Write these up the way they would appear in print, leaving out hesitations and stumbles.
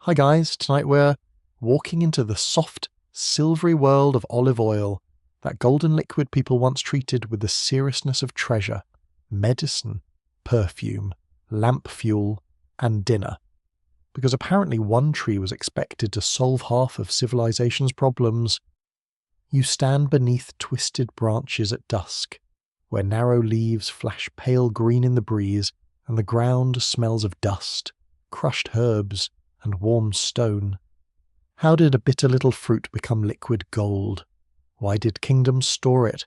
Hi guys, tonight we're walking into the soft, silvery world of olive oil, that golden liquid people once treated with the seriousness of treasure, medicine, perfume, lamp fuel, and dinner. Because apparently one tree was expected to solve half of civilization's problems. You stand beneath twisted branches at dusk, where narrow leaves flash pale green in the breeze, and the ground smells of dust, crushed herbs, and warm stone. How did a bitter little fruit become liquid gold? Why did kingdoms store it?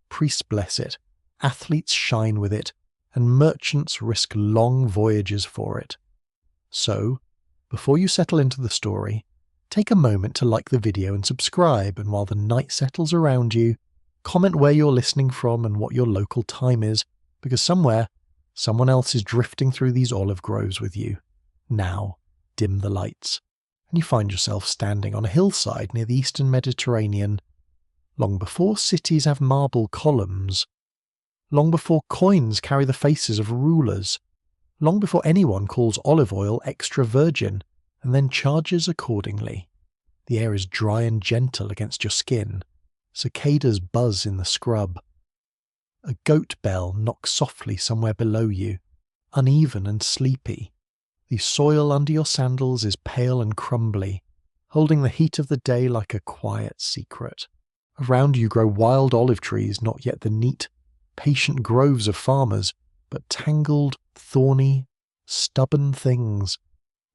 Priests bless it, athletes shine with it, and merchants risk long voyages for it. So, before you settle into the story, take a moment to like the video and subscribe, and while the night settles around you, comment where you're listening from and what your local time is, because somewhere, someone else is drifting through these olive groves with you. Now, dim the lights, and you find yourself standing on a hillside near the eastern Mediterranean, long before cities have marble columns, long before coins carry the faces of rulers, long before anyone calls olive oil extra virgin and then charges accordingly. The air is dry and gentle against your skin. Cicadas buzz in the scrub. A goat bell knocks softly somewhere below you, uneven and sleepy. The soil under your sandals is pale and crumbly, holding the heat of the day like a quiet secret. Around you grow wild olive trees, not yet the neat, patient groves of farmers, but tangled, thorny, stubborn things.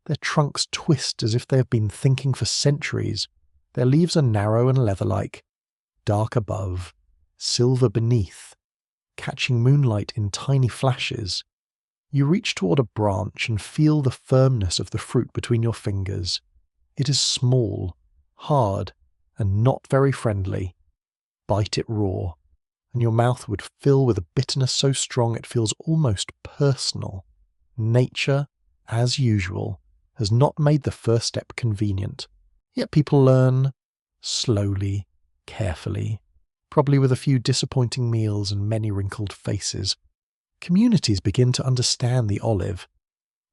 Their trunks twist as if they have been thinking for centuries. Their leaves are narrow and leather-like, dark above, silver beneath, catching moonlight in tiny flashes. You reach toward a branch and feel the firmness of the fruit between your fingers. It is small, hard, and not very friendly. Bite it raw, and your mouth would fill with a bitterness so strong it feels almost personal. Nature, as usual, has not made the first step convenient. Yet people learn, slowly, carefully, probably with a few disappointing meals and many wrinkled faces. Communities begin to understand the olive.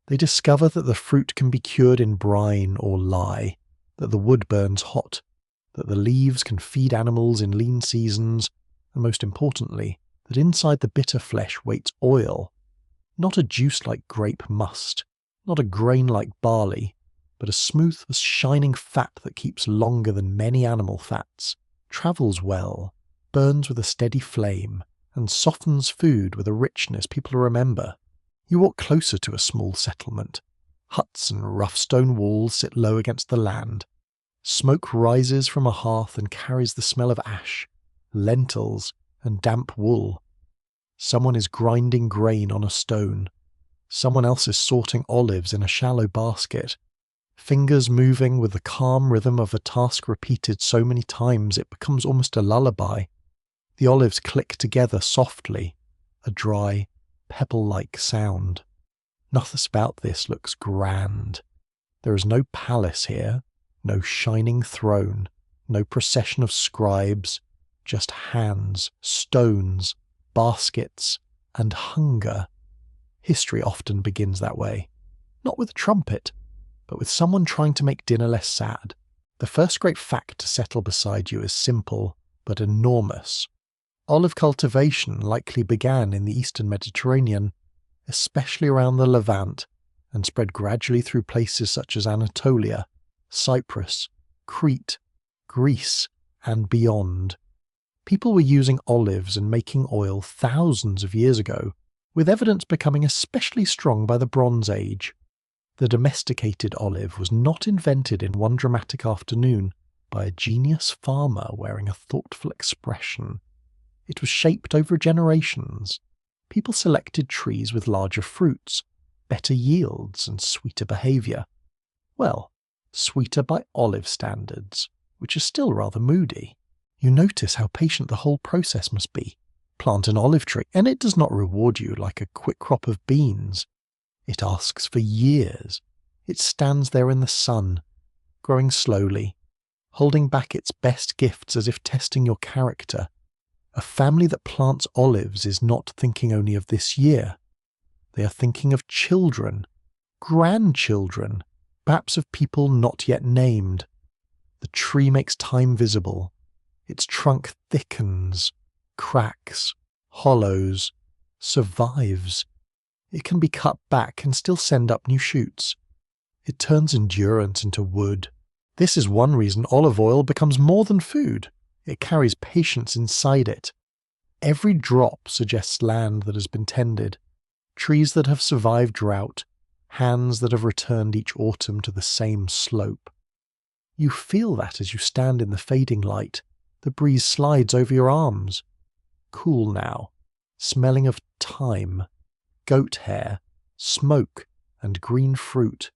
They discover that the fruit can be cured in brine or lye, that the wood burns hot, that the leaves can feed animals in lean seasons, and most importantly, that inside the bitter flesh waits oil, not a juice like grape must, not a grain like barley, but a smooth, shining fat that keeps longer than many animal fats, travels well, burns with a steady flame, and softens food with a richness people remember. You walk closer to a small settlement. Huts and rough stone walls sit low against the land. Smoke rises from a hearth and carries the smell of ash, lentils, and damp wool. Someone is grinding grain on a stone. Someone else is sorting olives in a shallow basket. Fingers moving with the calm rhythm of a task repeated so many times it becomes almost a lullaby. The olives click together softly, a dry, pebble-like sound. Nothing about this looks grand. There is no palace here, no shining throne, no procession of scribes, just hands, stones, baskets, and hunger. History often begins that way, not with a trumpet, but with someone trying to make dinner less sad. The first great fact to settle beside you is simple, but enormous. Olive cultivation likely began in the eastern Mediterranean, especially around the Levant, and spread gradually through places such as Anatolia, Cyprus, Crete, Greece, and beyond. People were using olives and making oil thousands of years ago, with evidence becoming especially strong by the Bronze Age. The domesticated olive was not invented in one dramatic afternoon by a genius farmer wearing a thoughtful expression. It was shaped over generations. People selected trees with larger fruits, better yields, and sweeter behaviour. Well, sweeter by olive standards, which is still rather moody. You notice how patient the whole process must be. Plant an olive tree, and it does not reward you like a quick crop of beans. It asks for years. It stands there in the sun, growing slowly, holding back its best gifts as if testing your character. A family that plants olives is not thinking only of this year. They are thinking of children, grandchildren, perhaps of people not yet named. The tree makes time visible. Its trunk thickens, cracks, hollows, survives. It can be cut back and still send up new shoots. It turns endurance into wood. This is one reason olive oil becomes more than food. It carries patience inside it. Every drop suggests land that has been tended, trees that have survived drought, hands that have returned each autumn to the same slope. You feel that as you stand in the fading light. The breeze slides over your arms. Cool now, smelling of thyme, goat hair, smoke, and green fruit.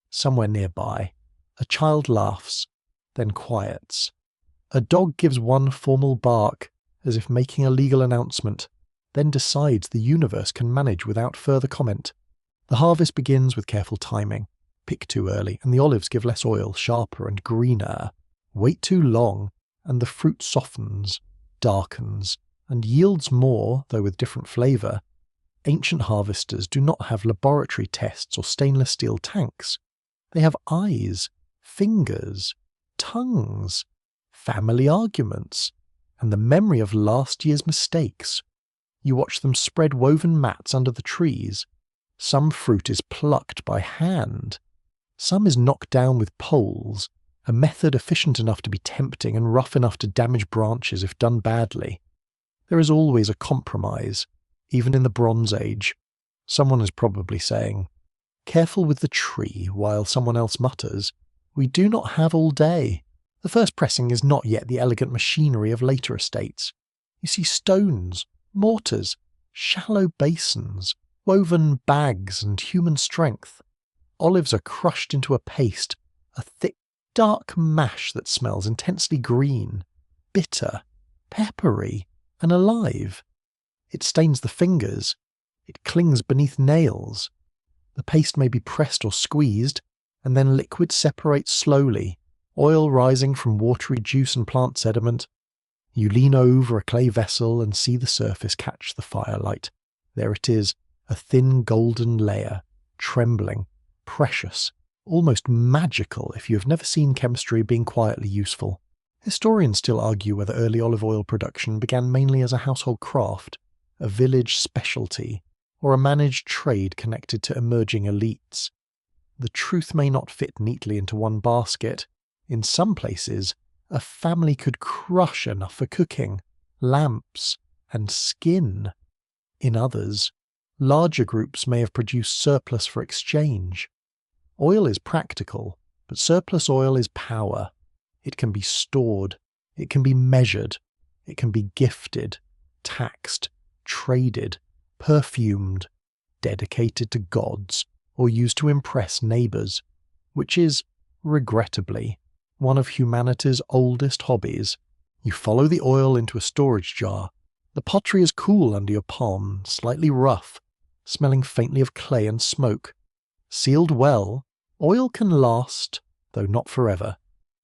Somewhere nearby, a child laughs, then quiets. A dog gives one formal bark, as if making a legal announcement, then decides the universe can manage without further comment. The harvest begins with careful timing. Pick too early, and the olives give less oil, sharper and greener. Wait too long, and the fruit softens, darkens, and yields more, though with different flavour. Ancient harvesters do not have laboratory tests or stainless steel tanks. They have eyes, fingers, tongues, family arguments, and the memory of last year's mistakes. You watch them spread woven mats under the trees. Some fruit is plucked by hand. Some is knocked down with poles, a method efficient enough to be tempting and rough enough to damage branches if done badly. There is always a compromise, even in the Bronze Age. Someone is probably saying, "Careful with the tree," while someone else mutters, "We do not have all day." The first pressing is not yet the elegant machinery of later estates. You see stones, mortars, shallow basins, woven bags and human strength. Olives are crushed into a paste, a thick, dark mash that smells intensely green, bitter, peppery, and alive. It stains the fingers. It clings beneath nails. The paste may be pressed or squeezed, and then liquid separates slowly, oil rising from watery juice and plant sediment. You lean over a clay vessel and see the surface catch the firelight. There it is, a thin golden layer, trembling, precious, almost magical if you have never seen chemistry being quietly useful. Historians still argue whether early olive oil production began mainly as a household craft, a village specialty, or a managed trade connected to emerging elites. The truth may not fit neatly into one basket. In some places, a family could crush enough for cooking, lamps, and skin. In others, larger groups may have produced surplus for exchange. Oil is practical, but surplus oil is power. It can be stored, it can be measured, it can be gifted, taxed, traded, perfumed, dedicated to gods, or used to impress neighbours, which is, regrettably, one of humanity's oldest hobbies. You follow the oil into a storage jar. The pottery is cool under your palm, slightly rough, smelling faintly of clay and smoke. Sealed well, oil can last, though not forever.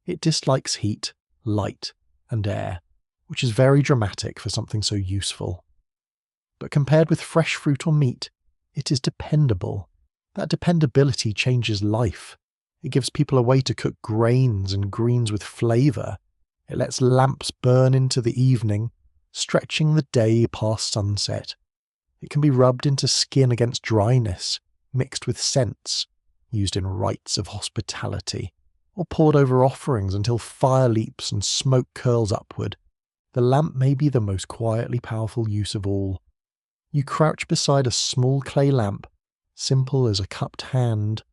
It dislikes heat, light, and air, which is very dramatic for something so useful. But compared with fresh fruit or meat, it is dependable. That dependability changes life. It gives people a way to cook grains and greens with flavour. It lets lamps burn into the evening, stretching the day past sunset. It can be rubbed into skin against dryness, mixed with scents, used in rites of hospitality, or poured over offerings until fire leaps and smoke curls upward. The lamp may be the most quietly powerful use of all. You crouch beside a small clay lamp, simple as a cupped hand.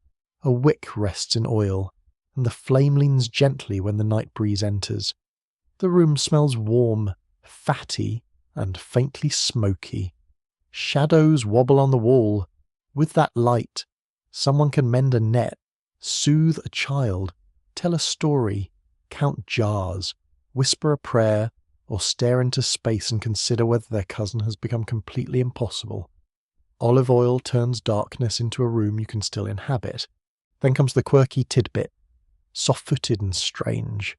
A wick rests in oil, and the flame leans gently when the night breeze enters. The room smells warm, fatty, and faintly smoky. Shadows wobble on the wall. With that light, someone can mend a net, soothe a child, tell a story, count jars, whisper a prayer, or stare into space and consider whether their cousin has become completely impossible. Olive oil turns darkness into a room you can still inhabit. Then comes the quirky tidbit, soft-footed and strange.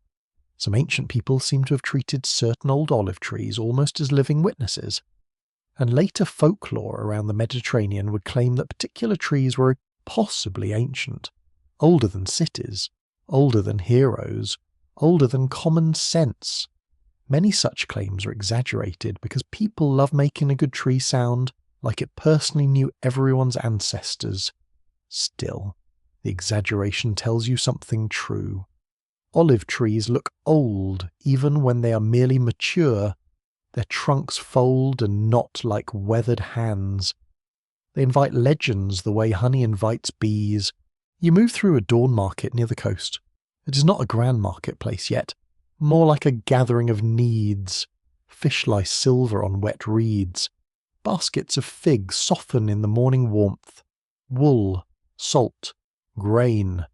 Some ancient people seem to have treated certain old olive trees almost as living witnesses. And later folklore around the Mediterranean would claim that particular trees were possibly ancient. older than cities, older than heroes, older than common sense. Many such claims are exaggerated because people love making a good tree sound like it personally knew everyone's ancestors. Still, the exaggeration tells you something true. Olive trees look old even when they are merely mature. Their trunks fold and knot like weathered hands. They invite legends the way honey invites bees. You move through a dawn market near the coast. It is not a grand marketplace yet, more like a gathering of needs. Fish lie silver on wet reeds. Baskets of figs soften in the morning warmth. Wool, salt, grain,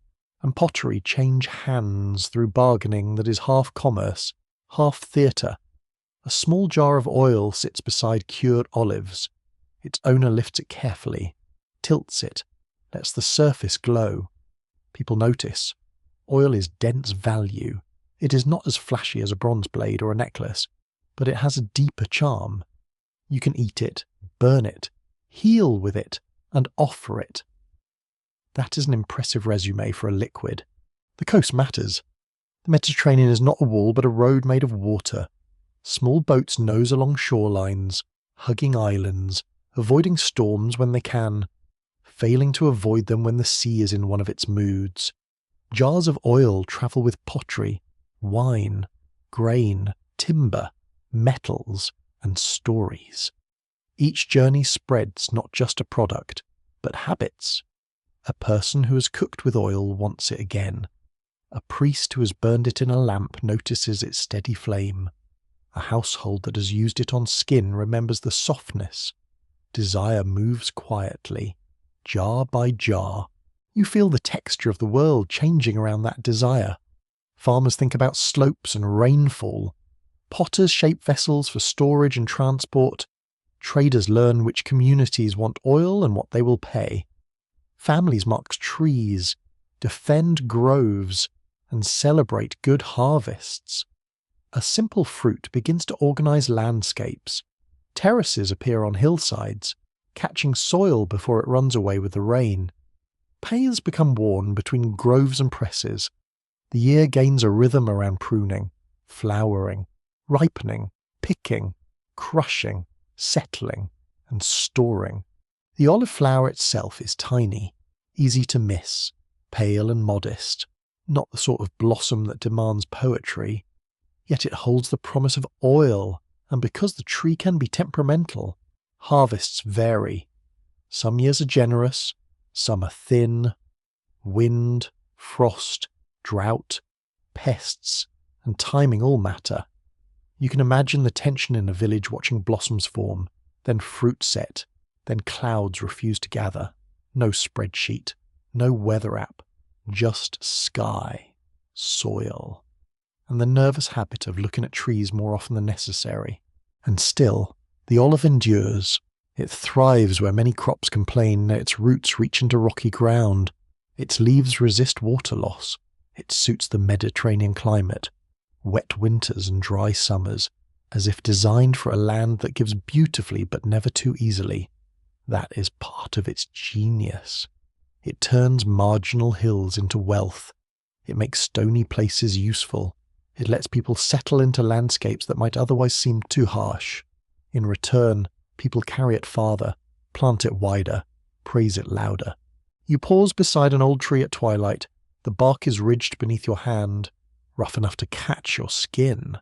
and pottery change hands through bargaining that is half commerce, half theatre. A small jar of oil sits beside cured olives. Its owner lifts it carefully, tilts it, lets the surface glow. People notice. Oil is dense value. It is not as flashy as a bronze blade or a necklace, but it has a deeper charm. You can eat it, burn it, heal with it, and offer it. That is an impressive resume for a liquid. The coast matters. The Mediterranean is not a wall but a road made of water. Small boats nose along shorelines, hugging islands, avoiding storms when they can, failing to avoid them when the sea is in one of its moods. Jars of oil travel with pottery, wine, grain, timber, metals, and stories. Each journey spreads not just a product, but habits. A person who has cooked with oil wants it again. A priest who has burned it in a lamp notices its steady flame. A household that has used it on skin remembers the softness. Desire moves quietly, jar by jar. You feel the texture of the world changing around that desire. Farmers think about slopes and rainfall. Potters shape vessels for storage and transport. Traders learn which communities want oil and what they will pay. Families mark trees, defend groves, and celebrate good harvests. A simple fruit begins to organize landscapes. Terraces appear on hillsides, catching soil before it runs away with the rain. Paths become worn between groves and presses. The year gains a rhythm around pruning, flowering, ripening, picking, crushing, settling, and storing. The olive flower itself is tiny, easy to miss, pale and modest, not the sort of blossom that demands poetry. Yet it holds the promise of oil, and because the tree can be temperamental, harvests vary. Some years are generous, some are thin. Wind, frost, drought, pests, and timing all matter. You can imagine the tension in a village watching blossoms form, then fruit set, then clouds refuse to gather. No spreadsheet, no weather app, just sky, soil, and the nervous habit of looking at trees more often than necessary. And still, the olive endures. It thrives where many crops complain that its roots reach into rocky ground. Its leaves resist water loss. It suits the Mediterranean climate, wet winters and dry summers, as if designed for a land that gives beautifully but never too easily. That is part of its genius. It turns marginal hills into wealth. It makes stony places useful. It lets people settle into landscapes that might otherwise seem too harsh. In return, people carry it farther, plant it wider, praise it louder. You pause beside an old tree at twilight. The bark is ridged beneath your hand, rough enough to catch your skin.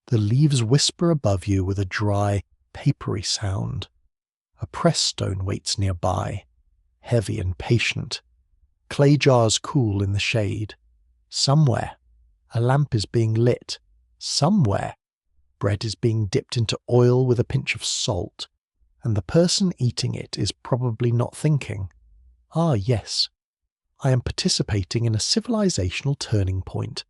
The leaves whisper above you with a dry, papery sound. A press stone waits nearby, heavy and patient. Clay jars cool in the shade. Somewhere, a lamp is being lit. Somewhere, bread is being dipped into oil with a pinch of salt, and the person eating it is probably not thinking, "Ah, yes, I am participating in a civilizational turning point."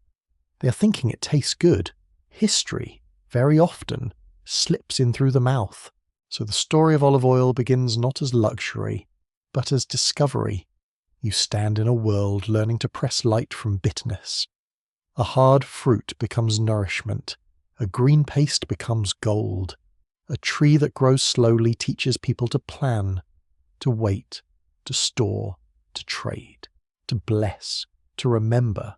They are thinking it tastes good. History, very often, slips in through the mouth. So the story of olive oil begins not as luxury, but as discovery. You stand in a world learning to press light from bitterness. A hard fruit becomes nourishment. A green paste becomes gold. A tree that grows slowly teaches people to plan, to wait, to store, to trade, to bless, to remember.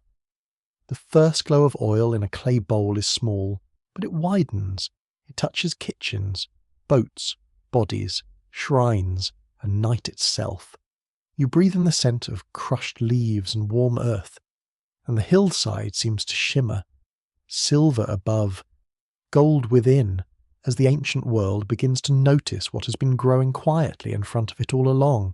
The first glow of oil in a clay bowl is small, but it widens. It touches kitchens, boats, bodies, shrines, and night itself. You breathe in the scent of crushed leaves and warm earth, and the hillside seems to shimmer, silver above, gold within, as the ancient world begins to notice what has been growing quietly in front of it all along.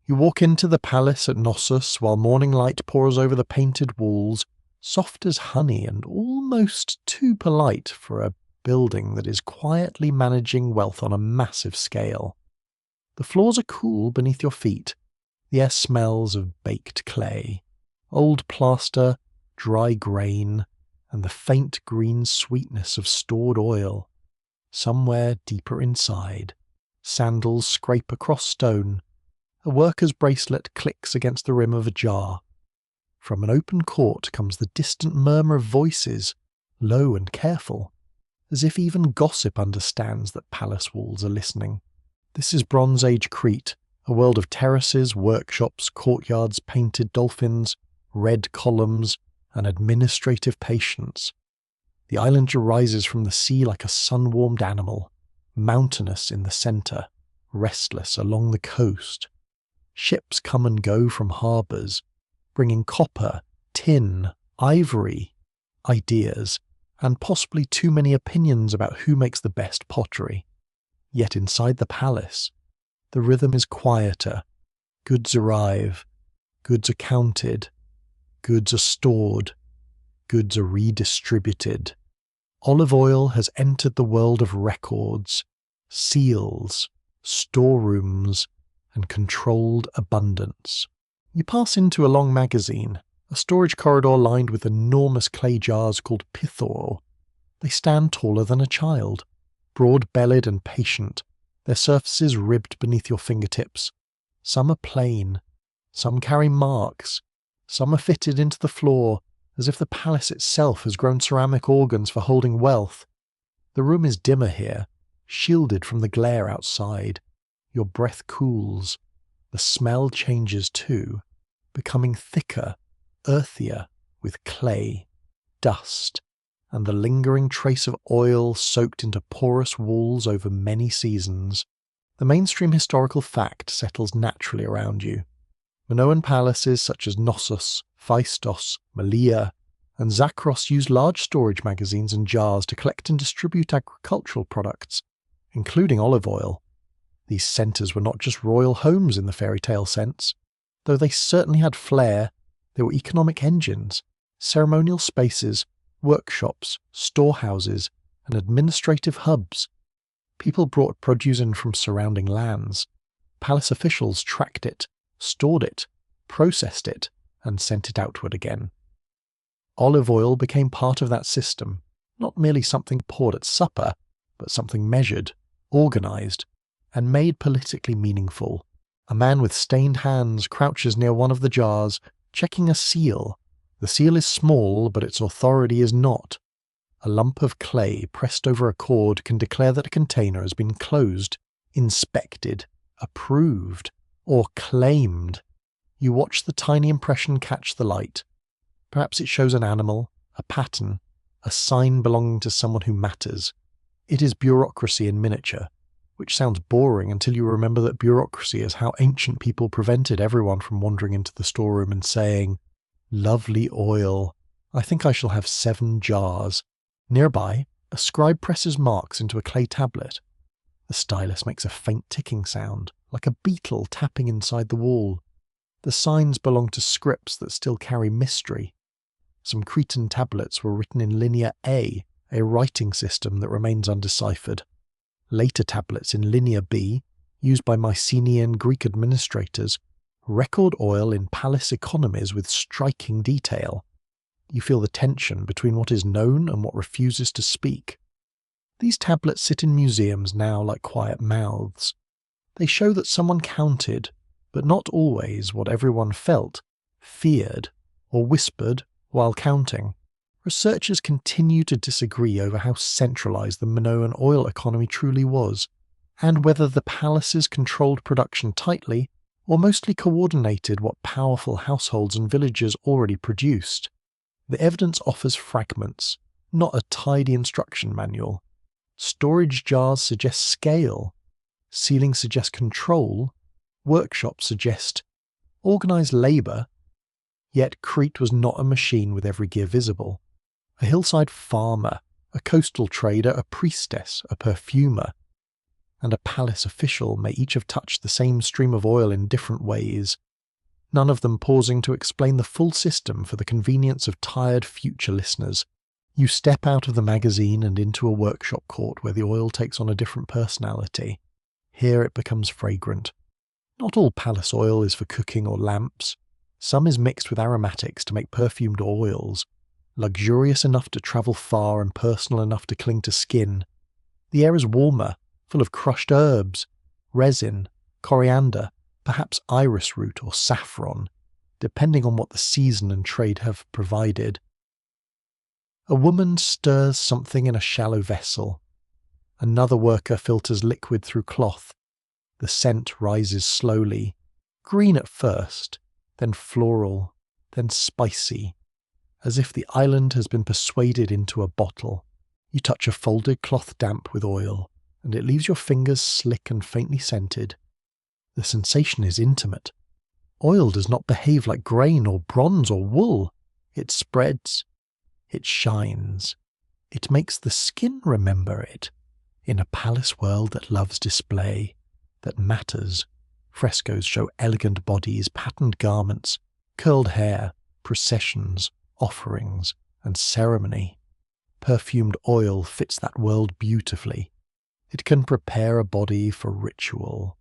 You walk into the palace at Knossos while morning light pours over the painted walls, soft as honey and almost too polite for a building that is quietly managing wealth on a massive scale. The floors are cool beneath your feet. The air smells of baked clay, old plaster, dry grain, and the faint green sweetness of stored oil. Somewhere deeper inside, sandals scrape across stone. A worker's bracelet clicks against the rim of a jar. From an open court comes the distant murmur of voices, low and careful, as if even gossip understands that palace walls are listening. This is Bronze Age Crete, a world of terraces, workshops, courtyards, painted dolphins, red columns, and administrative patience. The island rises from the sea like a sun-warmed animal, mountainous in the centre, restless along the coast. Ships come and go from harbours, bringing copper, tin, ivory, ideas, and possibly too many opinions about who makes the best pottery. Yet inside the palace, the rhythm is quieter. Goods arrive, goods are counted, goods are stored, goods are redistributed. Olive oil has entered the world of records, seals, storerooms, and controlled abundance. You pass into a long magazine, a storage corridor lined with enormous clay jars called pithor. They stand taller than a child, broad-bellied and patient, their surfaces ribbed beneath your fingertips. Some are plain, some carry marks, some are fitted into the floor, as if the palace itself has grown ceramic organs for holding wealth. The room is dimmer here, shielded from the glare outside. Your breath cools. The smell changes too, becoming thicker, earthier, with clay, dust, and the lingering trace of oil soaked into porous walls over many seasons. The mainstream historical fact settles naturally around you. Minoan palaces such as Knossos, Phaistos, Malea, and Zakros use large storage magazines and jars to collect and distribute agricultural products, including olive oil. These centres were not just royal homes in the fairy tale sense. Though they certainly had flair, they were economic engines, ceremonial spaces, workshops, storehouses, and administrative hubs. People brought produce in from surrounding lands. Palace officials tracked it, stored it, processed it, and sent it outward again. Olive oil became part of that system, not merely something poured at supper, but something measured, organised, and made politically meaningful. A man with stained hands crouches near one of the jars, checking a seal. The seal is small, but its authority is not. A lump of clay pressed over a cord can declare that a container has been closed, inspected, approved, or claimed. You watch the tiny impression catch the light. Perhaps it shows an animal, a pattern, a sign belonging to someone who matters. It is bureaucracy in miniature, which sounds boring until you remember that bureaucracy is how ancient people prevented everyone from wandering into the storeroom and saying, "Lovely oil. I think I shall have 7 jars." Nearby, a scribe presses marks into a clay tablet. The stylus makes a faint ticking sound, like a beetle tapping inside the wall. The signs belong to scripts that still carry mystery. Some Cretan tablets were written in Linear A, a writing system that remains undeciphered. Later tablets in Linear B, used by Mycenaean Greek administrators, record oil in palace economies with striking detail. You feel the tension between what is known and what refuses to speak. These tablets sit in museums now like quiet mouths. They show that someone counted, but not always what everyone felt, feared, or whispered while counting. Researchers continue to disagree over how centralised the Minoan oil economy truly was, and whether the palaces controlled production tightly or mostly coordinated what powerful households and villages already produced. The evidence offers fragments, not a tidy instruction manual. Storage jars suggest scale, ceilings suggest control, workshops suggest organised labour, yet Crete was not a machine with every gear visible. A hillside farmer, a coastal trader, a priestess, a perfumer, and a palace official may each have touched the same stream of oil in different ways, none of them pausing to explain the full system for the convenience of tired future listeners. You step out of the magazine and into a workshop court where the oil takes on a different personality. Here it becomes fragrant. Not all palace oil is for cooking or lamps. Some is mixed with aromatics to make perfumed oils, luxurious enough to travel far and personal enough to cling to skin. The air is warmer, full of crushed herbs, resin, coriander, perhaps iris root or saffron, depending on what the season and trade have provided. A woman stirs something in a shallow vessel. Another worker filters liquid through cloth. The scent rises slowly, green at first, then floral, then spicy, as if the island has been persuaded into a bottle. You touch a folded cloth damp with oil, and it leaves your fingers slick and faintly scented. The sensation is intimate. Oil does not behave like grain or bronze or wool. It spreads. It shines. It makes the skin remember it. In a palace world that loves display, that matters, frescoes show elegant bodies, patterned garments, curled hair, processions, offerings, and ceremony. Perfumed oil fits that world beautifully. It can prepare a body for ritual,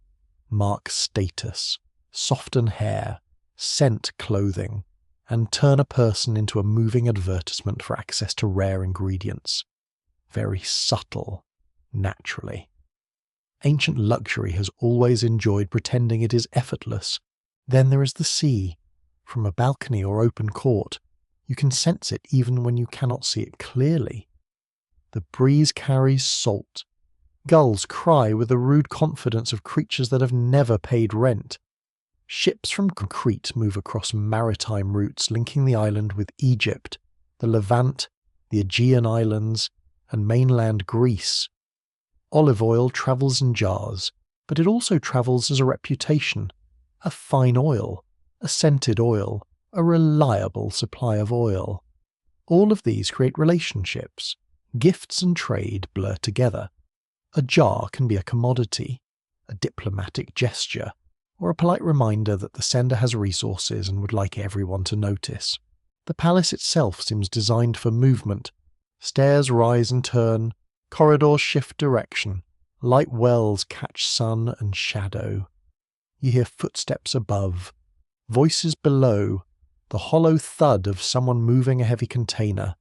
mark status, soften hair, scent clothing, and turn a person into a moving advertisement for access to rare ingredients. Very subtle, naturally. Ancient luxury has always enjoyed pretending it is effortless. Then there is the sea. From a balcony or open court, you can sense it even when you cannot see it clearly. The breeze carries salt. Gulls cry with the rude confidence of creatures that have never paid rent. Ships from Crete move across maritime routes linking the island with Egypt, the Levant, the Aegean Islands, and mainland Greece. Olive oil travels in jars, but it also travels as a reputation, a fine oil, a scented oil, a reliable supply of oil. All of these create relationships. Gifts and trade blur together. A jar can be a commodity, a diplomatic gesture, or a polite reminder that the sender has resources and would like everyone to notice. The palace itself seems designed for movement. Stairs rise and turn, corridors shift direction, light wells catch sun and shadow. You hear footsteps above, voices below, the hollow thud of someone moving a heavy container.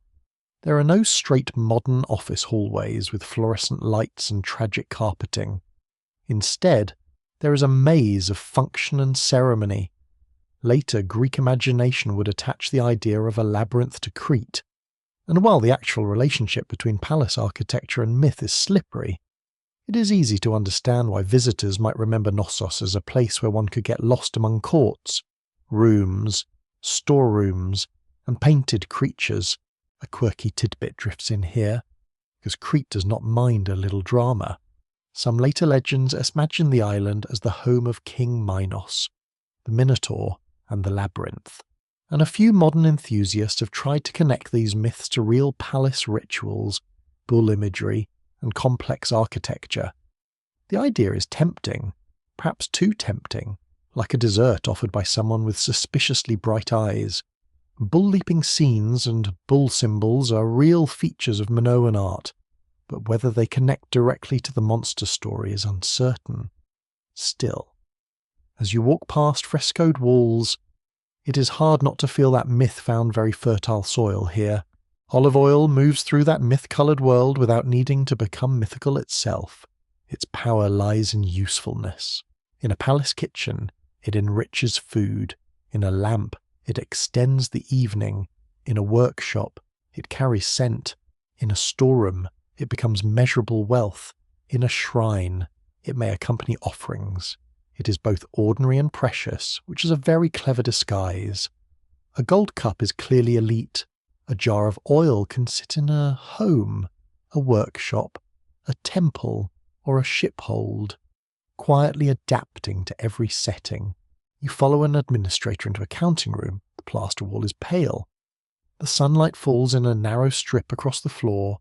There are no straight modern office hallways with fluorescent lights and tragic carpeting. Instead, there is a maze of function and ceremony. Later, Greek imagination would attach the idea of a labyrinth to Crete. And while the actual relationship between palace architecture and myth is slippery, it is easy to understand why visitors might remember Knossos as a place where one could get lost among courts, rooms, storerooms, and painted creatures. A quirky tidbit drifts in here, because Crete does not mind a little drama. Some later legends imagine the island as the home of King Minos, the Minotaur, and the Labyrinth. And a few modern enthusiasts have tried to connect these myths to real palace rituals, bull imagery, and complex architecture. The idea is tempting, perhaps too tempting, like a dessert offered by someone with suspiciously bright eyes. Bull-leaping scenes and bull symbols are real features of Minoan art, but whether they connect directly to the monster story is uncertain. Still, as you walk past frescoed walls, it is hard not to feel that myth found very fertile soil here. Olive oil moves through that myth-coloured world without needing to become mythical itself. Its power lies in usefulness. In a palace kitchen, it enriches food. In a lamp, it extends the evening. In a workshop, it carries scent. In a storeroom, it becomes measurable wealth. In a shrine, it may accompany offerings. It is both ordinary and precious, which is a very clever disguise. A gold cup is clearly elite. A jar of oil can sit in a home, a workshop, a temple, or a shiphold, quietly adapting to every setting. You follow an administrator into a counting room. The plaster wall is pale. The sunlight falls in a narrow strip across the floor.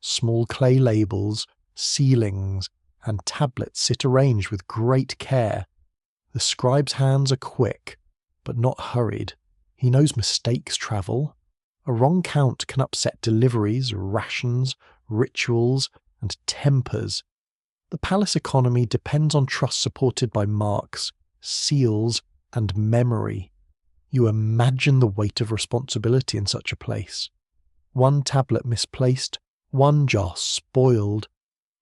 Small clay labels, ceilings, and tablets sit arranged with great care. The scribe's hands are quick, but not hurried. He knows mistakes travel. A wrong count can upset deliveries, rations, rituals, and tempers. The palace economy depends on trust supported by marks, seals, and memory. You imagine the weight of responsibility in such a place. One tablet misplaced, one jar spoiled,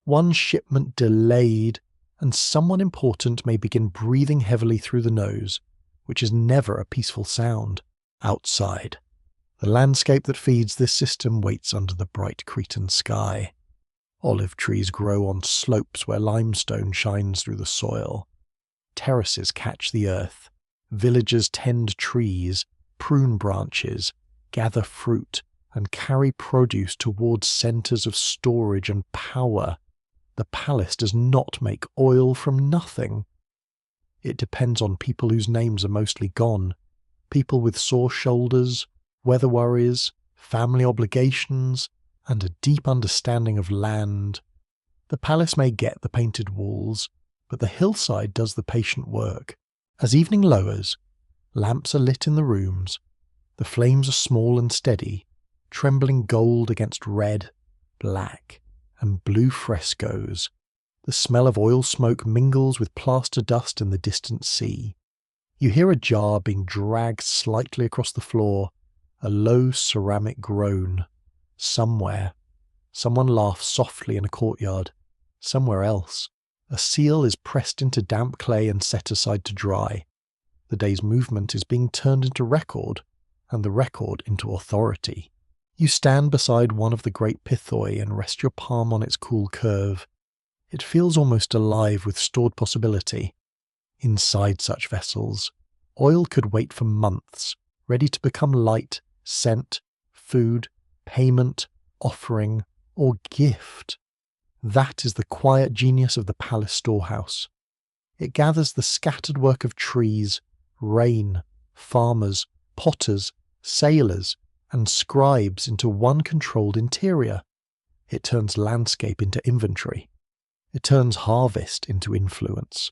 one shipment delayed, and someone important may begin breathing heavily through the nose, which is never a peaceful sound. Outside, the landscape that feeds this system waits under the bright Cretan sky. Olive trees grow on slopes where limestone shines through the soil. Terraces catch the earth. Villagers tend trees, prune branches, gather fruit, and carry produce towards centres of storage and power. The palace does not make oil from nothing. It depends on people whose names are mostly gone. People with sore shoulders, weather worries, family obligations, and a deep understanding of land. The palace may get the painted walls, but the hillside does the patient work. As evening lowers, lamps are lit in the rooms. The flames are small and steady, trembling gold against red, black, and blue frescoes. The smell of oil smoke mingles with plaster dust in the distant sea. You hear a jar being dragged slightly across the floor, a low ceramic groan. Somewhere, someone laughs softly in a courtyard. Somewhere else, a seal is pressed into damp clay and set aside to dry. The day's movement is being turned into record, and the record into authority. You stand beside one of the great pithoi and rest your palm on its cool curve. It feels almost alive with stored possibility. Inside such vessels, oil could wait for months, ready to become light, scent, food, payment, offering, or gift. That is the quiet genius of the palace storehouse. It gathers the scattered work of trees, rain, farmers, potters, sailors, and scribes into one controlled interior. It turns landscape into inventory. It turns harvest into influence.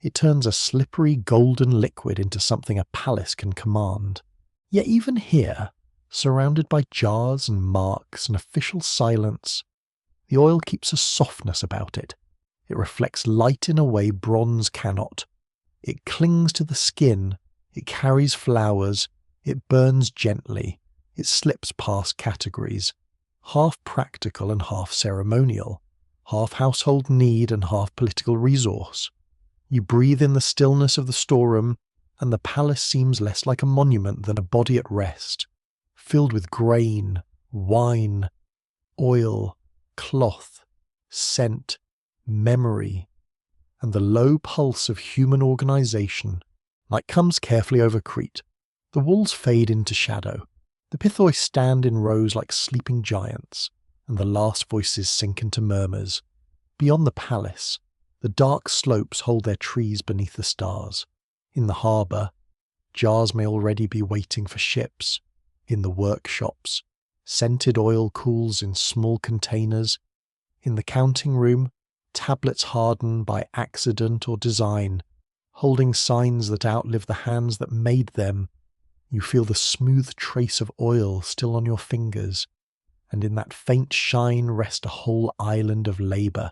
It turns a slippery golden liquid into something a palace can command. Yet even here, surrounded by jars and marks and official silence, the oil keeps a softness about it. It reflects light in a way bronze cannot. It clings to the skin, it carries flowers, it burns gently, it slips past categories, half practical and half ceremonial, half household need and half political resource. You breathe in the stillness of the storeroom, and the palace seems less like a monument than a body at rest, filled with grain, wine, oil, cloth, scent, memory, and the low pulse of human organisation. Night comes carefully over Crete. The walls fade into shadow. The pithoi stand in rows like sleeping giants, and the last voices sink into murmurs. Beyond the palace, the dark slopes hold their trees beneath the stars. In the harbour, jars may already be waiting for ships. In the workshops, scented oil cools in small containers. In the counting room, tablets harden by accident or design, holding signs that outlive the hands that made them. You feel the smooth trace of oil still on your fingers, and in that faint shine rest a whole island of labour,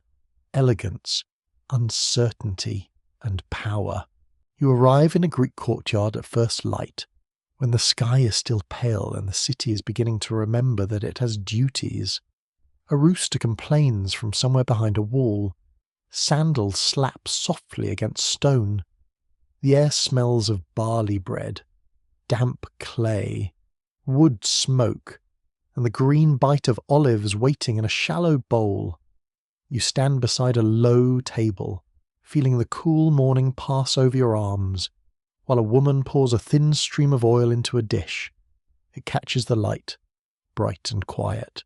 elegance, uncertainty, and power. You arrive in a Greek courtyard at first light, when the sky is still pale and the city is beginning to remember that it has duties. A rooster complains from somewhere behind a wall. Sandals slap softly against stone. The air smells of barley bread, damp clay, wood smoke, and the green bite of olives waiting in a shallow bowl. You stand beside a low table, feeling the cool morning pass over your arms, while a woman pours a thin stream of oil into a dish. It catches the light, bright and quiet,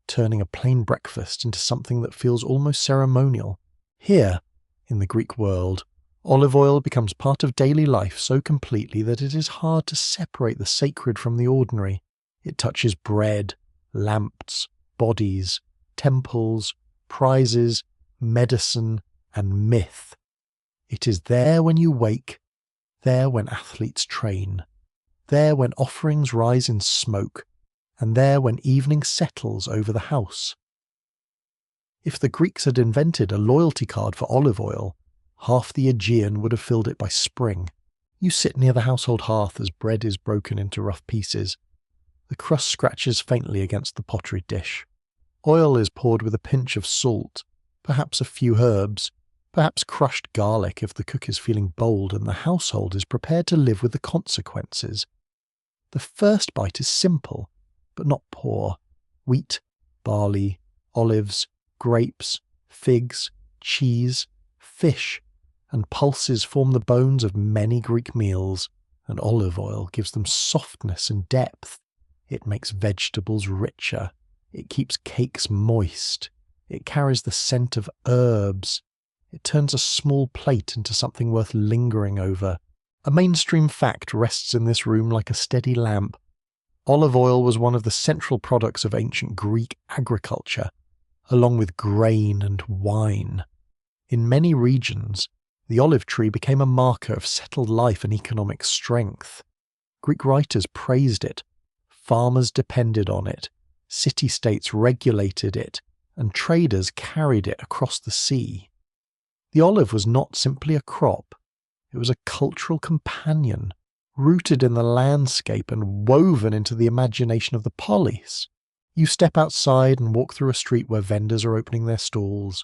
turning a plain breakfast into something that feels almost ceremonial. Here, in the Greek world, olive oil becomes part of daily life so completely that it is hard to separate the sacred from the ordinary. It touches bread, lamps, bodies, temples, prizes, medicine, and myth. It is there when you wake, there when athletes train, there when offerings rise in smoke, and there when evening settles over the house. If the Greeks had invented a loyalty card for olive oil, half the Aegean would have filled it by spring. You sit near the household hearth as bread is broken into rough pieces. The crust scratches faintly against the pottery dish. Oil is poured with a pinch of salt, perhaps a few herbs, perhaps crushed garlic if the cook is feeling bold and the household is prepared to live with the consequences. The first bite is simple, but not poor. Wheat, barley, olives, grapes, figs, cheese, fish, and pulses form the bones of many Greek meals, and olive oil gives them softness and depth. It makes vegetables richer. It keeps cakes moist. It carries the scent of herbs. It turns a small plate into something worth lingering over. A mainstream fact rests in this room like a steady lamp. Olive oil was one of the central products of ancient Greek agriculture, along with grain and wine. In many regions, the olive tree became a marker of settled life and economic strength. Greek writers praised it. Farmers depended on it. City-states regulated it, and traders carried it across the sea. The olive was not simply a crop. It was a cultural companion, rooted in the landscape and woven into the imagination of the polis. You step outside and walk through a street where vendors are opening their stalls.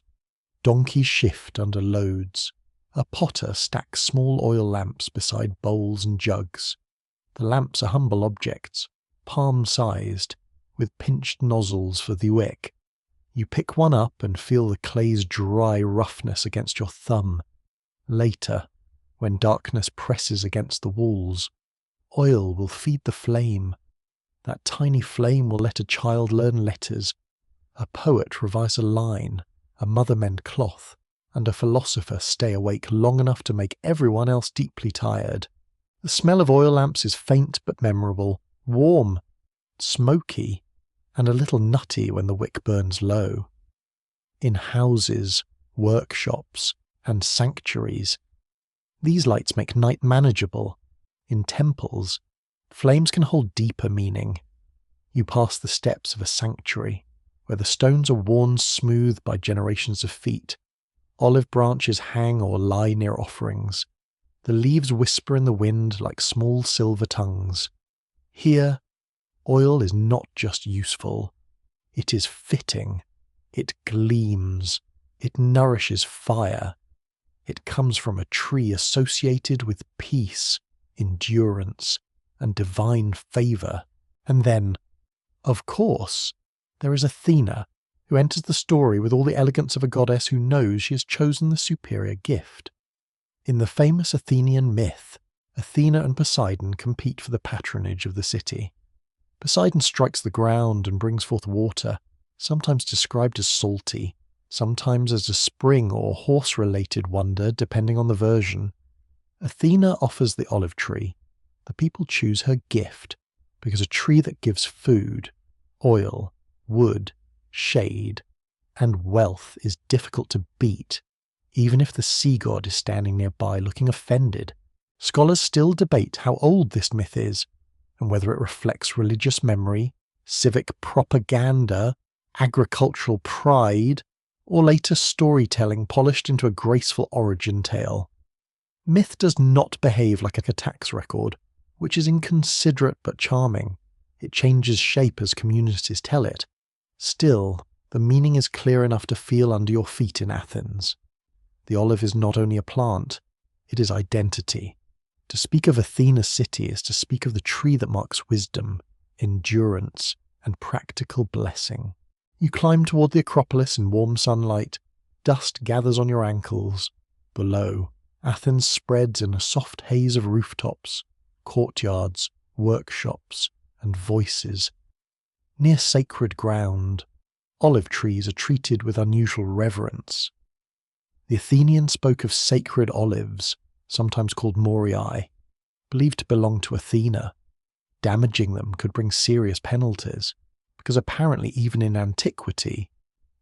Donkeys shift under loads. A potter stacks small oil lamps beside bowls and jugs. The lamps are humble objects, palm-sized, with pinched nozzles for the wick. You pick one up and feel the clay's dry roughness against your thumb. Later, when darkness presses against the walls, oil will feed the flame. That tiny flame will let a child learn letters, a poet revise a line, a mother mend cloth, and a philosopher stay awake long enough to make everyone else deeply tired. The smell of oil lamps is faint but memorable, warm, smoky, and a little nutty when the wick burns low. In houses, workshops, and sanctuaries, these lights make night manageable. In temples, flames can hold deeper meaning. You pass the steps of a sanctuary, where the stones are worn smooth by generations of feet. Olive branches hang or lie near offerings. The leaves whisper in the wind like small silver tongues. Here, oil is not just useful. It is fitting. It gleams. It nourishes fire. It comes from a tree associated with peace, endurance, and divine favour. And then, of course, there is Athena, who enters the story with all the elegance of a goddess who knows she has chosen the superior gift. In the famous Athenian myth, Athena and Poseidon compete for the patronage of the city. Poseidon strikes the ground and brings forth water, sometimes described as salty, sometimes as a spring or horse-related wonder depending on the version. Athena offers the olive tree. The people choose her gift, because a tree that gives food, oil, wood, shade, and wealth is difficult to beat, even if the sea god is standing nearby looking offended. Scholars still debate how old this myth is, and whether it reflects religious memory, civic propaganda, agricultural pride, or later storytelling polished into a graceful origin tale. Myth does not behave like a tax record, which is inconsiderate but charming. It changes shape as communities tell it. Still, the meaning is clear enough to feel under your feet in Athens. The olive is not only a plant, it is identity. To speak of Athena's city is to speak of the tree that marks wisdom, endurance, and practical blessing. You climb toward the Acropolis in warm sunlight. Dust gathers on your ankles. Below, Athens spreads in a soft haze of rooftops, courtyards, workshops, and voices. Near sacred ground, olive trees are treated with unusual reverence. The Athenians spoke of sacred olives, sometimes called moriae, believed to belong to Athena. Damaging them could bring serious penalties, because apparently even in antiquity,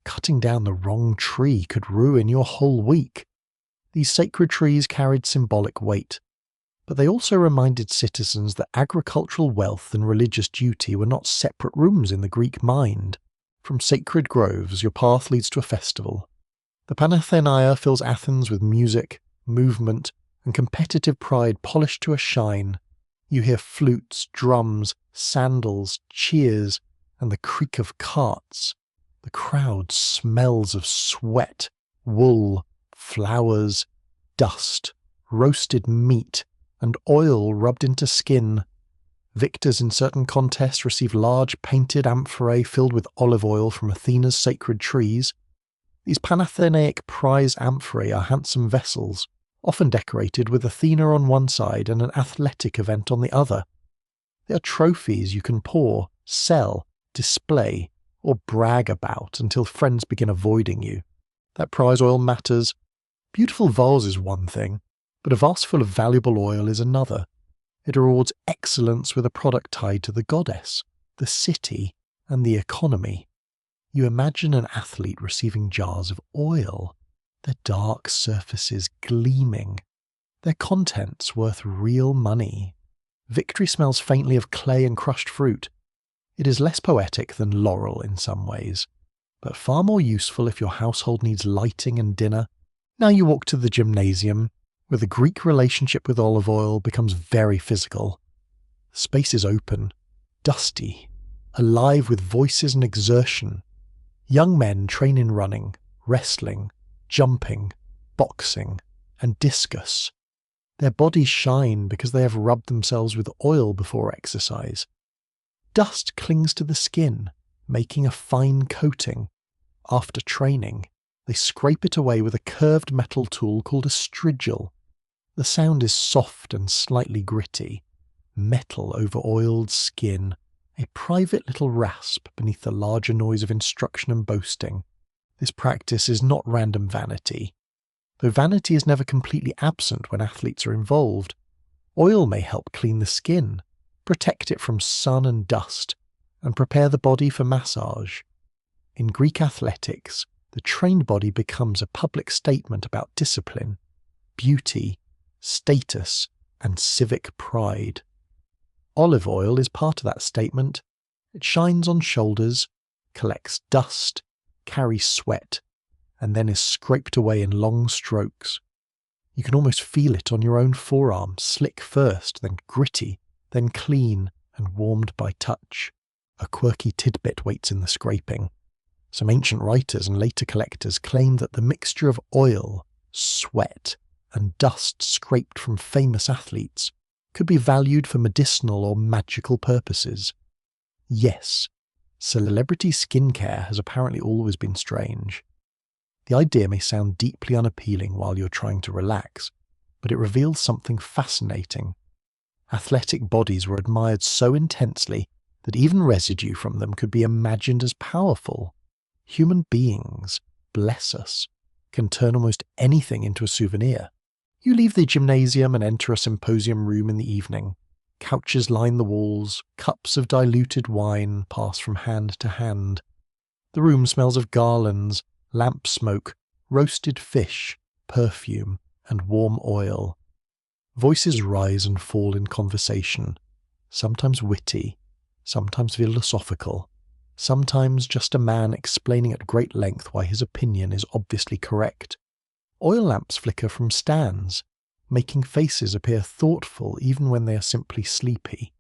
cutting down the wrong tree could ruin your whole week. These sacred trees carried symbolic weight, but they also reminded citizens that agricultural wealth and religious duty were not separate rooms in the Greek mind. From sacred groves, your path leads to a festival. The Panathenaia fills Athens with music, movement, and competitive pride polished to a shine. You hear flutes, drums, sandals, cheers, and the creak of carts. The crowd smells of sweat, wool, flowers, dust, roasted meat, and oil rubbed into skin. Victors in certain contests receive large painted amphorae filled with olive oil from Athena's sacred trees. These Panathenaic prize amphorae are handsome vessels, often decorated with Athena on one side and an athletic event on the other. They are trophies you can pour, sell, display, or brag about until friends begin avoiding you. That prize oil matters. Beautiful vase is one thing, but a vase full of valuable oil is another. It rewards excellence with a product tied to the goddess, the city, and the economy. You imagine an athlete receiving jars of oil, their dark surfaces gleaming, their contents worth real money. Victory smells faintly of clay and crushed fruit. It is less poetic than laurel in some ways, but far more useful if your household needs lighting and dinner. Now you walk to the gymnasium, where the Greek relationship with olive oil becomes very physical. The space is open, dusty, alive with voices and exertion. Young men train in running, wrestling, jumping, boxing, and discus. Their bodies shine because they have rubbed themselves with oil before exercise. Dust clings to the skin, making a fine coating. After training, they scrape it away with a curved metal tool called a strigil. The sound is soft and slightly gritty. Metal over oiled skin, a private little rasp beneath the larger noise of instruction and boasting. This practice is not random vanity. Though vanity is never completely absent when athletes are involved, oil may help clean the skin, protect it from sun and dust, and prepare the body for massage. In Greek athletics, the trained body becomes a public statement about discipline, beauty, status, and civic pride. Olive oil is part of that statement. It shines on shoulders, collects dust, carries sweat, and then is scraped away in long strokes. You can almost feel it on your own forearm, slick first, then gritty, then clean and warmed by touch. A quirky tidbit waits in the scraping. Some ancient writers and later collectors claim that the mixture of oil, sweat, and dust scraped from famous athletes could be valued for medicinal or magical purposes. Yes, celebrity skincare has apparently always been strange. The idea may sound deeply unappealing while you're trying to relax, but it reveals something fascinating. Athletic bodies were admired so intensely that even residue from them could be imagined as powerful. Human beings, bless us, can turn almost anything into a souvenir. You leave the gymnasium and enter a symposium room in the evening. Couches line the walls, cups of diluted wine pass from hand to hand. The room smells of garlands, lamp smoke, roasted fish, perfume, and warm oil. Voices rise and fall in conversation, sometimes witty, sometimes philosophical, sometimes just a man explaining at great length why his opinion is obviously correct. Oil lamps flicker from stands, making faces appear thoughtful even when they are simply sleepy.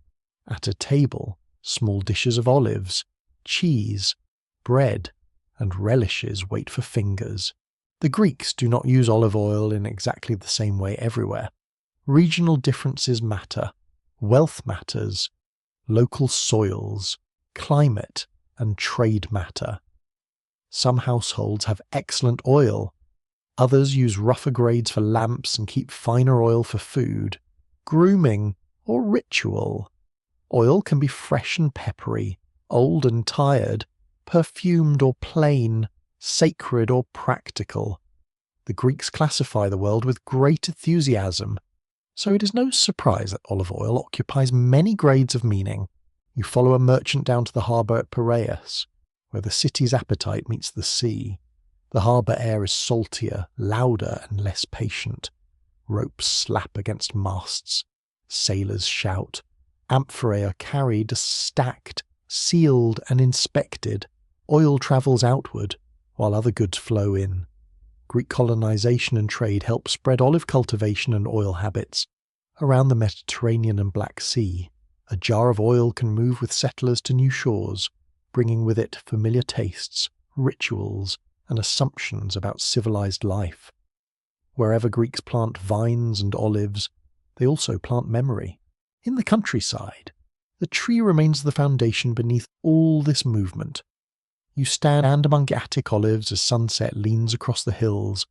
At a table, small dishes of olives, cheese, bread, and relishes wait for fingers. The Greeks do not use olive oil in exactly the same way everywhere. Regional differences matter, wealth matters, local soils, climate, and trade matter. Some households have excellent oil, Others use rougher grades for lamps and keep finer oil for food, grooming, or ritual. Oil can be fresh and peppery, old and tired, perfumed or plain, sacred or practical. The Greeks classify the world with great enthusiasm, so it is no surprise that olive oil occupies many grades of meaning. You follow a merchant down to the harbour at Piraeus, where the city's appetite meets the sea. The harbour air is saltier, louder, and less patient. Ropes slap against masts. Sailors shout. Amphorae are carried, stacked, sealed, and inspected. Oil travels outward, while other goods flow in. Greek colonization and trade helped spread olive cultivation and oil habits. Around the Mediterranean and Black Sea, a jar of oil can move with settlers to new shores, bringing with it familiar tastes, rituals, and assumptions about civilized life. Wherever Greeks plant vines and olives, they also plant memory. In the countryside, the tree remains the foundation beneath all this movement. You stand among Attic olives as sunset leans across the hills.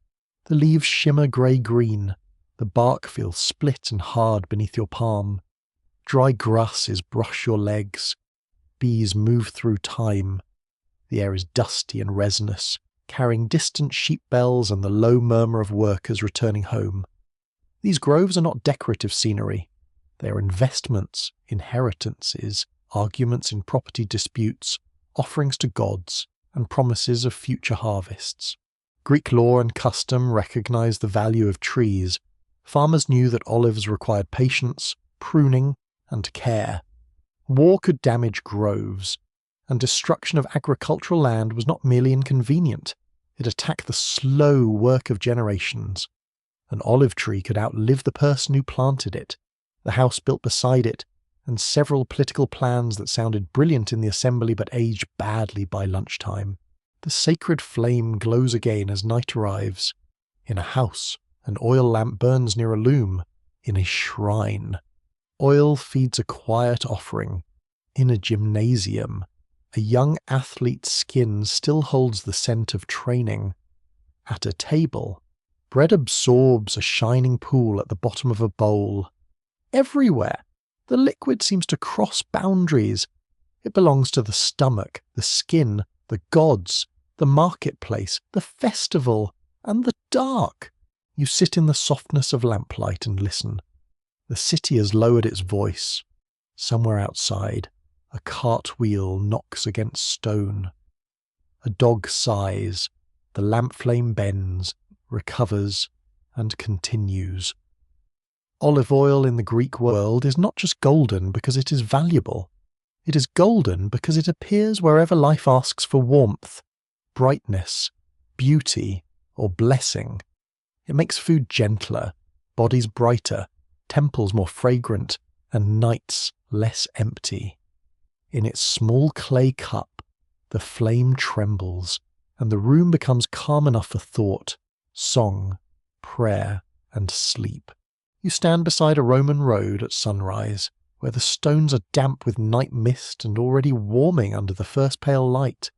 The leaves shimmer grey-green. The bark feels split and hard beneath your palm. Dry grasses brush your legs. Bees move through thyme. The air is dusty and resinous, carrying distant sheep bells and the low murmur of workers returning home. These groves are not decorative scenery. They are investments, inheritances, arguments in property disputes, offerings to gods, and promises of future harvests. Greek law and custom recognized the value of trees. Farmers knew that olives required patience, pruning, and care. War could damage groves, and destruction of agricultural land was not merely inconvenient, it attacked the slow work of generations. An olive tree could outlive the person who planted it, the house built beside it, and several political plans that sounded brilliant in the assembly but aged badly by lunchtime. The sacred flame glows again as night arrives. In a house, an oil lamp burns near a loom. In a shrine, oil feeds a quiet offering. In a gymnasium, a young athlete's skin still holds the scent of training. At a table, bread absorbs a shining pool at the bottom of a bowl. Everywhere, the liquid seems to cross boundaries. It belongs to the stomach, the skin, the gods, the marketplace, the festival, and the dark. You sit in the softness of lamplight and listen. The city has lowered its voice. Somewhere outside, a cartwheel knocks against stone. A dog sighs. The lamp flame bends, recovers, and continues. Olive oil in the Greek world is not just golden because it is valuable. It is golden because it appears wherever life asks for warmth, brightness, beauty, or blessing. It makes food gentler, bodies brighter, temples more fragrant, and nights less empty. In its small clay cup, the flame trembles, and the room becomes calm enough for thought, song, prayer, and sleep. You stand beside a Roman road at sunrise, where the stones are damp with night mist and already warming under the first pale light.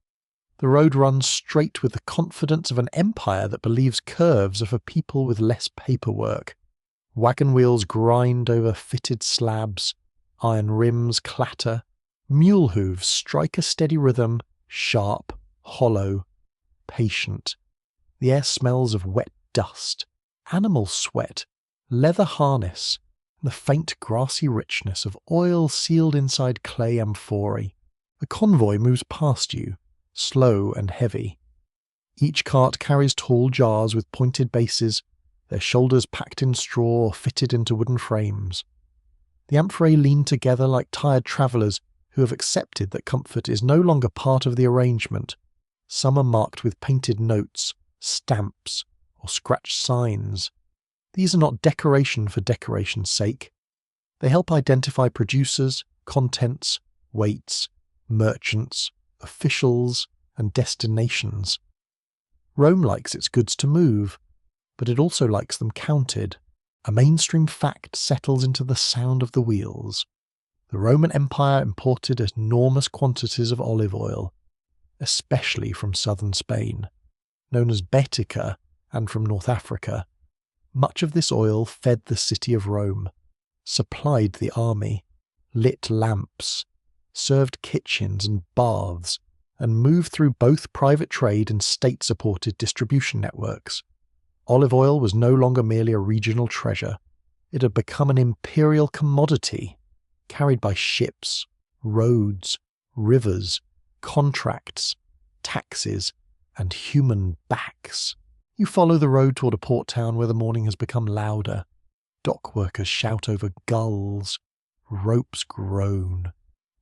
The road runs straight with the confidence of an empire that believes curves are for people with less paperwork. Wagon wheels grind over fitted slabs, iron rims clatter, mule hooves strike a steady rhythm, sharp, hollow, patient. The air smells of wet dust, animal sweat, leather harness, and the faint grassy richness of oil sealed inside clay amphorae. A convoy moves past you, slow and heavy. Each cart carries tall jars with pointed bases, their shoulders packed in straw or fitted into wooden frames. The amphorae lean together like tired travellers who have accepted that comfort is no longer part of the arrangement. Some are marked with painted notes, stamps, or scratched signs. These are not decoration for decoration's sake. They help identify producers, contents, weights, merchants, officials, and destinations. Rome likes its goods to move, but it also likes them counted. A mainstream fact settles into the sound of the wheels. The Roman Empire imported enormous quantities of olive oil, especially from southern Spain. Known as Baetica and from North Africa. Much of this oil fed the city of Rome, supplied the army, lit lamps, served kitchens and baths, and moved through both private trade and state-supported distribution networks. Olive oil was no longer merely a regional treasure. It had become an imperial commodity, carried by ships, roads, rivers, contracts, taxes, and human backs. You follow the road toward a port town where the morning has become louder. Dock workers shout over gulls. Ropes groan.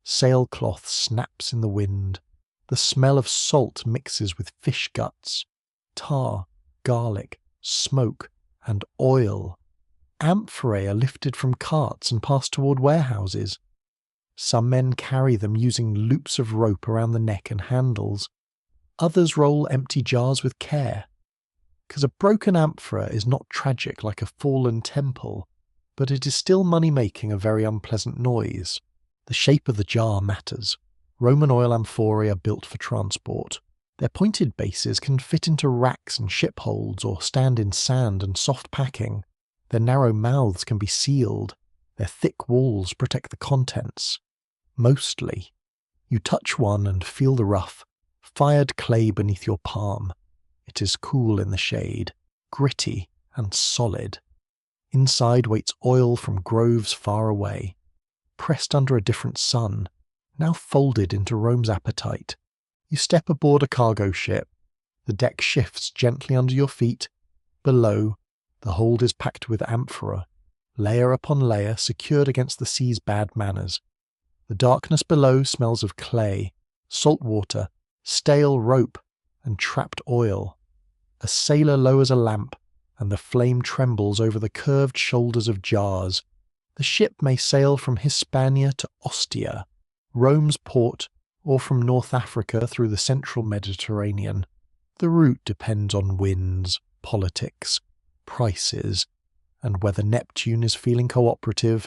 Sailcloth snaps in the wind. The smell of salt mixes with fish guts. Tar, garlic, smoke, and oil. Amphorae are lifted from carts and passed toward warehouses. Some men carry them using loops of rope around the neck and handles. Others roll empty jars with care. Because a broken amphora is not tragic like a fallen temple, but it is still money making a very unpleasant noise. The shape of the jar matters. Roman oil amphorae are built for transport. Their pointed bases can fit into racks and ship holds or stand in sand and soft packing. Their narrow mouths can be sealed. Their thick walls protect the contents. Mostly. You touch one and feel the rough, fired clay beneath your palm. It is cool in the shade, gritty and solid. Inside waits oil from groves far away, pressed under a different sun, now folded into Rome's appetite. You step aboard a cargo ship. The deck shifts gently under your feet. Below, the hold is packed with amphora, layer upon layer secured against the sea's bad manners. The darkness below smells of clay, salt water, stale rope, and trapped oil. A sailor lowers a lamp, and the flame trembles over the curved shoulders of jars. The ship may sail from Hispania to Ostia, Rome's port, or from North Africa through the central Mediterranean. The route depends on winds, politics, prices, and whether Neptune is feeling cooperative,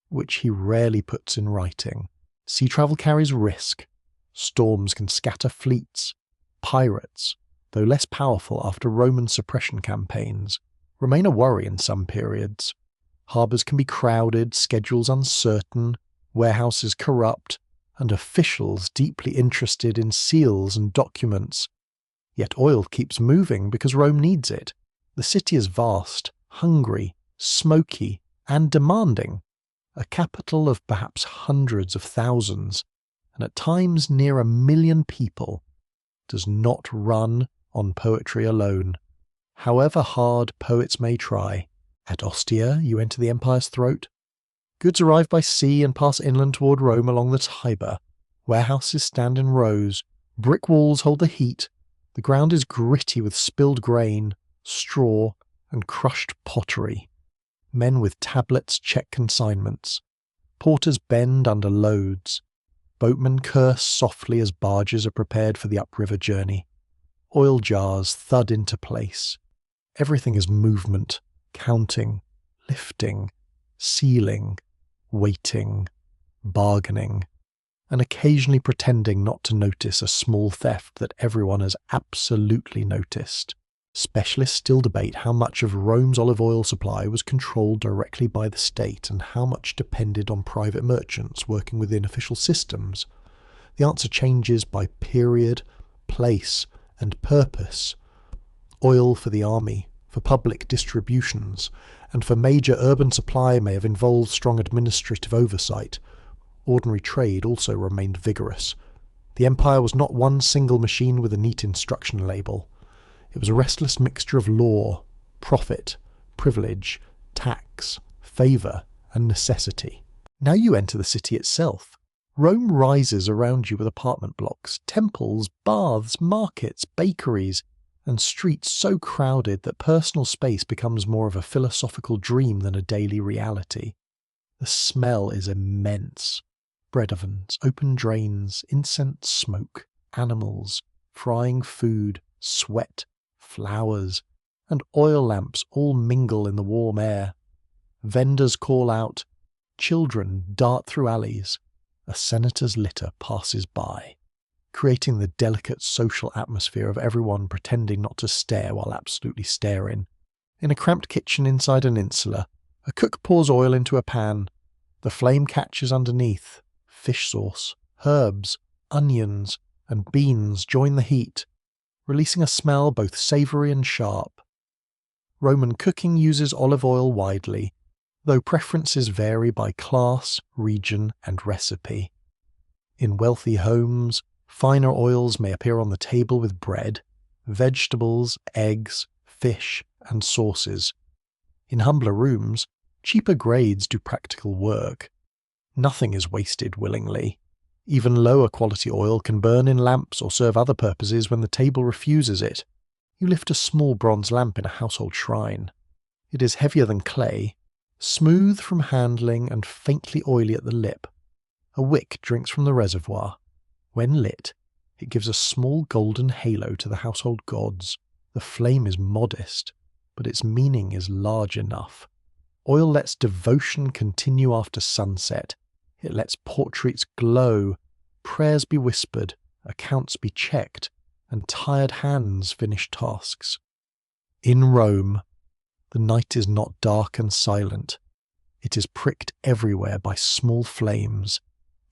which he rarely puts in writing. Sea travel carries risk. Storms can scatter fleets. Pirates, though less powerful after Roman suppression campaigns, remain a worry in some periods. Harbours can be crowded, schedules uncertain, warehouses corrupt, and officials deeply interested in seals and documents. Yet oil keeps moving because Rome needs it. The city is vast, hungry, smoky, and demanding. A capital of perhaps hundreds of thousands, and at times near 1 million people, does not run on poetry alone, however hard poets may try. At Ostia, you enter the empire's throat. Goods arrive by sea and pass inland toward Rome along the Tiber. Warehouses stand in rows. Brick walls hold the heat. The ground is gritty with spilled grain, straw, and crushed pottery. Men with tablets check consignments. Porters bend under loads. Boatmen curse softly as barges are prepared for the upriver journey. Oil jars thud into place. Everything is movement, counting, lifting, sealing, waiting, bargaining, and occasionally pretending not to notice a small theft that everyone has absolutely noticed. Specialists still debate how much of Rome's olive oil supply was controlled directly by the state and how much depended on private merchants working within official systems. The answer changes by period, place, and purpose. Oil for the army, for public distributions, and for major urban supply may have involved strong administrative oversight. Ordinary trade also remained vigorous. The empire was not one single machine with a neat instruction label. It was a restless mixture of law, profit, privilege, tax, favour, and necessity. Now you enter the city itself. Rome rises around you with apartment blocks, temples, baths, markets, bakeries, and streets so crowded that personal space becomes more of a philosophical dream than a daily reality. The smell is immense. Bread ovens, open drains, incense smoke, animals, frying food, sweat, flowers, and oil lamps all mingle in the warm air. Vendors call out, children dart through alleys, a senator's litter passes by. creating the delicate social atmosphere of everyone pretending not to stare while absolutely staring. In a cramped kitchen inside an insula, a cook pours oil into a pan. The flame catches underneath. Fish sauce, herbs, onions, and beans join the heat, releasing a smell both savoury and sharp. Roman cooking uses olive oil widely, though preferences vary by class, region, and recipe. In wealthy homes, finer oils may appear on the table with bread, vegetables, eggs, fish, and sauces. In humbler rooms, cheaper grades do practical work. Nothing is wasted willingly. Even lower quality oil can burn in lamps or serve other purposes when the table refuses it. You lift a small bronze lamp in a household shrine. It is heavier than clay, smooth from handling and faintly oily at the lip. A wick drinks from the reservoir. When lit, it gives a small golden halo to the household gods. The flame is modest, but its meaning is large enough. Oil lets devotion continue after sunset. It lets portraits glow, prayers be whispered, accounts be checked, and tired hands finish tasks. In Rome, the night is not dark and silent. It is pricked everywhere by small flames,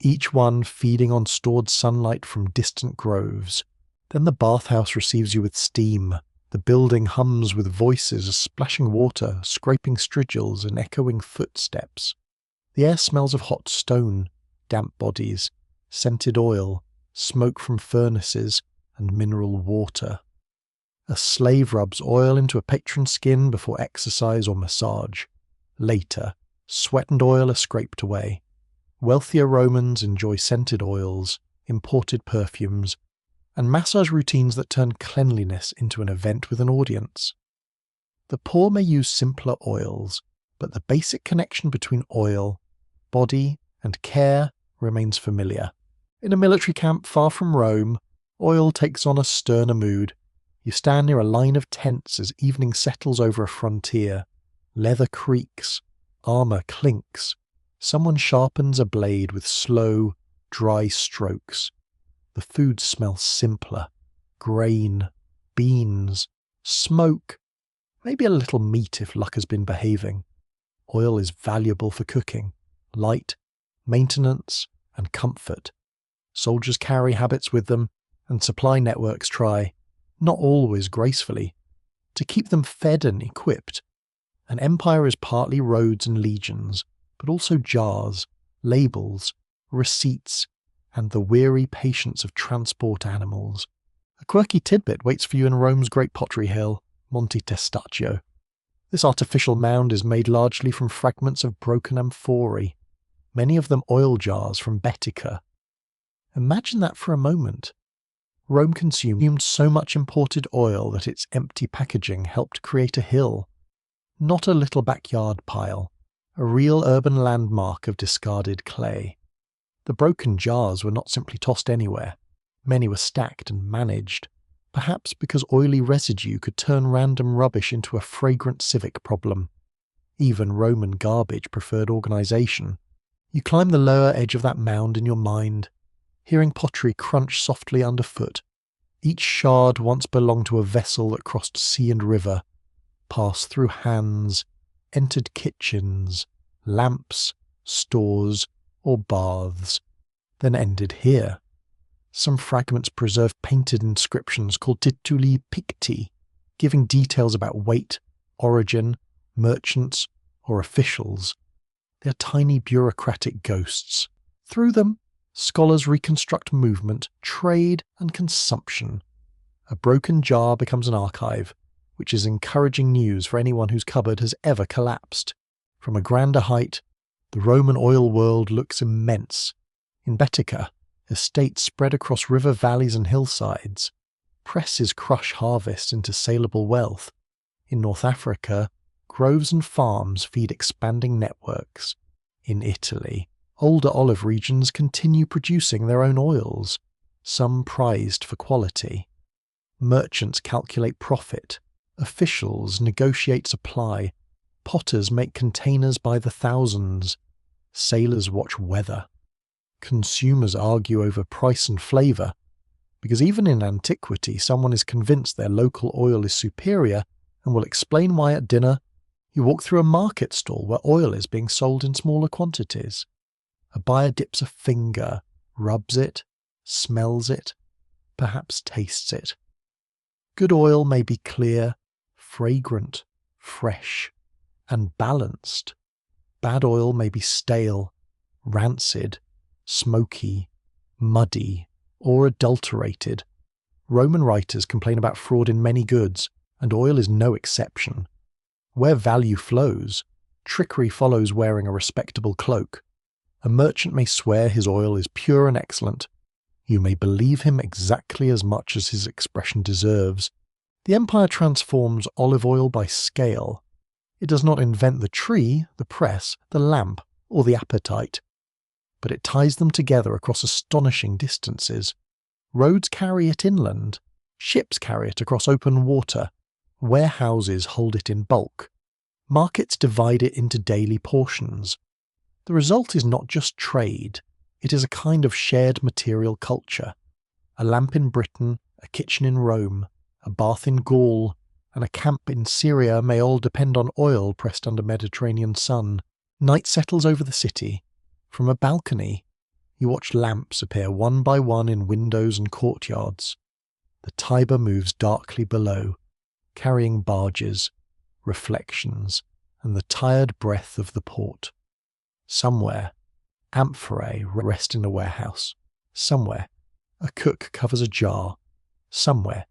each one feeding on stored sunlight from distant groves. Then the bathhouse receives you with steam. The building hums with voices, splashing water, scraping strigils, and echoing footsteps. The air smells of hot stone, damp bodies, scented oil, smoke from furnaces, and mineral water. A slave rubs oil into a patron's skin before exercise or massage. Later, sweat and oil are scraped away. Wealthier Romans enjoy scented oils, imported perfumes, and massage routines that turn cleanliness into an event with an audience. The poor may use simpler oils, but the basic connection between oil, body, and care remains familiar. In a military camp far from Rome, oil takes on a sterner mood. You stand near a line of tents as evening settles over a frontier. Leather creaks, armour clinks. Someone sharpens a blade with slow, dry strokes. The food smells simpler. Grain, beans, smoke, maybe a little meat if luck has been behaving. Oil is valuable for cooking, light, maintenance, and comfort. Soldiers carry habits with them, and supply networks try, not always gracefully, to keep them fed and equipped. An empire is partly roads and legions, but also jars, labels, receipts, and the weary patience of transport animals. A quirky tidbit waits for you in Rome's great pottery hill, Monte Testaccio. This artificial mound is made largely from fragments of broken amphorae, many of them oil jars from Baetica. Imagine that for a moment. Rome consumed so much imported oil that its empty packaging helped create a hill. Not a little backyard pile, a real urban landmark of discarded clay. The broken jars were not simply tossed anywhere. Many were stacked and managed, perhaps because oily residue could turn random rubbish into a fragrant civic problem. Even Roman garbage preferred organisation. You climb the lower edge of that mound in your mind, hearing pottery crunch softly underfoot. Each shard once belonged to a vessel that crossed sea and river, passed through hands, entered kitchens, lamps, stores, or baths, then ended here. Some fragments preserve painted inscriptions called tituli picti, giving details about weight, origin, merchants, or officials. They are tiny bureaucratic ghosts. Through them, scholars reconstruct movement, trade, and consumption. A broken jar becomes an archive, which is encouraging news for anyone whose cupboard has ever collapsed. From a grander height, the Roman oil world looks immense. In Baetica, estates spread across river valleys and hillsides. Presses crush harvests into saleable wealth. In North Africa, groves and farms feed expanding networks. In Italy, older olive regions continue producing their own oils, some prized for quality. Merchants calculate profit. Officials negotiate supply. Potters make containers by the thousands. Sailors watch weather. Consumers argue over price and flavour. because even in antiquity someone is convinced their local oil is superior and will explain why at dinner you walk through a market stall where oil is being sold in smaller quantities. A buyer dips a finger, rubs it, smells it, perhaps tastes it. Good oil may be clear, fragrant, fresh, and balanced. Bad oil may be stale, rancid, smoky, muddy, or adulterated. Roman writers complain about fraud in many goods, and oil is no exception. Where value flows, trickery follows wearing a respectable cloak. A merchant may swear his oil is pure and excellent. You may believe him exactly as much as his expression deserves. The empire transforms olive oil by scale. It does not invent the tree, the press, the lamp, or the appetite, but it ties them together across astonishing distances. Roads carry it inland, ships carry it across open water, warehouses hold it in bulk, markets divide it into daily portions. The result is not just trade, it is a kind of shared material culture. A lamp in Britain, a kitchen in Rome, a bath in Gaul, and a camp in Syria may all depend on oil pressed under Mediterranean sun. Night settles over the city. From a balcony, you watch lamps appear one by one in windows and courtyards. The Tiber moves darkly below, carrying barges, reflections, and the tired breath of the port. Somewhere, amphorae rest in a warehouse. Somewhere, a cook covers a jar. Somewhere,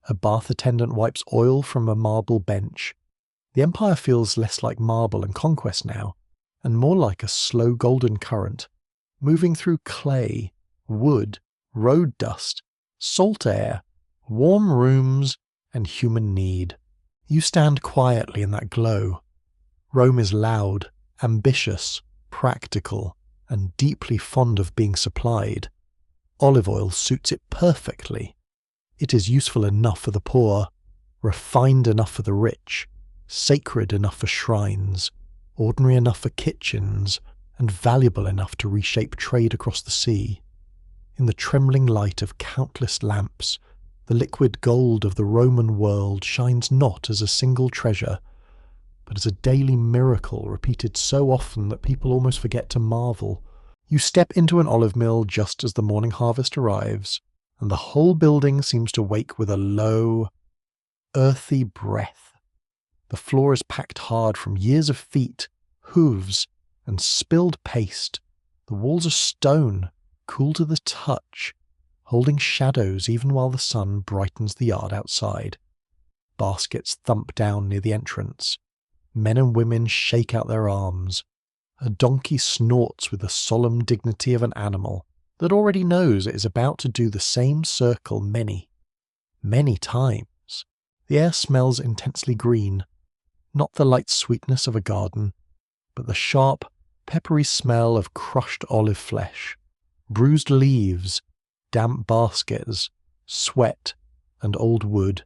a bath attendant wipes oil from a marble bench. The empire feels less like marble and conquest now, and more like a slow golden current, moving through clay, wood, road dust, salt air, warm rooms, and human need. You stand quietly in that glow. Rome is loud, ambitious, practical, and deeply fond of being supplied. Olive oil suits it perfectly. It is useful enough for the poor, refined enough for the rich, sacred enough for shrines, ordinary enough for kitchens, and valuable enough to reshape trade across the sea. In the trembling light of countless lamps, the liquid gold of the Roman world shines not as a single treasure, but as a daily miracle repeated so often that people almost forget to marvel. You step into an olive mill just as the morning harvest arrives, and the whole building seems to wake with a low, earthy breath. The floor is packed hard from years of feet, hooves, and spilled paste. The walls are stone, cool to the touch, holding shadows even while the sun brightens the yard outside. Baskets thump down near the entrance. Men and women shake out their arms. A donkey snorts with the solemn dignity of an animal that already knows it is about to do the same circle many, many times. The air smells intensely green, not the light sweetness of a garden, but the sharp, peppery smell of crushed olive flesh, bruised leaves, damp baskets, sweat, and old wood.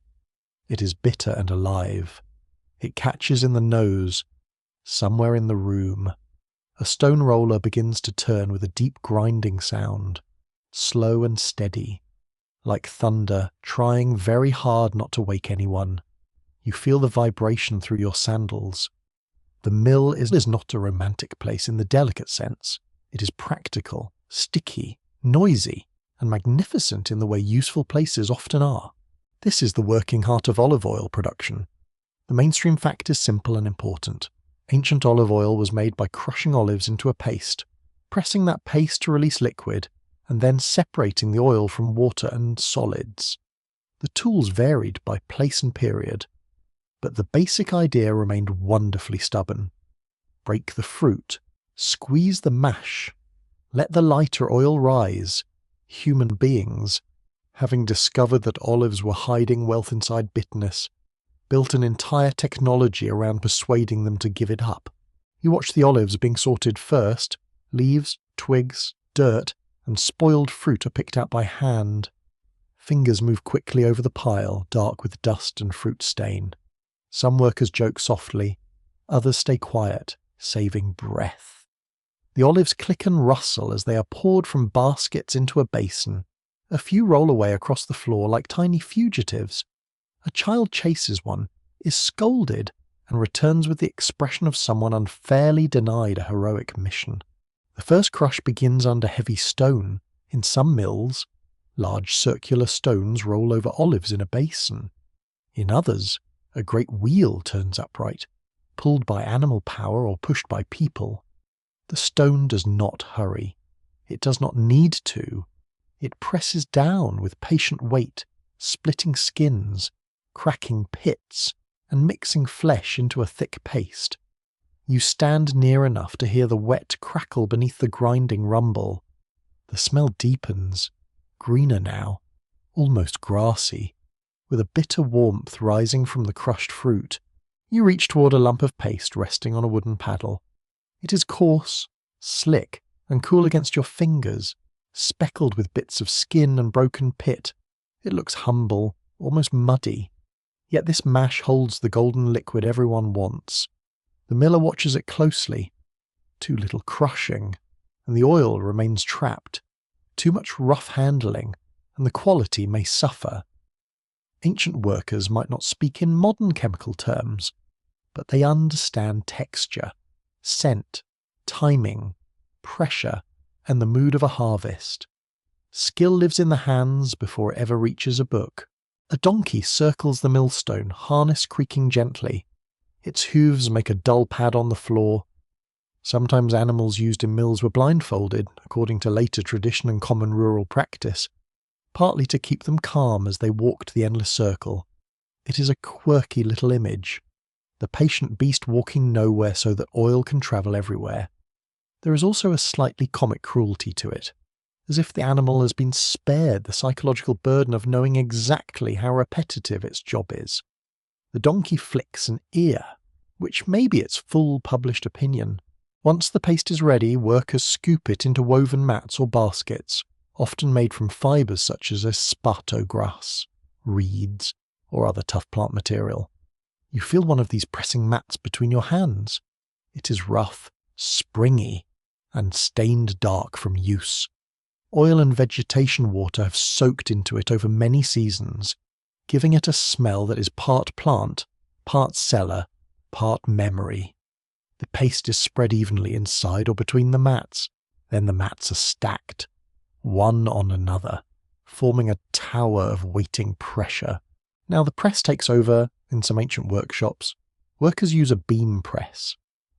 It is bitter and alive. It catches in the nose, somewhere in the room. A stone roller begins to turn with a deep grinding sound, slow and steady, like thunder trying very hard not to wake anyone. You feel the vibration through your sandals. The mill is not a romantic place in the delicate sense. It is practical, sticky, noisy, and magnificent in the way useful places often are. This is the working heart of olive oil production. The mainstream fact is simple and important. Ancient olive oil was made by crushing olives into a paste, pressing that paste to release liquid, and then separating the oil from water and solids. The tools varied by place and period, but the basic idea remained wonderfully stubborn. Break the fruit, squeeze the mash, let the lighter oil rise. Human beings, having discovered that olives were hiding wealth inside bitterness, built an entire technology around persuading them to give it up. You watch the olives being sorted first. Leaves, twigs, dirt, and spoiled fruit are picked out by hand. Fingers move quickly over the pile, dark with dust and fruit stain. Some workers joke softly, others stay quiet, saving breath. The olives click and rustle as they are poured from baskets into a basin, A few roll away across the floor like tiny fugitives. A child chases one, is scolded, and returns with the expression of someone unfairly denied a heroic mission. The first crush begins under heavy stone. In some mills, large circular stones roll over olives in a basin. In others, a great wheel turns upright, pulled by animal power or pushed by people. The stone does not hurry. It does not need to. It presses down with patient weight, splitting skins, cracking pits, and mixing flesh into a thick paste. You stand near enough to hear the wet crackle beneath the grinding rumble. The smell deepens, greener now, almost grassy, with a bitter warmth rising from the crushed fruit. You reach toward a lump of paste resting on a wooden paddle. It is coarse, slick, and cool against your fingers, speckled with bits of skin and broken pit. It looks humble, almost muddy. Yet this mash holds the golden liquid everyone wants. The miller watches it closely. Too little crushing, and the oil remains trapped. Too much rough handling, and the quality may suffer. Ancient workers might not speak in modern chemical terms, but they understand texture, scent, timing, pressure, and the mood of a harvest. Skill lives in the hands before it ever reaches a book. A donkey circles the millstone, harness creaking gently. Its hooves make a dull pad on the floor. Sometimes animals used in mills were blindfolded, according to later tradition and common rural practice, partly to keep them calm as they walked the endless circle. It is a quirky little image. The patient beast walking nowhere so that oil can travel everywhere. There is also a slightly comic cruelty to it, as if the animal has been spared the psychological burden of knowing exactly how repetitive its job is. The donkey flicks an ear, which may be its full published opinion. Once the paste is ready, workers scoop it into woven mats or baskets, often made from fibres such as esparto grass, reeds, or other tough plant material. You feel one of these pressing mats between your hands. It is rough, springy, and stained dark from use. Oil and vegetation water have soaked into it over many seasons, giving it a smell that is part plant, part cellar, part memory. The paste is spread evenly inside or between the mats. Then the mats are stacked, one on another, forming a tower of waiting pressure. Now the press takes over in some ancient workshops. Workers use a beam press.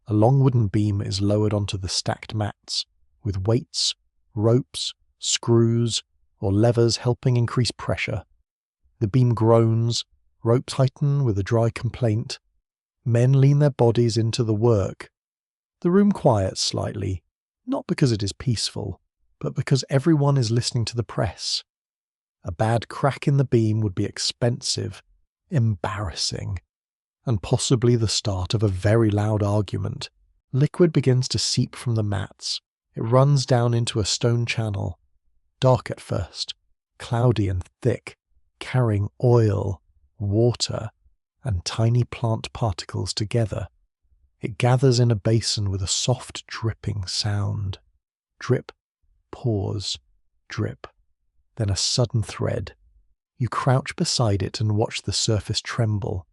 A long wooden beam is lowered onto the stacked mats, with weights, ropes, screws, or levers helping increase pressure. The beam groans, ropes tighten with a dry complaint. Men lean their bodies into the work. The room quiets slightly, not because it is peaceful, but because everyone is listening to the press. A bad crack in the beam would be expensive, embarrassing, and possibly the start of a very loud argument. Liquid begins to seep from the mats. It runs down into a stone channel, dark at first, cloudy and thick, carrying oil, water, and tiny plant particles together. It gathers in a basin with a soft dripping sound. Drip, pause, drip, then a sudden thread. You crouch beside it and watch the surface tremble.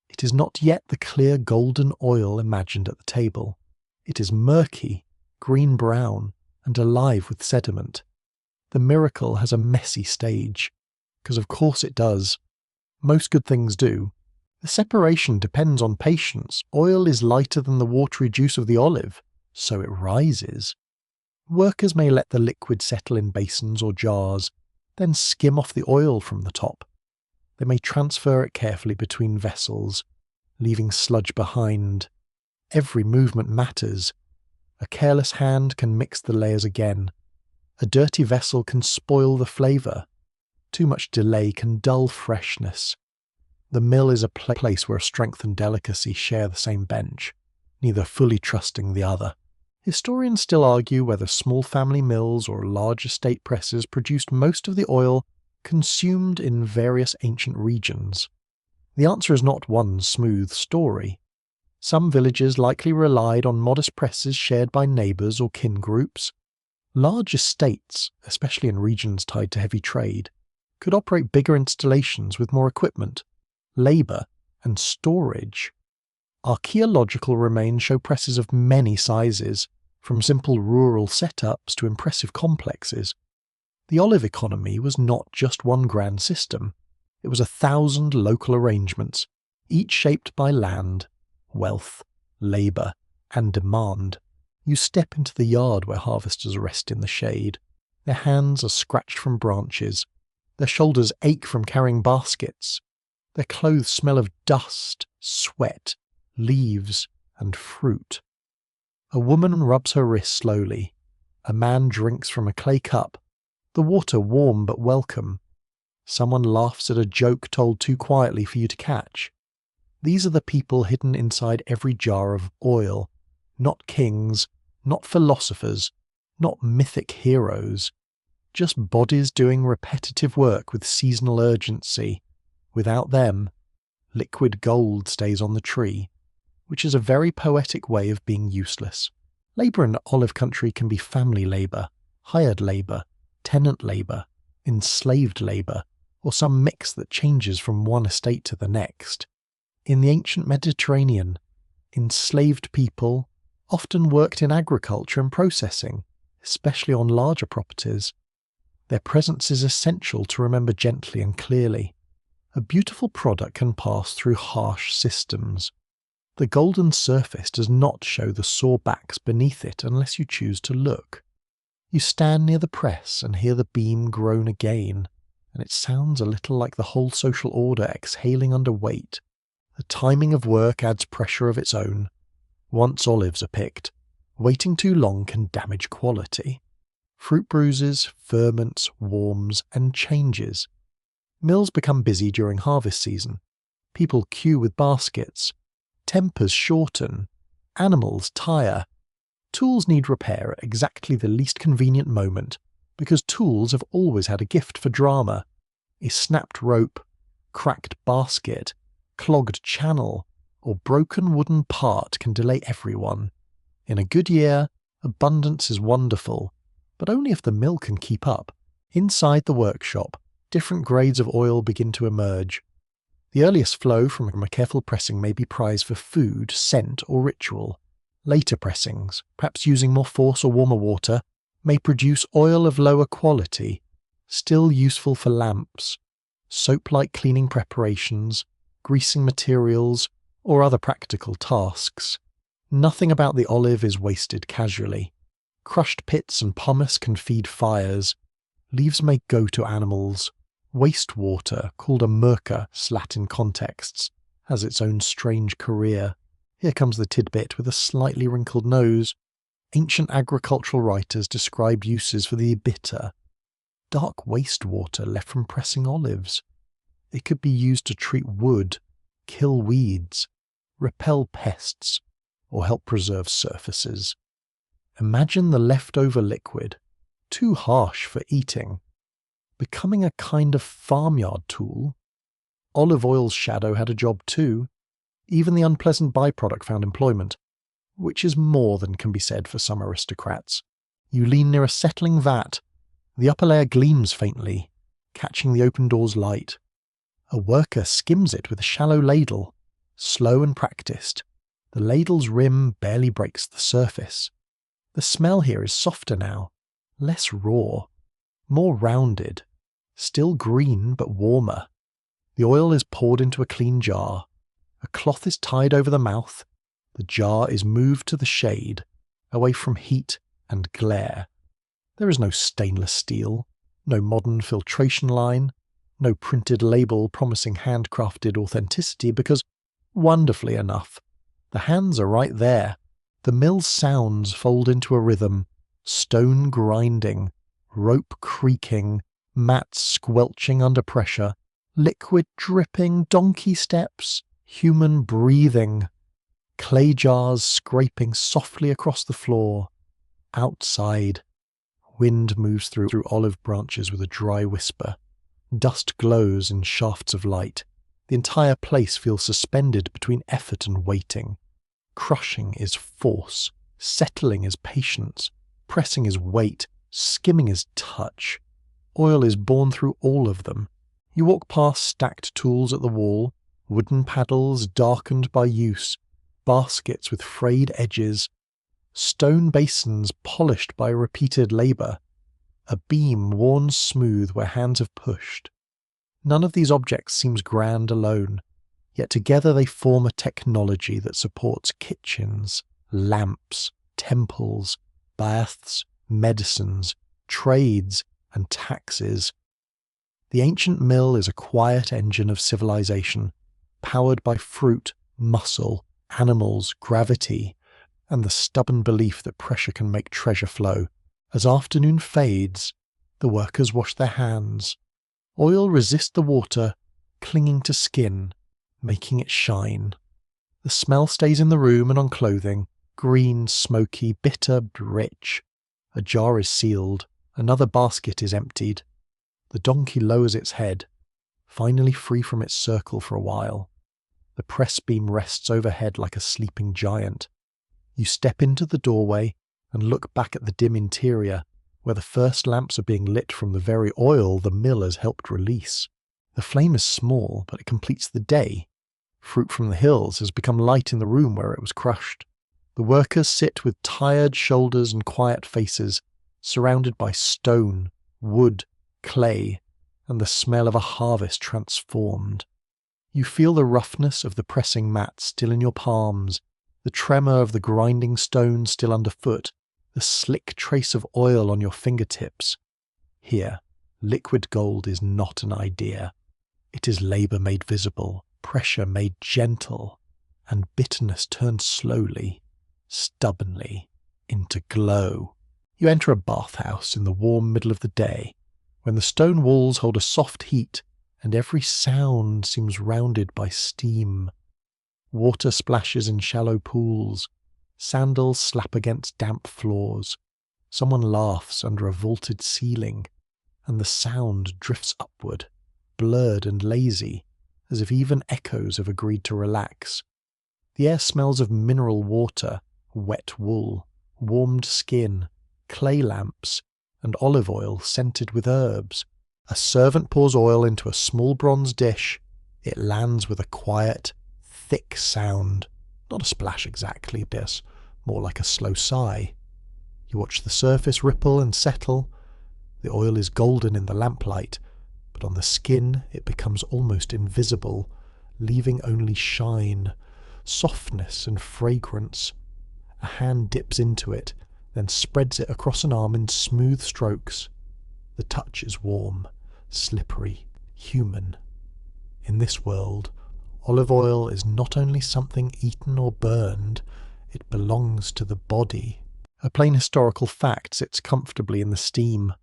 It is not yet the clear golden oil imagined at the table. It is murky, green-brown, and alive with sediment. The miracle has a messy stage, because of course it does. Most good things do. The separation depends on patience. Oil is lighter than the watery juice of the olive, so it rises. Workers may let the liquid settle in basins or jars, then skim off the oil from the top. They may transfer it carefully between vessels, leaving sludge behind. Every movement matters. A careless hand can mix the layers again. A dirty vessel can spoil the flavour. Too much delay can dull freshness. The mill is a place where strength and delicacy share the same bench, neither fully trusting the other. Historians still argue whether small family mills or large estate presses produced most of the oil consumed in various ancient regions. The answer is not one smooth story. Some villages likely relied on modest presses shared by neighbours or kin groups. Large estates, especially in regions tied to heavy trade, could operate bigger installations with more equipment, labour, and storage. Archaeological remains show presses of many sizes, from simple rural setups to impressive complexes. The olive economy was not just one grand system. It was 1,000 local arrangements, each shaped by land, wealth, labour, and demand. You step into the yard where harvesters rest in the shade. Their hands are scratched from branches. Their shoulders ache from carrying baskets. Their clothes smell of dust, sweat, leaves, and fruit. A woman rubs her wrist slowly. A man drinks from a clay cup, the water warm but welcome. Someone laughs at a joke told too quietly for you to catch. These are the people hidden inside every jar of oil. Not kings, not philosophers, not mythic heroes. Just bodies doing repetitive work with seasonal urgency. Without them, liquid gold stays on the tree, which is a very poetic way of being useless. Labour in olive country can be family labour, hired labour, tenant labour, enslaved labour, or some mix that changes from one estate to the next. In the ancient Mediterranean, enslaved people often worked in agriculture and processing, especially on larger properties. Their presence is essential to remember gently and clearly. A beautiful product can pass through harsh systems. The golden surface does not show the sore backs beneath it unless you choose to look. You stand near the press and hear the beam groan again, and it sounds a little like the whole social order exhaling under weight. The timing of work adds pressure of its own. Once olives are picked, waiting too long can damage quality. Fruit bruises, ferments, warms, and changes. Mills become busy during harvest season. People queue with baskets. Tempers shorten. Animals tire. Tools need repair at exactly the least convenient moment, because tools have always had a gift for drama. A snapped rope, cracked basket, clogged channel, or broken wooden part can delay everyone. In a good year, abundance is wonderful, but only if the mill can keep up. Inside the workshop, different grades of oil begin to emerge. The earliest flow from a careful pressing may be prized for food, scent, or ritual. Later pressings, perhaps using more force or warmer water, may produce oil of lower quality, still useful for lamps, soap-like cleaning preparations, greasing materials, or other practical tasks. Nothing about the olive is wasted casually. Crushed pits and pomace can feed fires. Leaves may go to animals. Wastewater, called a merca, Latin contexts, has its own strange career. Here comes the tidbit with a slightly wrinkled nose. Ancient agricultural writers described uses for the bitter. Dark wastewater left from pressing olives. It could be used to treat wood, kill weeds, repel pests, or help preserve surfaces. Imagine the leftover liquid, too harsh for eating, becoming a kind of farmyard tool. Olive oil's shadow had a job too. Even the unpleasant byproduct found employment, which is more than can be said for some aristocrats. You lean near a settling vat. The upper layer gleams faintly, catching the open door's light. A worker skims it with a shallow ladle. Slow and practiced, the ladle's rim barely breaks the surface. The smell here is softer now, less raw, more rounded, still green but warmer. The oil is poured into a clean jar. A cloth is tied over the mouth. The jar is moved to the shade, away from heat and glare. There is no stainless steel, no modern filtration line, no printed label promising handcrafted authenticity because, wonderfully enough, the hands are right there. The mill's sounds fold into a rhythm, stone grinding, rope creaking, mats squelching under pressure, liquid dripping, donkey steps, human breathing, clay jars scraping softly across the floor. Outside, wind moves through olive branches with a dry whisper. Dust glows in shafts of light. The entire place feels suspended between effort and waiting. Crushing is force, settling is patience, pressing is weight, Skimming is touch. Oil is born through all of them. You walk past stacked tools at the wall, wooden paddles darkened by use, baskets with frayed edges, stone basins polished by repeated labour, a beam worn smooth where hands have pushed. None of these objects seems grand alone, yet together they form a technology that supports kitchens, lamps, temples, baths, medicines, trades, and taxes. The ancient mill is a quiet engine of civilization, powered by fruit, muscle, animals, gravity, and the stubborn belief that pressure can make treasure flow. As afternoon fades, the workers wash their hands. Oil resists the water, clinging to skin, making it shine. The smell stays in the room and on clothing, green, smoky, bitter, but rich. A jar is sealed, another basket is emptied. The donkey lowers its head, finally free from its circle for a while. The press beam rests overhead like a sleeping giant. You step into the doorway and look back at the dim interior, where the first lamps are being lit from the very oil the mill has helped release. The flame is small, but it completes the day. Fruit from the hills has become light in the room where it was crushed. The workers sit with tired shoulders and quiet faces, surrounded by stone, wood, clay, and the smell of a harvest transformed. You feel the roughness of the pressing mat still in your palms, the tremor of the grinding stone still underfoot, the slick trace of oil on your fingertips. Here, liquid gold is not an idea. It is labour made visible, pressure made gentle, and bitterness turned slowly, stubbornly, into glow. You enter a bathhouse in the warm middle of the day, when the stone walls hold a soft heat and every sound seems rounded by steam. Water splashes in shallow pools, sandals slap against damp floors, someone laughs under a vaulted ceiling, and the sound drifts upward, blurred and lazy, as if even echoes have agreed to relax. The air smells of mineral water, wet wool, warmed skin, clay lamps, and olive oil scented with herbs. A servant pours oil into a small bronze dish. It lands with a quiet, thick sound. Not a splash exactly, but more like a slow sigh. You watch the surface ripple and settle. The oil is golden in the lamplight, but on the skin it becomes almost invisible, leaving only shine, softness and fragrance. A hand dips into it, then spreads it across an arm in smooth strokes. The touch is warm, slippery, human. In this world, olive oil is not only something eaten or burned, it belongs to the body. A plain historical fact sits comfortably in the steam.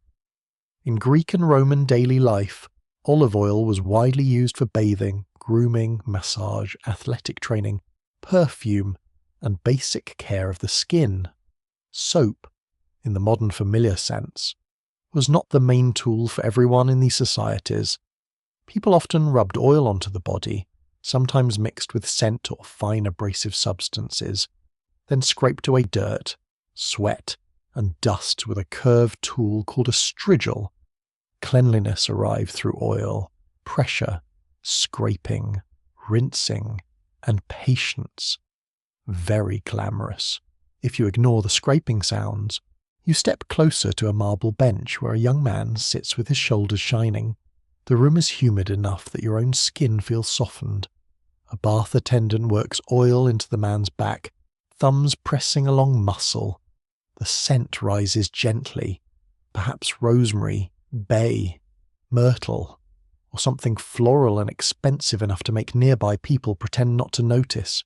In Greek and Roman daily life, olive oil was widely used for bathing, grooming, massage, athletic training, perfume, and basic care of the skin. Soap, in the modern familiar sense, was not the main tool for everyone in these societies. People often rubbed oil onto the body, sometimes mixed with scent or fine abrasive substances, then scraped away dirt, sweat, and dust with a curved tool called a strigil. Cleanliness arrived through oil, pressure, scraping, rinsing, and patience. Very glamorous. If you ignore the scraping sounds, you step closer to a marble bench where a young man sits with his shoulders shining. The room is humid enough that your own skin feels softened. A bath attendant works oil into the man's back, thumbs pressing along muscle. The scent rises gently, perhaps rosemary, bay, myrtle, or something floral and expensive enough to make nearby people pretend not to notice.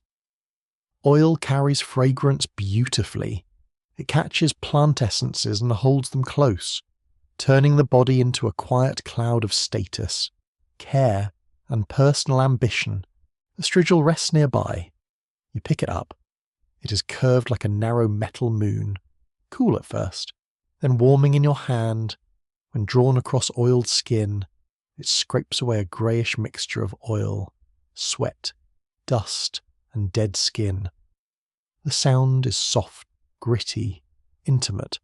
Oil carries fragrance beautifully. It catches plant essences and holds them close, turning the body into a quiet cloud of status, care, and personal ambition. The strigil rests nearby. You pick it up. It is curved like a narrow metal moon, cool at first, then warming in your hand. When drawn across oiled skin, it scrapes away a greyish mixture of oil, sweat, dust, and dead skin. The sound is soft, gritty, intimate.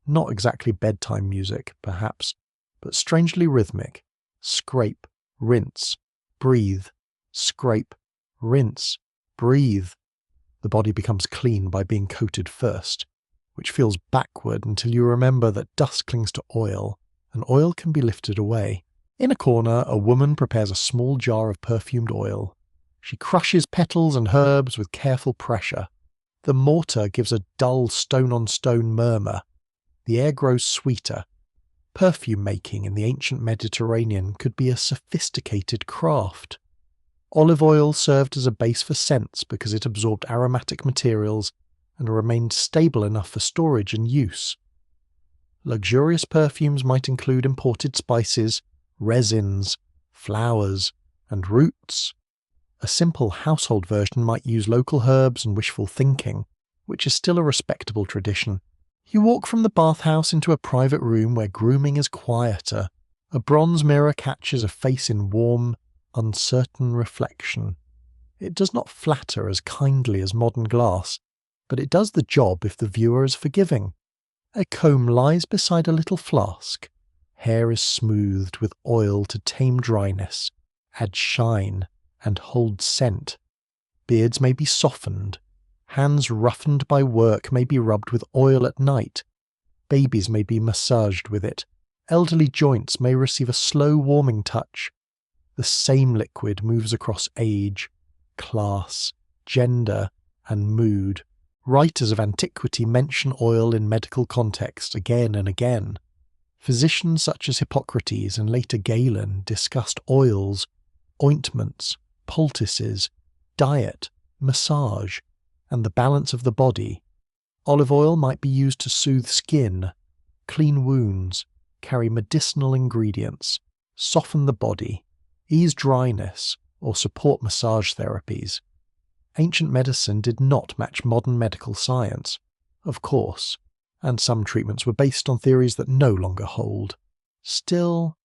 Not exactly bedtime music, perhaps, but strangely rhythmic. Scrape, rinse, breathe, scrape, rinse, breathe. The body becomes clean by being coated first, which feels backward until you remember that dust clings to oil, and oil can be lifted away. In a corner, a woman prepares a small jar of perfumed oil. She crushes petals and herbs with careful pressure. The mortar gives a dull stone-on-stone murmur. The air grows sweeter. Perfume making in the ancient Mediterranean could be a sophisticated craft. Olive oil served as a base for scents because it absorbed aromatic materials and remained stable enough for storage and use. Luxurious perfumes might include imported spices, resins, flowers, and roots. A simple household version might use local herbs and wishful thinking, which is still a respectable tradition. You walk from the bathhouse into a private room where grooming is quieter. A bronze mirror catches a face in warm, uncertain reflection. It does not flatter as kindly as modern glass, but it does the job if the viewer is forgiving. A comb lies beside a little flask. Hair is smoothed with oil to tame dryness, add shine, and hold scent. Beards may be softened. Hands roughened by work may be rubbed with oil at night. Babies may be massaged with it. Elderly joints may receive a slow warming touch. The same liquid moves across age, class, gender, and mood. Writers of antiquity mention oil in medical context again and again. Physicians such as Hippocrates and later Galen discussed oils, ointments, poultices, diet, massage, and the balance of the body. Olive oil might be used to soothe skin, clean wounds, carry medicinal ingredients, soften the body, ease dryness, or support massage therapies. Ancient medicine did not match modern medical science, of course, and some treatments were based on theories that no longer hold. Still,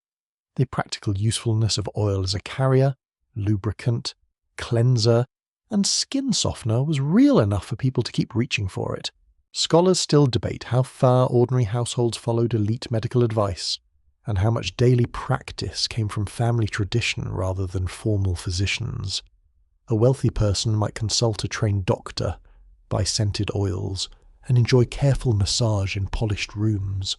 the practical usefulness of oil as a carrier, lubricant, cleanser, and skin softener was real enough for people to keep reaching for it. Scholars still debate how far ordinary households followed elite medical advice, and how much daily practice came from family tradition rather than formal physicians. A wealthy person might consult a trained doctor, buy scented oils, and enjoy careful massage in polished rooms.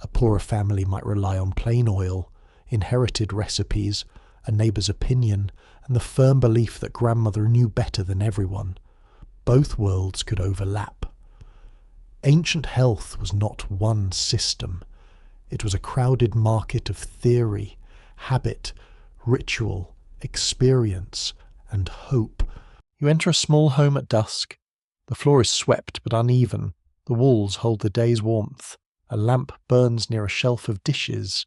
A poorer family might rely on plain oil, inherited recipes, a neighbour's opinion, and the firm belief that grandmother knew better than everyone. Both worlds could overlap. Ancient health was not one system. It was a crowded market of theory, habit, ritual, experience, and hope. You enter a small home at dusk. The floor is swept but uneven. The walls hold the day's warmth. A lamp burns near a shelf of dishes.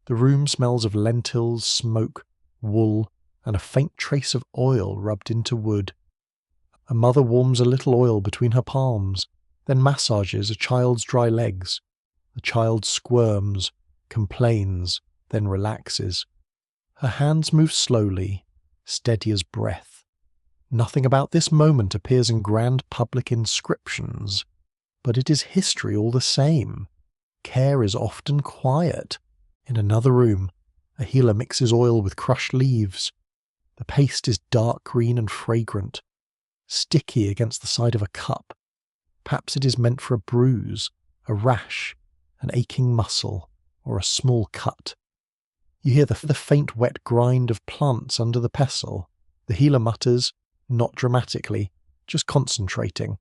The room smells of lentils, smoke, wool, and a faint trace of oil rubbed into wood. A mother warms a little oil between her palms, then massages a child's dry legs. The child squirms, complains, then relaxes. Her hands move slowly, steady as breath. Nothing about this moment appears in grand public inscriptions, but it is history all the same. Care is often quiet. In another room, a healer mixes oil with crushed leaves. The paste is dark green and fragrant, sticky against the side of a cup. Perhaps it is meant for a bruise, a rash, an aching muscle, or a small cut. You hear the faint wet grind of plants under the pestle. The healer mutters, not dramatically, just concentrating.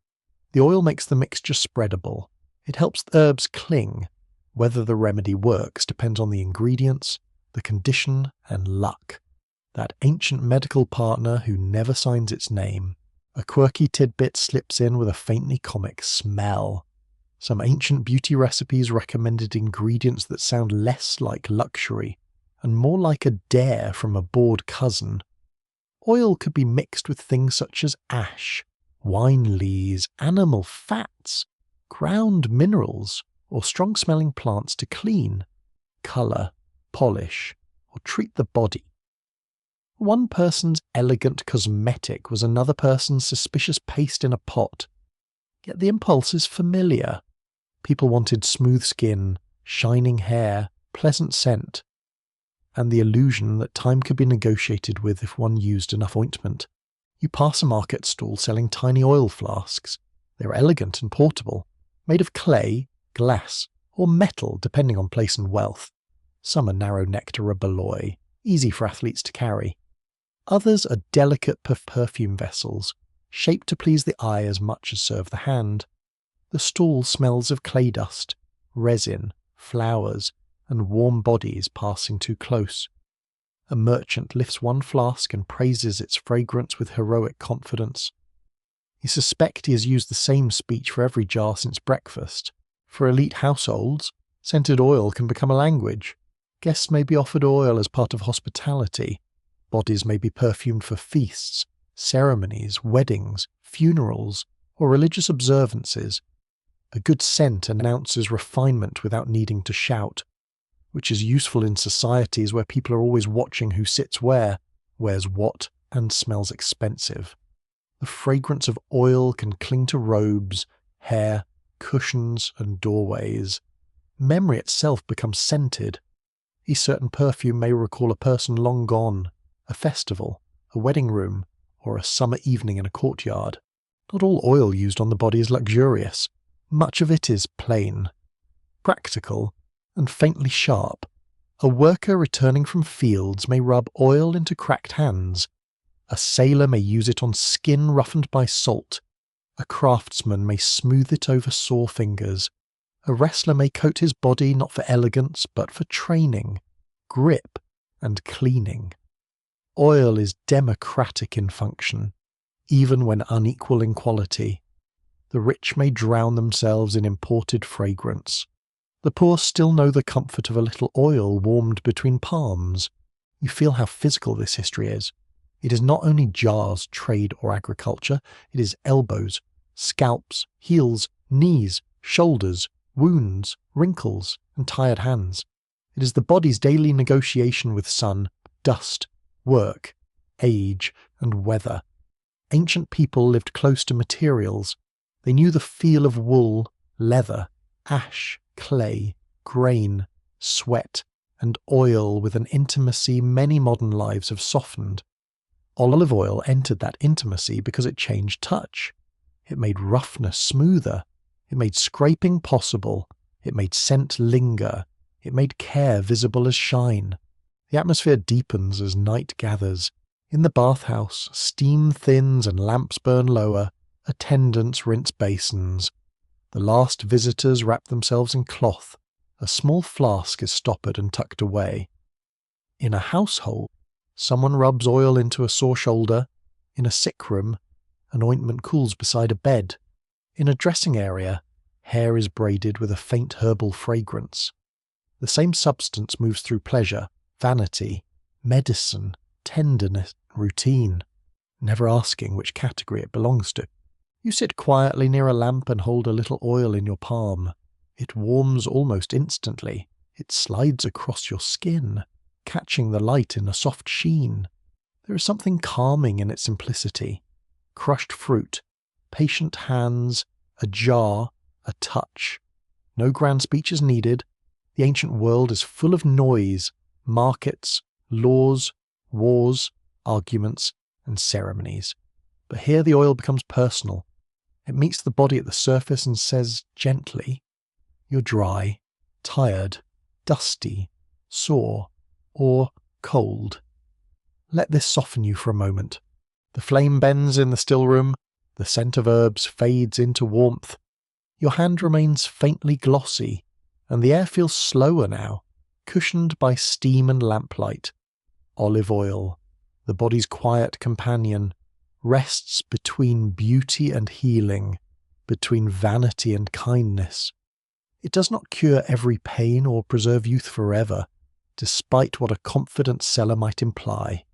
The oil makes the mixture spreadable. It helps the herbs cling. Whether the remedy works depends on the ingredients, the condition, and luck. That ancient medical partner who never signs its name. A quirky tidbit slips in with a faintly comic smell. Some ancient beauty recipes recommended ingredients that sound less like luxury and more like a dare from a bored cousin. Oil could be mixed with things such as ash, wine lees, animal fats, ground minerals, or strong-smelling plants to clean, colour, polish, or treat the body. One person's elegant cosmetic was another person's suspicious paste in a pot. Yet the impulse is familiar. People wanted smooth skin, shining hair, pleasant scent, and the illusion that time could be negotiated with if one used enough ointment. You pass a market stall selling tiny oil flasks. They are elegant and portable, made of clay, glass, or metal depending on place and wealth. Some are narrow-necked or a beloy, easy for athletes to carry. Others are delicate perfume vessels, shaped to please the eye as much as serve the hand. The stall smells of clay dust, resin, flowers, and warm bodies passing too close. A merchant lifts one flask and praises its fragrance with heroic confidence. You suspect he has used the same speech for every jar since breakfast. For elite households, scented oil can become a language. Guests may be offered oil as part of hospitality. Bodies may be perfumed for feasts, ceremonies, weddings, funerals, or religious observances. A good scent announces refinement without needing to shout, which is useful in societies where people are always watching who sits where, wears what, and smells expensive. The fragrance of oil can cling to robes, hair, cushions, and doorways. Memory itself becomes scented. A certain perfume may recall a person long gone, a festival, a wedding room, or a summer evening in a courtyard. Not all oil used on the body is luxurious. Much of it is plain, practical, and faintly sharp. A worker returning from fields may rub oil into cracked hands. A sailor may use it on skin roughened by salt. A craftsman may smooth it over sore fingers. A wrestler may coat his body not for elegance but for training, grip, and cleaning. Oil is democratic in function, even when unequal in quality. The rich may drown themselves in imported fragrance. The poor still know the comfort of a little oil warmed between palms. You feel how physical this history is. It is not only jars, trade, or agriculture, it is elbows, scalps, heels, knees, shoulders, wounds, wrinkles, and tired hands. It is the body's daily negotiation with sun, dust, work, age, and weather. Ancient people lived close to materials. They knew the feel of wool, leather, ash, clay, grain, sweat, and oil with an intimacy many modern lives have softened. Olive oil entered that intimacy because it changed touch. It made roughness smoother. It made scraping possible. It made scent linger. It made care visible as shine. The atmosphere deepens as night gathers. In the bathhouse, steam thins and lamps burn lower. Attendants rinse basins. The last visitors wrap themselves in cloth. A small flask is stoppered and tucked away. In a household, someone rubs oil into a sore shoulder. In a sick room, an ointment cools beside a bed. In a dressing area, hair is braided with a faint herbal fragrance. The same substance moves through pleasure, vanity, medicine, tenderness, routine, never asking which category it belongs to. You sit quietly near a lamp and hold a little oil in your palm. It warms almost instantly. It slides across your skin, catching the light in a soft sheen. There is something calming in its simplicity. Crushed fruit, patient hands, a jar, a touch. No grand speech is needed. The ancient world is full of noise, markets, laws, wars, arguments, and ceremonies. But here the oil becomes personal. It meets the body at the surface and says gently, "You're dry, tired, dusty, sore, or cold." Let this soften you for a moment. The flame bends in the still room. The scent of herbs fades into warmth. Your hand remains faintly glossy, and the air feels slower now, cushioned by steam and lamplight. Olive oil, the body's quiet companion, rests between beauty and healing, between vanity and kindness. It does not cure every pain or preserve youth forever, despite what a confident seller might imply.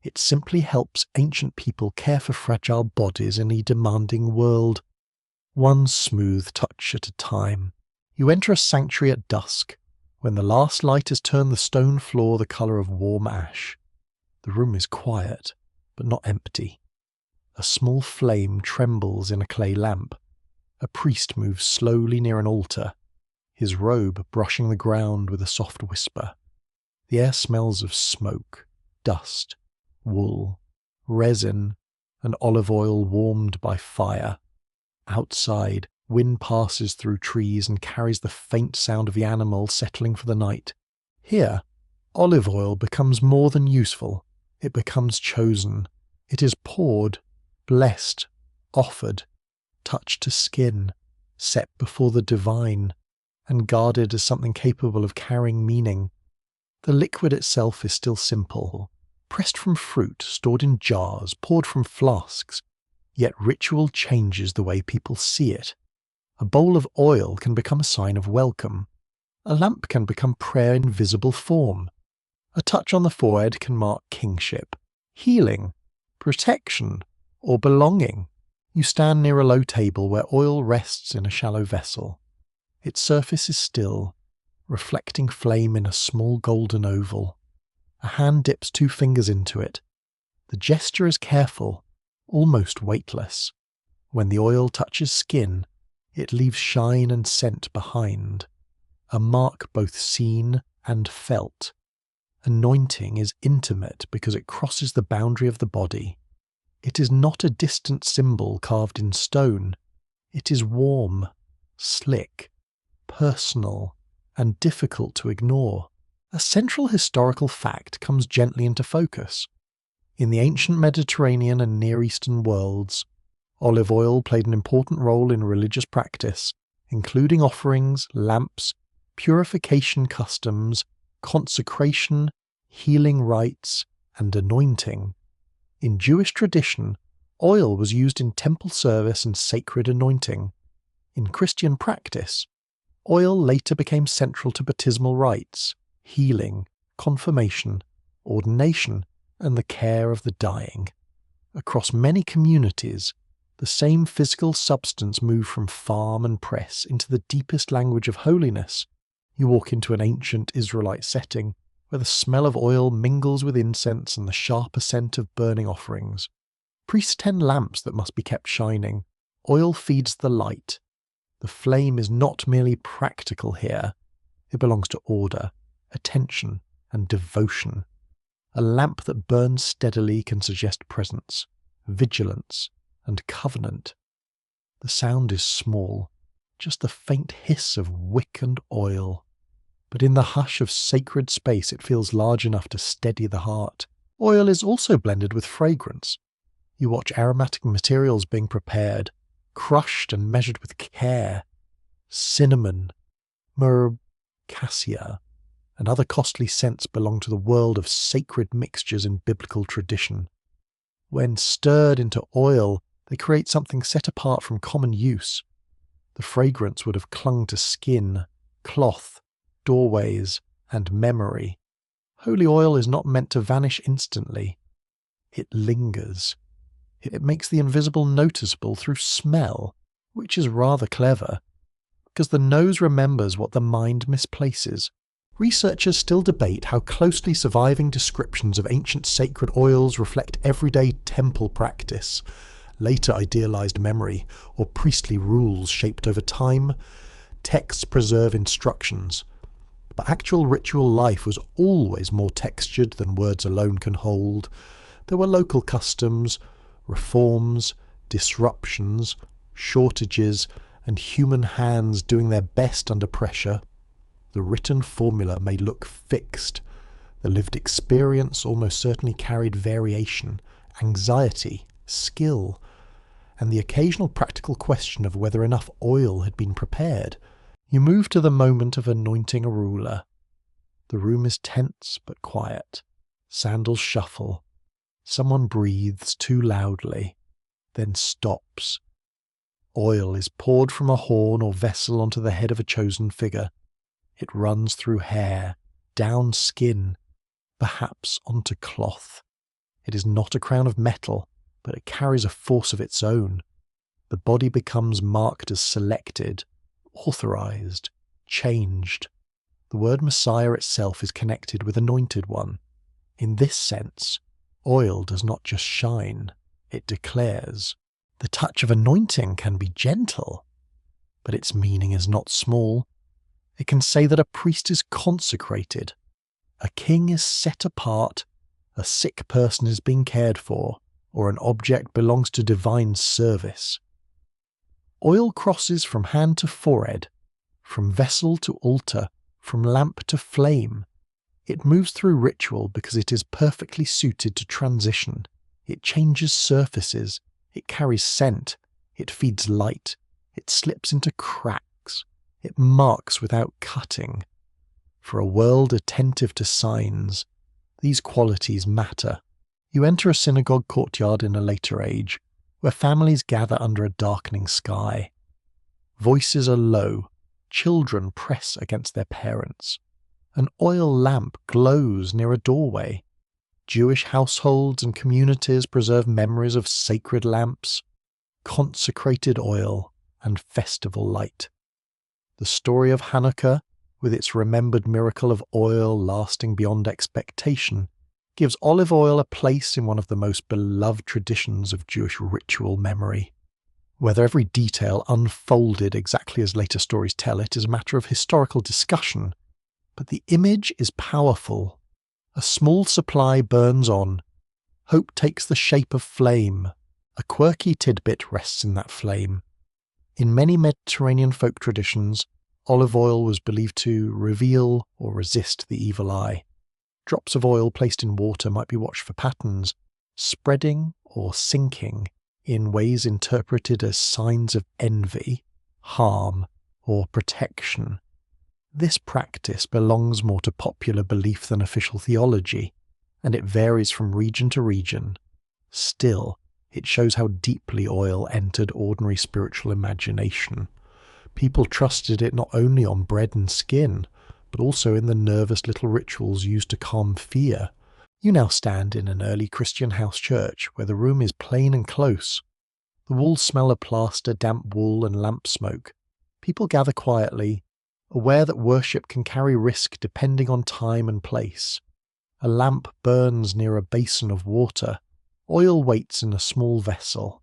It simply helps ancient people care for fragile bodies in a demanding world. One smooth touch at a time. You enter a sanctuary at dusk, when the last light has turned the stone floor the colour of warm ash. The room is quiet, but not empty. A small flame trembles in a clay lamp. A priest moves slowly near an altar, his robe brushing the ground with a soft whisper. The air smells of smoke, dust, wool, resin, and olive oil warmed by fire. Outside, wind passes through trees and carries the faint sound of the animal settling for the night. Here, olive oil becomes more than useful. It becomes chosen. It is poured, blessed, offered, touched to skin, set before the divine, and guarded as something capable of carrying meaning. The liquid itself is still simple, pressed from fruit, stored in jars, poured from flasks, yet ritual changes the way people see it. A bowl of oil can become a sign of welcome. A lamp can become prayer in visible form. A touch on the forehead can mark kingship, healing, protection, or belonging. You stand near a low table where oil rests in a shallow vessel. Its surface is still, reflecting flame in a small golden oval. A hand dips 2 fingers into it. The gesture is careful, almost weightless. When the oil touches skin, it leaves shine and scent behind, a mark both seen and felt. Anointing is intimate because it crosses the boundary of the body. It is not a distant symbol carved in stone. It is warm, slick, personal, and difficult to ignore. A central historical fact comes gently into focus. In the ancient Mediterranean and Near Eastern worlds, olive oil played an important role in religious practice, including offerings, lamps, purification customs, consecration, healing rites, and anointing. In Jewish tradition, oil was used in temple service and sacred anointing. In Christian practice, oil later became central to baptismal rites, healing, confirmation, ordination, and the care of the dying. Across many communities, the same physical substance moved from farm and press into the deepest language of holiness. You walk into an ancient Israelite setting, where the smell of oil mingles with incense and the sharper scent of burning offerings. Priests tend lamps that must be kept shining. Oil feeds the light. The flame is not merely practical here. It belongs to order, attention, and devotion. A lamp that burns steadily can suggest presence, vigilance, and covenant. The sound is small, just the faint hiss of wick and oil. But in the hush of sacred space it feels large enough to steady the heart. Oil is also blended with fragrance. You watch aromatic materials being prepared, crushed and measured with care. Cinnamon, myrrh, cassia, and other costly scents belong to the world of sacred mixtures in biblical tradition. When stirred into oil, they create something set apart from common use. The fragrance would have clung to skin, cloth, doorways, and memory. Holy oil is not meant to vanish instantly. It lingers. It makes the invisible noticeable through smell, which is rather clever, because the nose remembers what the mind misplaces. Researchers still debate how closely surviving descriptions of ancient sacred oils reflect everyday temple practice, later idealized memory, or priestly rules shaped over time. Texts preserve instructions, but actual ritual life was always more textured than words alone can hold. There were local customs, reforms, disruptions, shortages, and human hands doing their best under pressure. The written formula may look fixed. The lived experience almost certainly carried variation, anxiety, skill, and the occasional practical question of whether enough oil had been prepared. You move to the moment of anointing a ruler. The room is tense but quiet. Sandals shuffle. Someone breathes too loudly, then stops. Oil is poured from a horn or vessel onto the head of a chosen figure. It runs through hair, down skin, perhaps onto cloth. It is not a crown of metal, but it carries a force of its own. The body becomes marked as selected, authorized, changed. The word Messiah itself is connected with Anointed One. In this sense, oil does not just shine, it declares. The touch of anointing can be gentle. but its meaning is not small. It can say that a priest is consecrated, a king is set apart, a sick person is being cared for, or an object belongs to divine service. Oil crosses from hand to forehead, from vessel to altar, from lamp to flame. It moves through ritual because it is perfectly suited to transition. It changes surfaces, it carries scent, it feeds light, it slips into cracks, it marks without cutting. For a world attentive to signs, these qualities matter. You enter a synagogue courtyard in a later age, where families gather under a darkening sky. Voices are low, children press against their parents. An oil lamp glows near a doorway. Jewish households and communities preserve memories of sacred lamps, consecrated oil, and festival light. The story of Hanukkah, with its remembered miracle of oil lasting beyond expectation, gives olive oil a place in one of the most beloved traditions of Jewish ritual memory. Whether every detail unfolded exactly as later stories tell it is a matter of historical discussion, but the image is powerful. A small supply burns on. Hope takes the shape of flame. A quirky tidbit rests in that flame. In many Mediterranean folk traditions, olive oil was believed to reveal or resist the evil eye. Drops of oil placed in water might be watched for patterns, spreading or sinking in ways interpreted as signs of envy, harm, or protection. This practice belongs more to popular belief than official theology, and it varies from region to region. Still, it shows how deeply oil entered ordinary spiritual imagination. People trusted it not only on bread and skin, but also in the nervous little rituals used to calm fear. You now stand in an early Christian house church where the room is plain and close. The walls smell of plaster, damp wool, and lamp smoke. People gather quietly, aware that worship can carry risk depending on time and place. A lamp burns near a basin of water. Oil waits in a small vessel.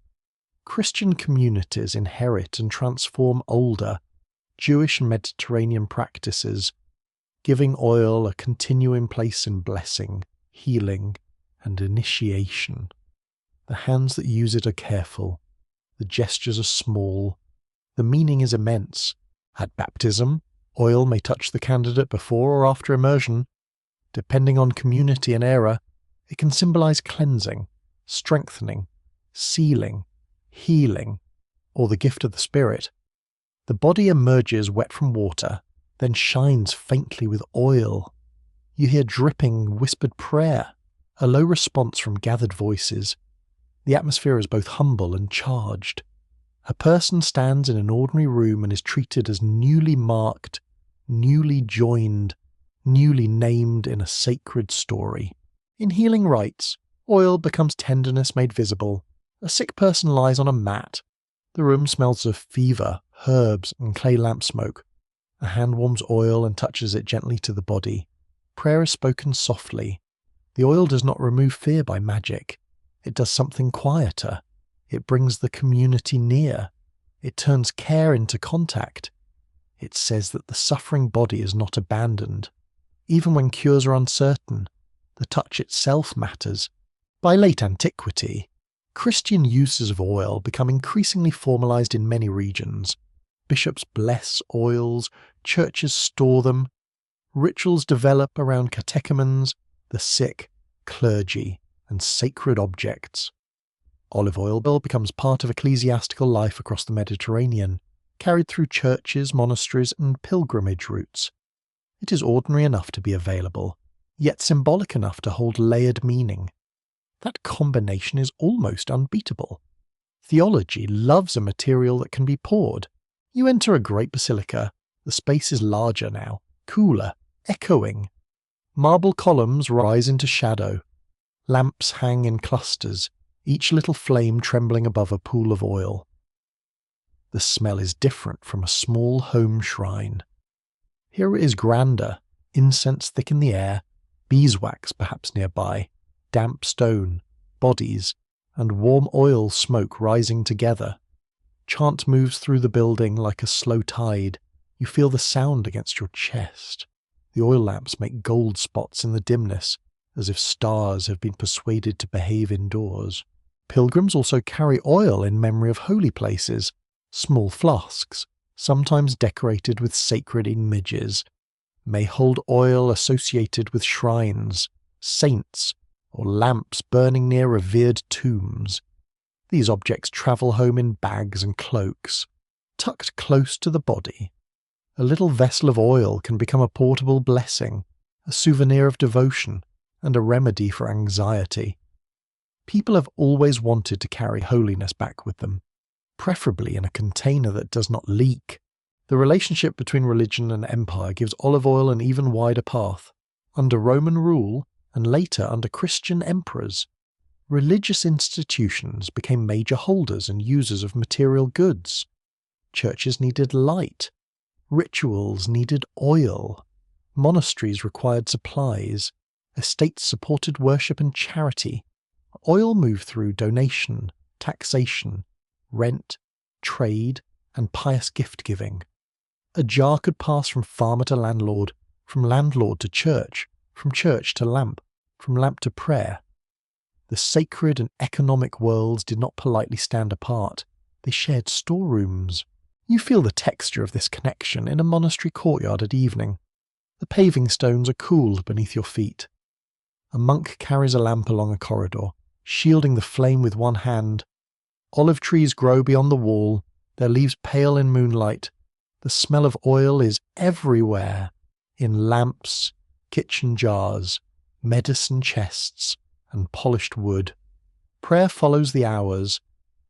Christian communities inherit and transform older, Jewish and Mediterranean practices, giving oil a continuing place in blessing, healing, and initiation. The hands that use it are careful. The gestures are small. The meaning is immense. At baptism, oil may touch the candidate before or after immersion. Depending on community and era, it can symbolize cleansing, strengthening, sealing, healing, or the gift of the Spirit. The body emerges wet from water, then shines faintly with oil. You hear dripping, whispered prayer, a low response from gathered voices. The atmosphere is both humble and charged. A person stands in an ordinary room and is treated as newly marked, newly joined, newly named in a sacred story. In healing rites, oil becomes tenderness made visible. A sick person lies on a mat. The room smells of fever, herbs, and clay lamp smoke. A hand warms oil and touches it gently to the body. Prayer is spoken softly. The oil does not remove fear by magic. It does something quieter. It brings the community near. It turns care into contact. It says that the suffering body is not abandoned. Even when cures are uncertain, the touch itself matters. By late antiquity, Christian uses of oil become increasingly formalized in many regions. Bishops bless oils, churches store them, rituals develop around catechumens, the sick, clergy, and sacred objects. Olive oil becomes part of ecclesiastical life across the Mediterranean, carried through churches, monasteries, and pilgrimage routes. It is ordinary enough to be available, yet symbolic enough to hold layered meaning. That combination is almost unbeatable. Theology loves a material that can be poured. You enter a great basilica. The space is larger now, cooler, echoing. Marble columns rise into shadow. Lamps hang in clusters, each little flame trembling above a pool of oil. The smell is different from a small home shrine. Here it is grander, incense thick in the air, beeswax perhaps nearby, damp stone, bodies, and warm oil smoke rising together. Chant moves through the building like a slow tide. You feel the sound against your chest. The oil lamps make gold spots in the dimness, as if stars have been persuaded to behave indoors. Pilgrims also carry oil in memory of holy places, small flasks, sometimes decorated with sacred images, may hold oil associated with shrines, saints, or lamps burning near revered tombs. These objects travel home in bags and cloaks, tucked close to the body. A little vessel of oil can become a portable blessing, a souvenir of devotion, and a remedy for anxiety. People have always wanted to carry holiness back with them, preferably in a container that does not leak. The relationship between religion and empire gives olive oil an even wider path. Under Roman rule, and later under Christian emperors, religious institutions became major holders and users of material goods. Churches needed light. Rituals needed oil. Monasteries required supplies. Estates supported worship and charity. Oil moved through donation, taxation, rent, trade, and pious gift-giving. A jar could pass from farmer to landlord, from landlord to church to lamp, from lamp to prayer. The sacred and economic worlds did not politely stand apart. They shared storerooms. You feel the texture of this connection in a monastery courtyard at evening. The paving stones are cooled beneath your feet. A monk carries a lamp along a corridor, shielding the flame with one hand. Olive trees grow beyond the wall, their leaves pale in moonlight. The smell of oil is everywhere, in lamps, kitchen jars, medicine chests, and polished wood. Prayer follows the hours,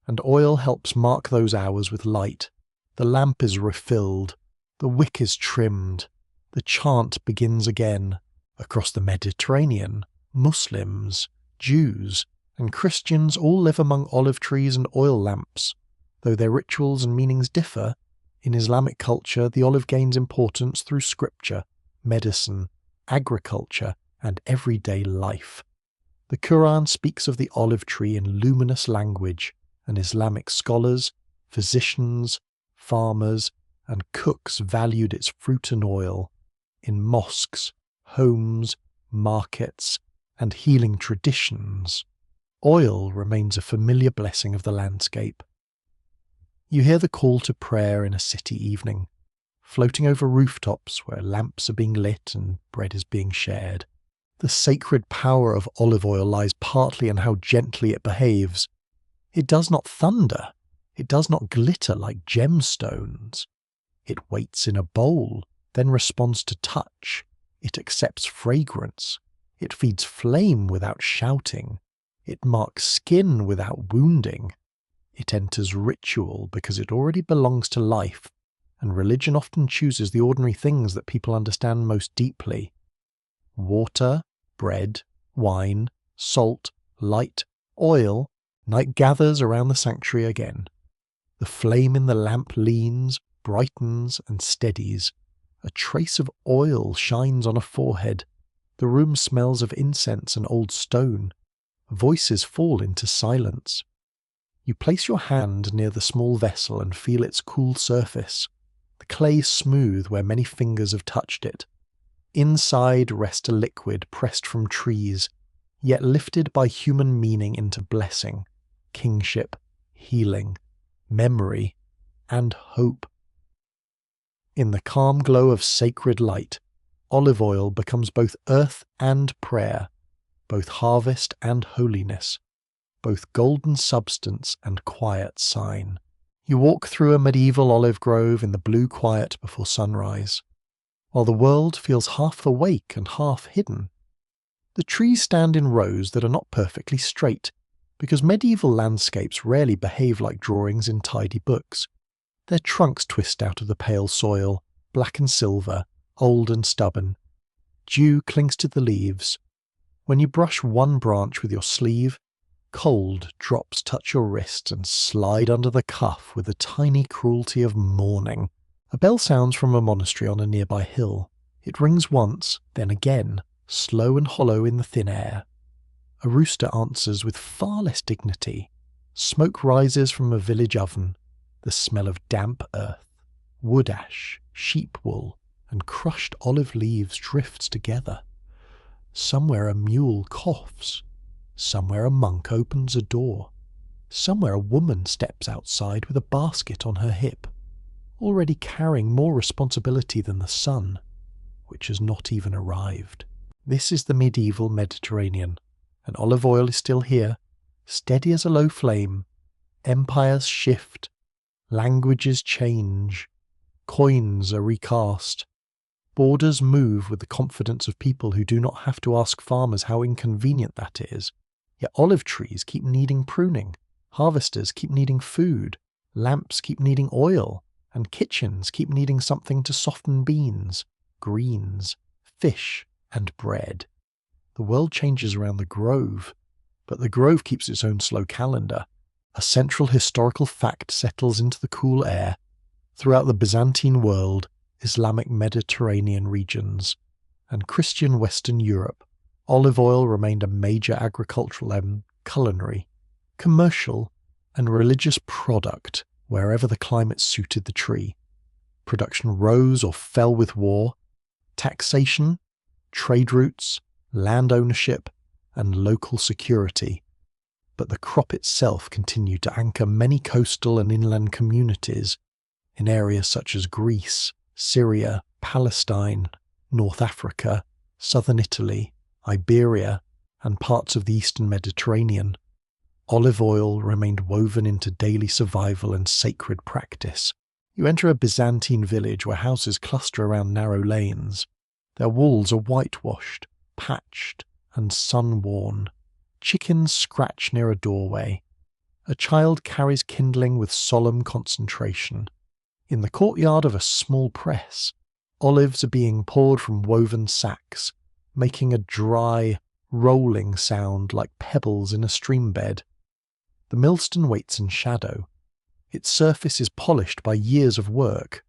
and oil helps mark those hours with light. The lamp is refilled, the wick is trimmed, the chant begins again. Across the Mediterranean, Muslims, Jews, and Christians all live among olive trees and oil lamps. Though their rituals and meanings differ, in Islamic culture the olive gains importance through scripture, medicine, agriculture, and everyday life. The Quran speaks of the olive tree in luminous language, and Islamic scholars, physicians, farmers, and cooks valued its fruit and oil. In mosques, homes, markets, and healing traditions, oil remains a familiar blessing of the landscape. You hear the call to prayer in a city evening, floating over rooftops where lamps are being lit and bread is being shared. The sacred power of olive oil lies partly in how gently it behaves. It does not thunder. It does not glitter like gemstones. It waits in a bowl, then responds to touch. It accepts fragrance. It feeds flame without shouting. It marks skin without wounding. It enters ritual because it already belongs to life, and religion often chooses the ordinary things that people understand most deeply. Water, bread, wine, salt, light, oil, night gathers around the sanctuary again. The flame in the lamp leans, brightens, and steadies. A trace of oil shines on a forehead. The room smells of incense and old stone. Voices fall into silence. You place your hand near the small vessel and feel its cool surface. The clay smooth where many fingers have touched it. Inside rests a liquid pressed from trees, yet lifted by human meaning into blessing, kingship, healing, memory, and hope. In the calm glow of sacred light, olive oil becomes both earth and prayer, both harvest and holiness, both golden substance and quiet sign. You walk through a medieval olive grove in the blue quiet before sunrise, while the world feels half awake and half hidden. The trees stand in rows that are not perfectly straight, because medieval landscapes rarely behave like drawings in tidy books. Their trunks twist out of the pale soil, black and silver, old and stubborn. Dew clings to the leaves. When you brush one branch with your sleeve, cold drops touch your wrist and slide under the cuff with the tiny cruelty of mourning. A bell sounds from a monastery on a nearby hill. It rings once, then again, slow and hollow in the thin air. A rooster answers with far less dignity. Smoke rises from a village oven. The smell of damp earth, wood ash, sheep wool, and crushed olive leaves drifts together. Somewhere a mule coughs. Somewhere a monk opens a door. Somewhere a woman steps outside with a basket on her hip, already carrying more responsibility than the sun, which has not even arrived. This is the medieval Mediterranean, and olive oil is still here, steady as a low flame. Empires shift, languages change, coins are recast. Borders move with the confidence of people who do not have to ask farmers how inconvenient that is. Yet olive trees keep needing pruning, harvesters keep needing food, lamps keep needing oil, and kitchens keep needing something to soften beans, greens, fish, and bread. The world changes around the grove, but the grove keeps its own slow calendar. A central historical fact settles into the cool air. Throughout the Byzantine world, Islamic Mediterranean regions, and Christian Western Europe, olive oil remained a major agricultural and culinary, commercial, and religious product wherever the climate suited the tree. Production rose or fell with war, taxation, trade routes, land ownership, and local security. But the crop itself continued to anchor many coastal and inland communities in areas such as Greece, Syria, Palestine, North Africa, southern Italy, Iberia, and parts of the eastern Mediterranean. Olive oil remained woven into daily survival and sacred practice. You enter a Byzantine village where houses cluster around narrow lanes. Their walls are whitewashed, patched, and sun-worn. Chickens scratch near a doorway. A child carries kindling with solemn concentration. In the courtyard of a small press, olives are being poured from woven sacks, making a dry, rolling sound like pebbles in a stream bed. The millstone waits in shadow. Its surface is polished by years of work,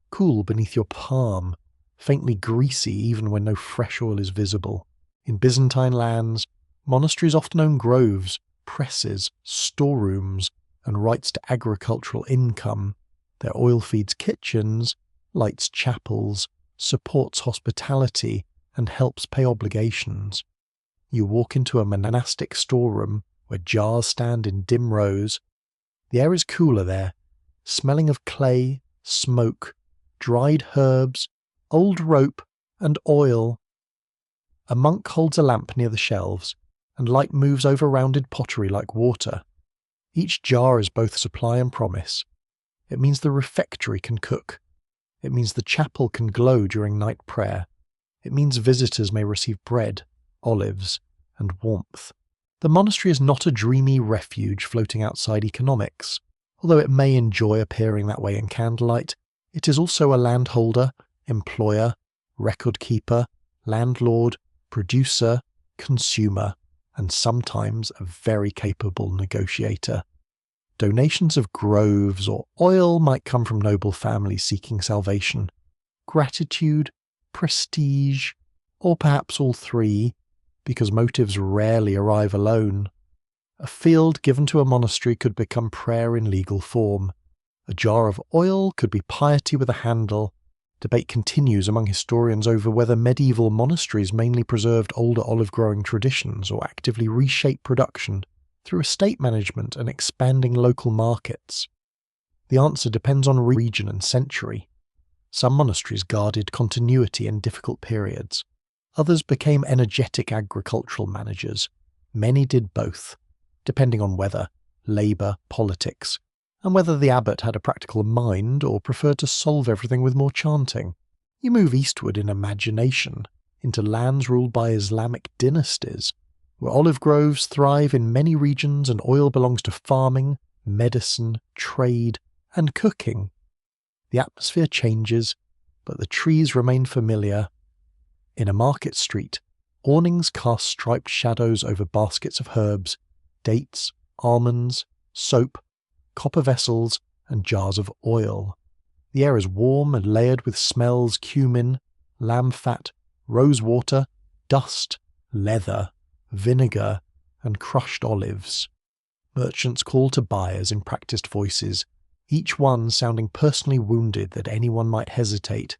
cool beneath your palm, faintly greasy even when no fresh oil is visible. In Byzantine lands, monasteries often own groves, presses, storerooms, and rights to agricultural income. Their oil feeds kitchens, lights chapels, supports hospitality, and helps pay obligations. You walk into a monastic storeroom where jars stand in dim rows. The air is cooler there, smelling of clay, smoke, dried herbs, old rope, and oil. A monk holds a lamp near the shelves, and light moves over rounded pottery like water. Each jar is both supply and promise. It means the refectory can cook. It means the chapel can glow during night prayer. It means visitors may receive bread, olives, and warmth. The monastery is not a dreamy refuge floating outside economics. Although it may enjoy appearing that way in candlelight, it is also a landholder, employer, record keeper, landlord, producer, consumer, and sometimes a very capable negotiator. Donations of groves or oil might come from noble families seeking salvation. Gratitude, prestige, or perhaps all three, because motives rarely arrive alone. A field given to a monastery could become prayer in legal form. A jar of oil could be piety with a handle. Debate continues among historians over whether medieval monasteries mainly preserved older olive-growing traditions or actively reshaped production through estate management and expanding local markets. The answer depends on region and century. Some monasteries guarded continuity in difficult periods. Others became energetic agricultural managers. Many did both, depending on weather, labour, politics, and whether the abbot had a practical mind or preferred to solve everything with more chanting. You move eastward in imagination, into lands ruled by Islamic dynasties, where olive groves thrive in many regions and oil belongs to farming, medicine, trade, and cooking. The atmosphere changes, but the trees remain familiar. In a market street, awnings cast striped shadows over baskets of herbs, dates, almonds, soap, copper vessels, and jars of oil. The air is warm and layered with smells: cumin, lamb fat, rose water, dust, leather, vinegar, and crushed olives. Merchants call to buyers in practiced voices, each one sounding personally wounded that anyone might hesitate.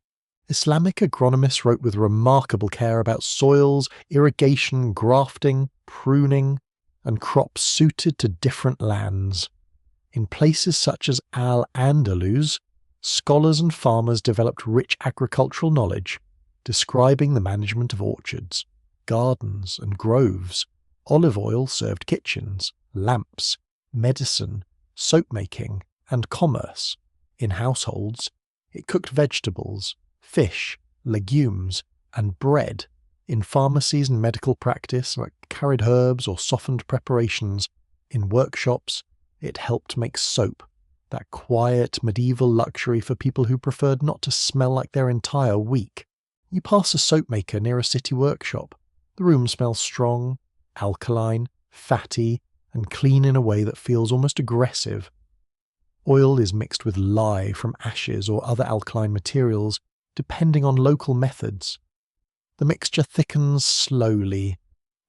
Islamic agronomists wrote with remarkable care about soils, irrigation, grafting, pruning, and crops suited to different lands. In places such as Al-Andalus, scholars and farmers developed rich agricultural knowledge, describing the management of orchards, gardens, and groves. Olive oil served kitchens, lamps, medicine, soap-making, and commerce. In households, it cooked vegetables, fish, legumes, and bread. In pharmacies and medical practice, it carried herbs or softened preparations. In workshops, it helped make soap, that quiet medieval luxury for people who preferred not to smell like their entire week. You pass a soap maker near a city workshop. The room smells strong, alkaline, fatty, and clean in a way that feels almost aggressive. Oil is mixed with lye from ashes or other alkaline materials, depending on local methods. The mixture thickens slowly.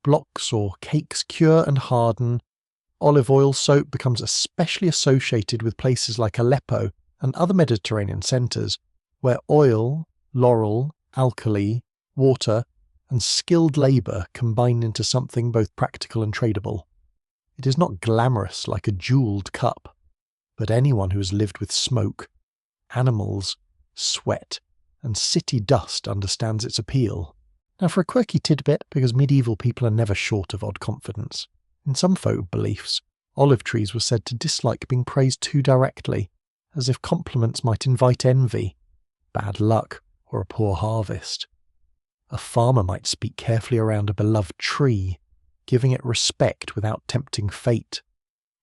Blocks or cakes cure and harden. Olive oil soap becomes especially associated with places like Aleppo and other Mediterranean centres, where oil, laurel, alkali, water, and skilled labour combine into something both practical and tradable. It is not glamorous like a jewelled cup, but anyone who has lived with smoke, animals, sweat, and city dust understands its appeal. Now for a quirky tidbit, because medieval people are never short of odd confidence, in some folk beliefs, olive trees were said to dislike being praised too directly, as if compliments might invite envy, bad luck, or a poor harvest. A farmer might speak carefully around a beloved tree, giving it respect without tempting fate.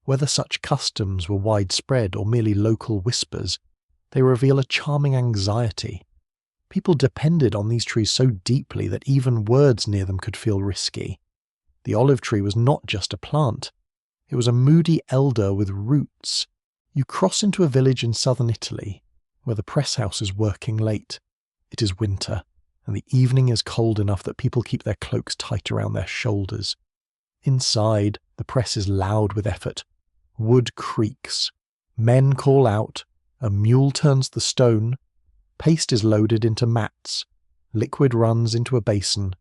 Whether such customs were widespread or merely local whispers, they reveal a charming anxiety. People depended on these trees so deeply that even words near them could feel risky. The olive tree was not just a plant. It was a moody elder with roots. You cross into a village in southern Italy, where the press house is working late. It is winter, and the evening is cold enough that people keep their cloaks tight around their shoulders. Inside, the press is loud with effort. Wood creaks. Men call out. A mule turns the stone. Paste is loaded into mats. Liquid runs into a basin.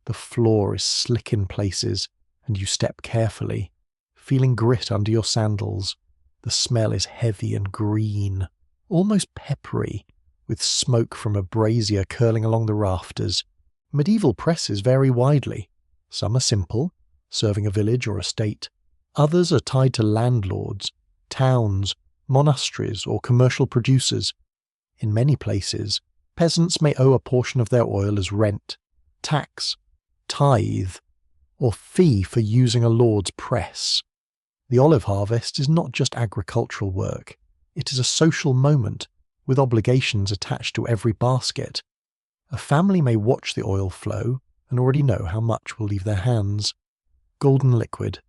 The floor is slick in places, and you step carefully, feeling grit under your sandals. The smell is heavy and green, almost peppery, with smoke from a brazier curling along the rafters. Medieval presses vary widely. Some are simple, serving a village or estate. Others are tied to landlords, towns, monasteries, or commercial producers. In many places, peasants may owe a portion of their oil as rent, tax, tithe, or fee for using a lord's press. The olive harvest is not just agricultural work. It is a social moment, with obligations attached to every basket. A family may watch the oil flow and already know how much will leave their hands. Golden liquid.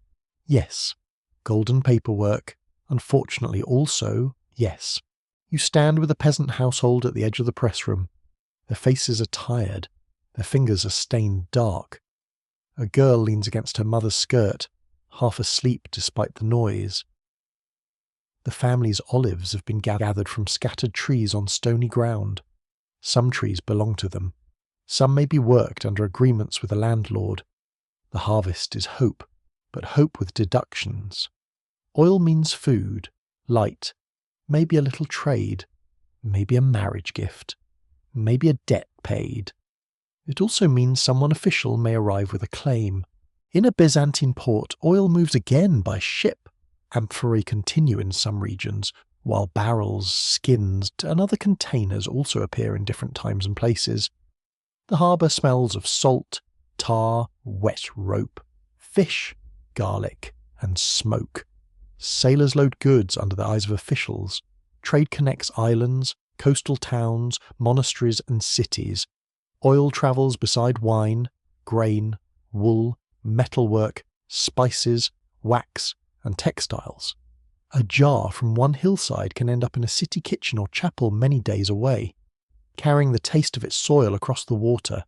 Yes. Golden paperwork. Unfortunately also, yes. You stand with a peasant household at the edge of the press room. Their faces are tired. Their fingers are stained dark. A girl leans against her mother's skirt, half asleep despite the noise. The family's olives have been gathered from scattered trees on stony ground. Some trees belong to them. Some may be worked under agreements with the landlord. The harvest is hope, but hope with deductions. Oil means food, light, maybe a little trade, maybe a marriage gift, maybe a debt paid. It also means someone official may arrive with a claim. In a Byzantine port, oil moves again by ship. Amphorae continue in some regions, while barrels, skins, and other containers also appear in different times and places. The harbour smells of salt, tar, wet rope, fish, garlic, and smoke. Sailors load goods under the eyes of officials. Trade connects islands, coastal towns, monasteries, and cities. Oil travels beside wine, grain, wool, metalwork, spices, wax, and textiles. A jar from one hillside can end up in a city kitchen or chapel many days away. Carrying the taste of its soil across the water,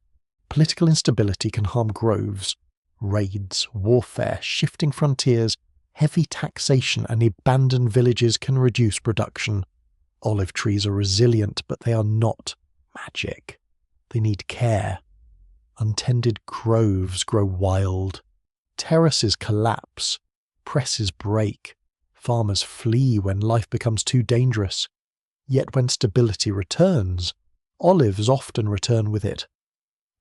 political instability can harm groves. Raids, warfare, shifting frontiers, Heavy taxation and abandoned villages can reduce production. Olive trees are resilient, but they are not magic. They need care. Untended groves grow wild. Terraces collapse. Presses break. Farmers flee when life becomes too dangerous. Yet when stability returns, olives often return with it.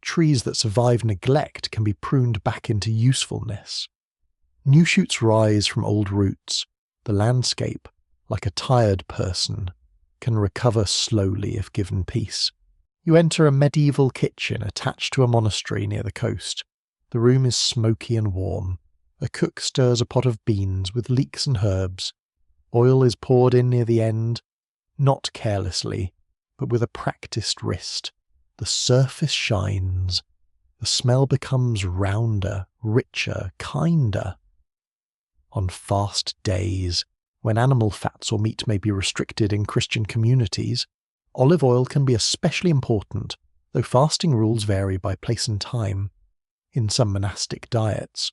Trees that survive neglect can be pruned back into usefulness. New shoots rise from old roots. The landscape, like a tired person, can recover slowly if given peace. You enter a medieval kitchen attached to a monastery near the coast. The room is smoky and warm. A cook stirs a pot of beans with leeks and herbs. Oil is poured in near the end, not carelessly, but with a practised wrist. The surface shines. The smell becomes rounder, richer, kinder. On fast days, when animal fats or meat may be restricted in Christian communities, olive oil can be especially important, though fasting rules vary by place and time. In some monastic diets,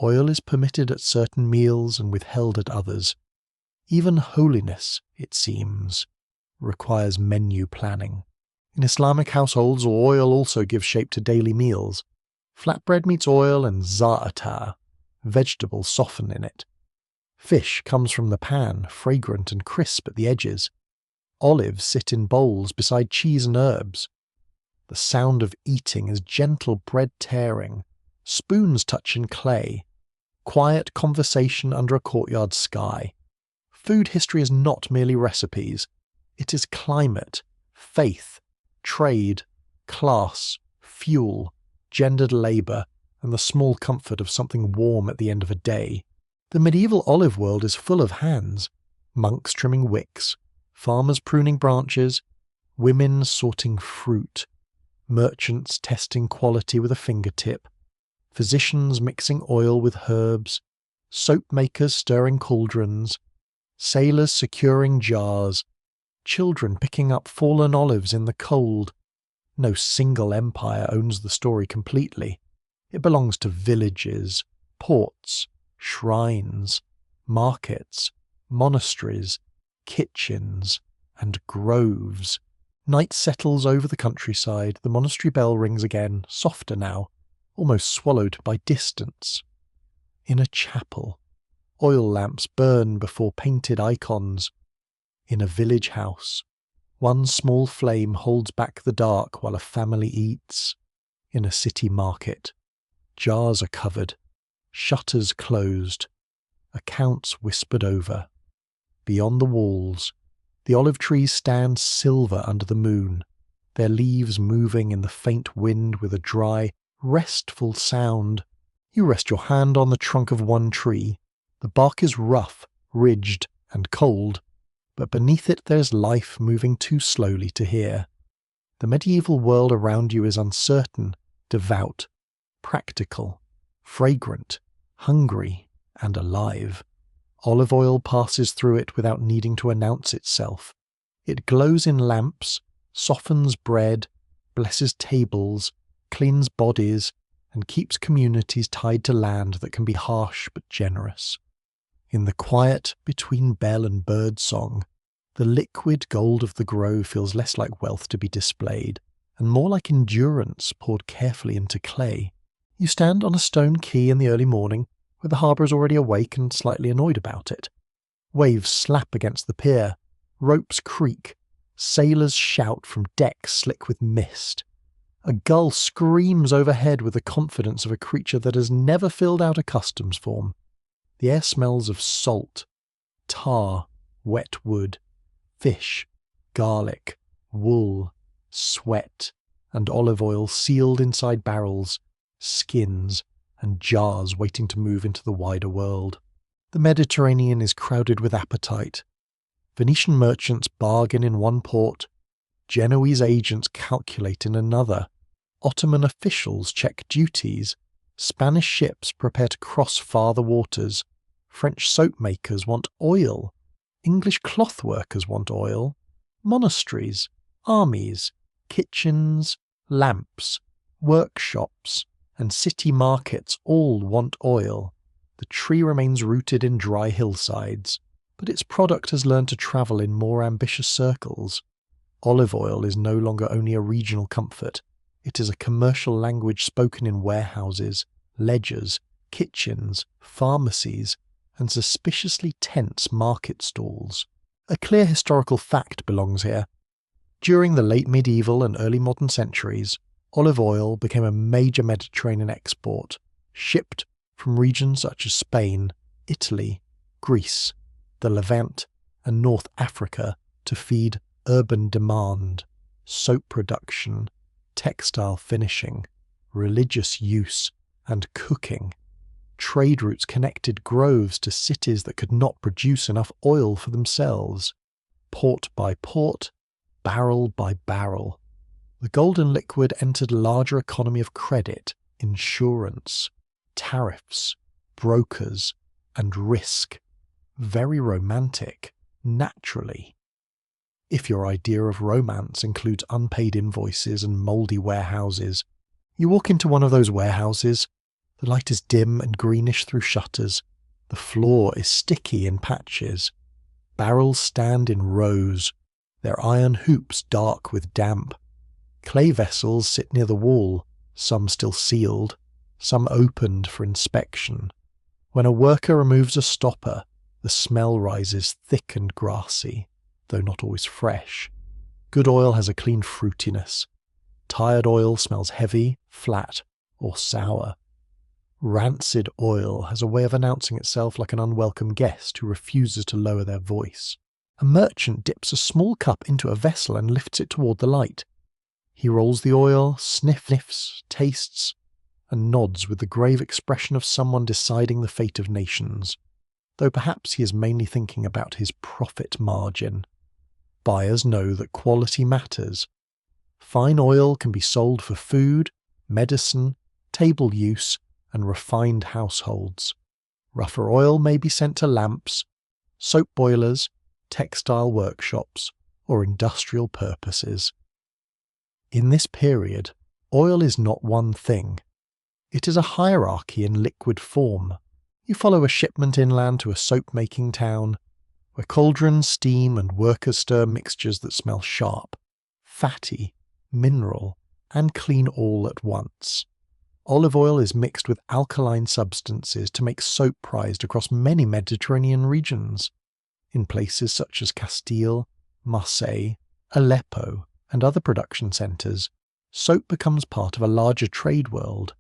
oil is permitted at certain meals and withheld at others. Even holiness, it seems, requires menu planning. In Islamic households, oil also gives shape to daily meals. Flatbread meets oil and za'atar. Vegetables soften in it. Fish comes from the pan, fragrant and crisp at the edges. Olives sit in bowls beside cheese and herbs. The sound of eating is gentle bread tearing, spoons touching clay, quiet conversation under a courtyard sky. Food history is not merely recipes. It is climate, faith, trade, class, fuel, gendered labour, and the small comfort of something warm at the end of a day. The medieval olive world is full of hands. Monks trimming wicks, farmers pruning branches, women sorting fruit, merchants testing quality with a fingertip, physicians mixing oil with herbs, soap makers stirring cauldrons, sailors securing jars, children picking up fallen olives in the cold. No single empire owns the story completely. It belongs to villages, ports, shrines, markets, monasteries, kitchens, and groves. Night settles over the countryside. The monastery bell rings again, softer now, almost swallowed by distance. In a chapel, oil lamps burn before painted icons. In a village house, one small flame holds back the dark while a family eats. In a city market, jars are covered, shutters closed, accounts whispered over. Beyond the walls, the olive trees stand silver under the moon, their leaves moving in the faint wind with a dry, restful sound. You rest your hand on the trunk of one tree. The bark is rough, ridged, and cold, but beneath it there's life moving too slowly to hear. The medieval world around you is uncertain, devout, practical, fragrant, hungry, and alive. Olive oil passes through it without needing to announce itself. It glows in lamps, softens bread, blesses tables, cleans bodies, and keeps communities tied to land that can be harsh but generous. In the quiet between bell and bird song, the liquid gold of the grove feels less like wealth to be displayed, and more like endurance poured carefully into clay. You stand on a stone quay in the early morning, where the harbour is already awake and slightly annoyed about it. Waves slap against the pier, ropes creak, sailors shout from decks slick with mist. A gull screams overhead with the confidence of a creature that has never filled out a customs form. The air smells of salt, tar, wet wood, fish, garlic, wool, sweat, and olive oil sealed inside barrels, skins, and jars waiting to move into the wider world. The Mediterranean is crowded with appetite. Venetian merchants bargain in one port, Genoese agents calculate in another, Ottoman officials check duties, Spanish ships prepare to cross farther waters, French soap makers want oil, English cloth workers want oil, monasteries, armies, kitchens, lamps, workshops, and city markets all want oil. The tree remains rooted in dry hillsides, but its product has learned to travel in more ambitious circles. Olive oil is no longer only a regional comfort, it is a commercial language spoken in warehouses, ledgers, kitchens, pharmacies, and suspiciously tense market stalls. A clear historical fact belongs here. During the late medieval and early modern centuries, olive oil became a major Mediterranean export, shipped from regions such as Spain, Italy, Greece, the Levant, and North Africa to feed urban demand, soap production, textile finishing, religious use, and cooking. Trade routes connected groves to cities that could not produce enough oil for themselves. Port by port, barrel by barrel, the golden liquid entered a larger economy of credit, insurance, tariffs, brokers, and risk. Very romantic, naturally. If your idea of romance includes unpaid invoices and mouldy warehouses, you walk into one of those warehouses. The light is dim and greenish through shutters. The floor is sticky in patches. Barrels stand in rows, their iron hoops dark with damp. Clay vessels sit near the wall, some still sealed, some opened for inspection. When a worker removes a stopper, the smell rises thick and grassy, though not always fresh. Good oil has a clean fruitiness. Tired oil smells heavy, flat, or sour. Rancid oil has a way of announcing itself like an unwelcome guest who refuses to lower their voice. A merchant dips a small cup into a vessel and lifts it toward the light. He rolls the oil, sniffs, tastes, and nods with the grave expression of someone deciding the fate of nations, though perhaps he is mainly thinking about his profit margin. Buyers know that quality matters. Fine oil can be sold for food, medicine, table use, and refined households. Rougher oil may be sent to lamps, soap boilers, textile workshops, or industrial purposes. In this period, oil is not one thing. It is a hierarchy in liquid form. You follow a shipment inland to a soap-making town, where cauldrons steam and workers stir mixtures that smell sharp, fatty, mineral, and clean all at once. Olive oil is mixed with alkaline substances to make soap prized across many Mediterranean regions. In places such as Castile, Marseille, Aleppo, and other production centres, soap becomes part of a larger trade world.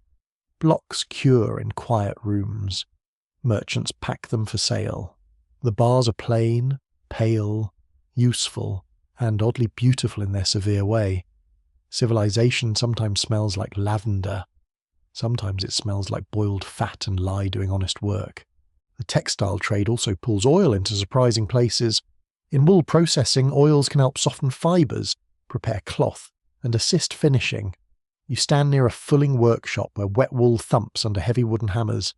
Blocks cure in quiet rooms. Merchants pack them for sale. The bars are plain, pale, useful, and oddly beautiful in their severe way. Civilization sometimes smells like lavender. Sometimes it smells like boiled fat and lye doing honest work. The textile trade also pulls oil into surprising places. In wool processing, oils can help soften fibres, prepare cloth, and assist finishing. You stand near a fulling workshop where wet wool thumps under heavy wooden hammers.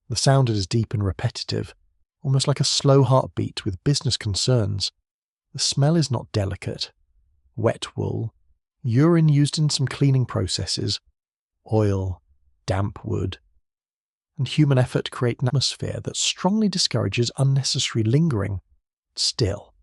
The sound is deep and repetitive, almost like a slow heartbeat with business concerns. The smell is not delicate. Wet wool, urine used in some cleaning processes, oil, damp wood, and human effort create an atmosphere that strongly discourages unnecessary lingering. Still,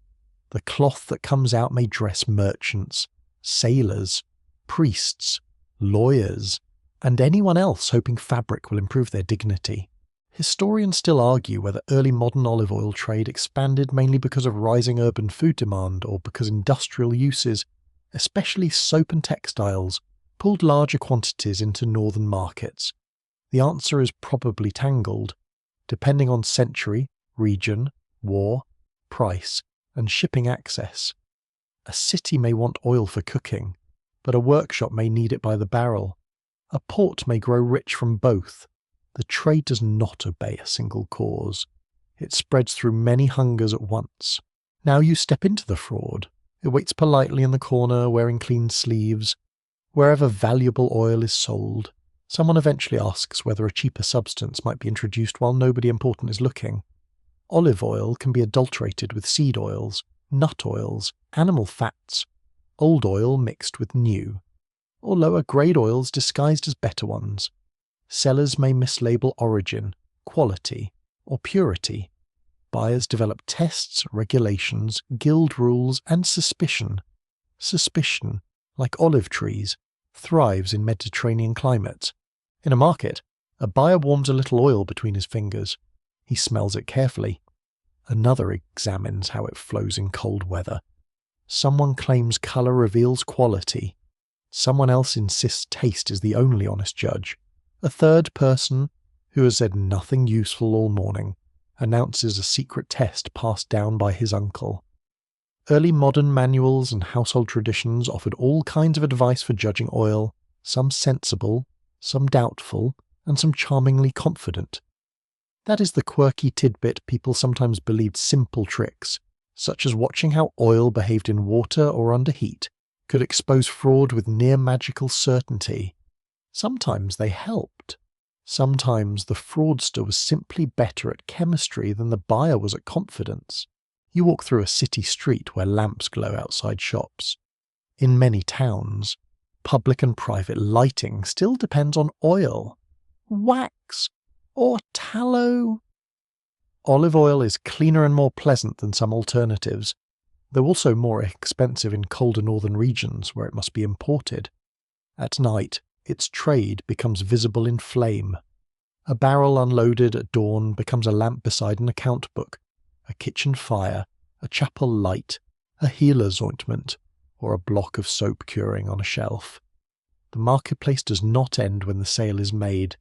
the cloth that comes out may dress merchants, sailors, priests, lawyers, and anyone else hoping fabric will improve their dignity. Historians still argue whether early modern olive oil trade expanded mainly because of rising urban food demand or because industrial uses, especially soap and textiles, pulled larger quantities into northern markets. The answer is probably tangled, depending on century, region, war, price, and shipping access. A city may want oil for cooking, but a workshop may need it by the barrel. A port may grow rich from both. The trade does not obey a single cause. It spreads through many hungers at once. Now you step into the fraud. It waits politely in the corner, wearing clean sleeves. Wherever valuable oil is sold, someone eventually asks whether a cheaper substance might be introduced while nobody important is looking. Olive oil can be adulterated with seed oils, nut oils, animal fats, old oil mixed with new, or lower-grade oils disguised as better ones. Sellers may mislabel origin, quality or purity. Buyers develop tests, regulations, guild rules, and suspicion. Suspicion, like olive trees, thrives in Mediterranean climates. In a market, a buyer warms a little oil between his fingers. He smells it carefully. Another examines how it flows in cold weather. Someone claims colour reveals quality. Someone else insists taste is the only honest judge. A third person, who has said nothing useful all morning, announces a secret test passed down by his uncle. Early modern manuals and household traditions offered all kinds of advice for judging oil, some sensible, some doubtful, and some charmingly confident. That is the quirky tidbit people sometimes believed simple tricks, such as watching how oil behaved in water or under heat, could expose fraud with near magical certainty. Sometimes they helped. Sometimes the fraudster was simply better at chemistry than the buyer was at confidence. You walk through a city street where lamps glow outside shops. In many towns, public and private lighting still depends on oil, wax, or tallow. Olive oil is cleaner and more pleasant than some alternatives, though also more expensive in colder northern regions where it must be imported. At night, its trade becomes visible in flame. A barrel unloaded at dawn becomes a lamp beside an account book, a kitchen fire, a chapel light, a healer's ointment, or a block of soap curing on a shelf. The marketplace does not end when the sale is made.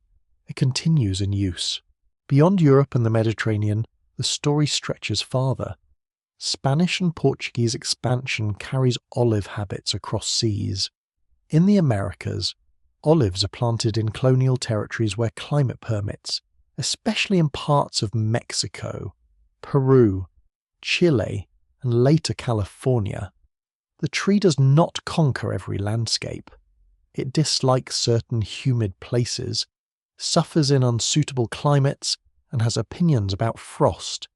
It continues in use. Beyond Europe and the Mediterranean, the story stretches farther. Spanish and Portuguese expansion carries olive habits across seas. In the Americas, olives are planted in colonial territories where climate permits, especially in parts of Mexico, Peru, Chile, and later California. The tree does not conquer every landscape. It dislikes certain humid places, suffers in unsuitable climates, and has opinions about frost.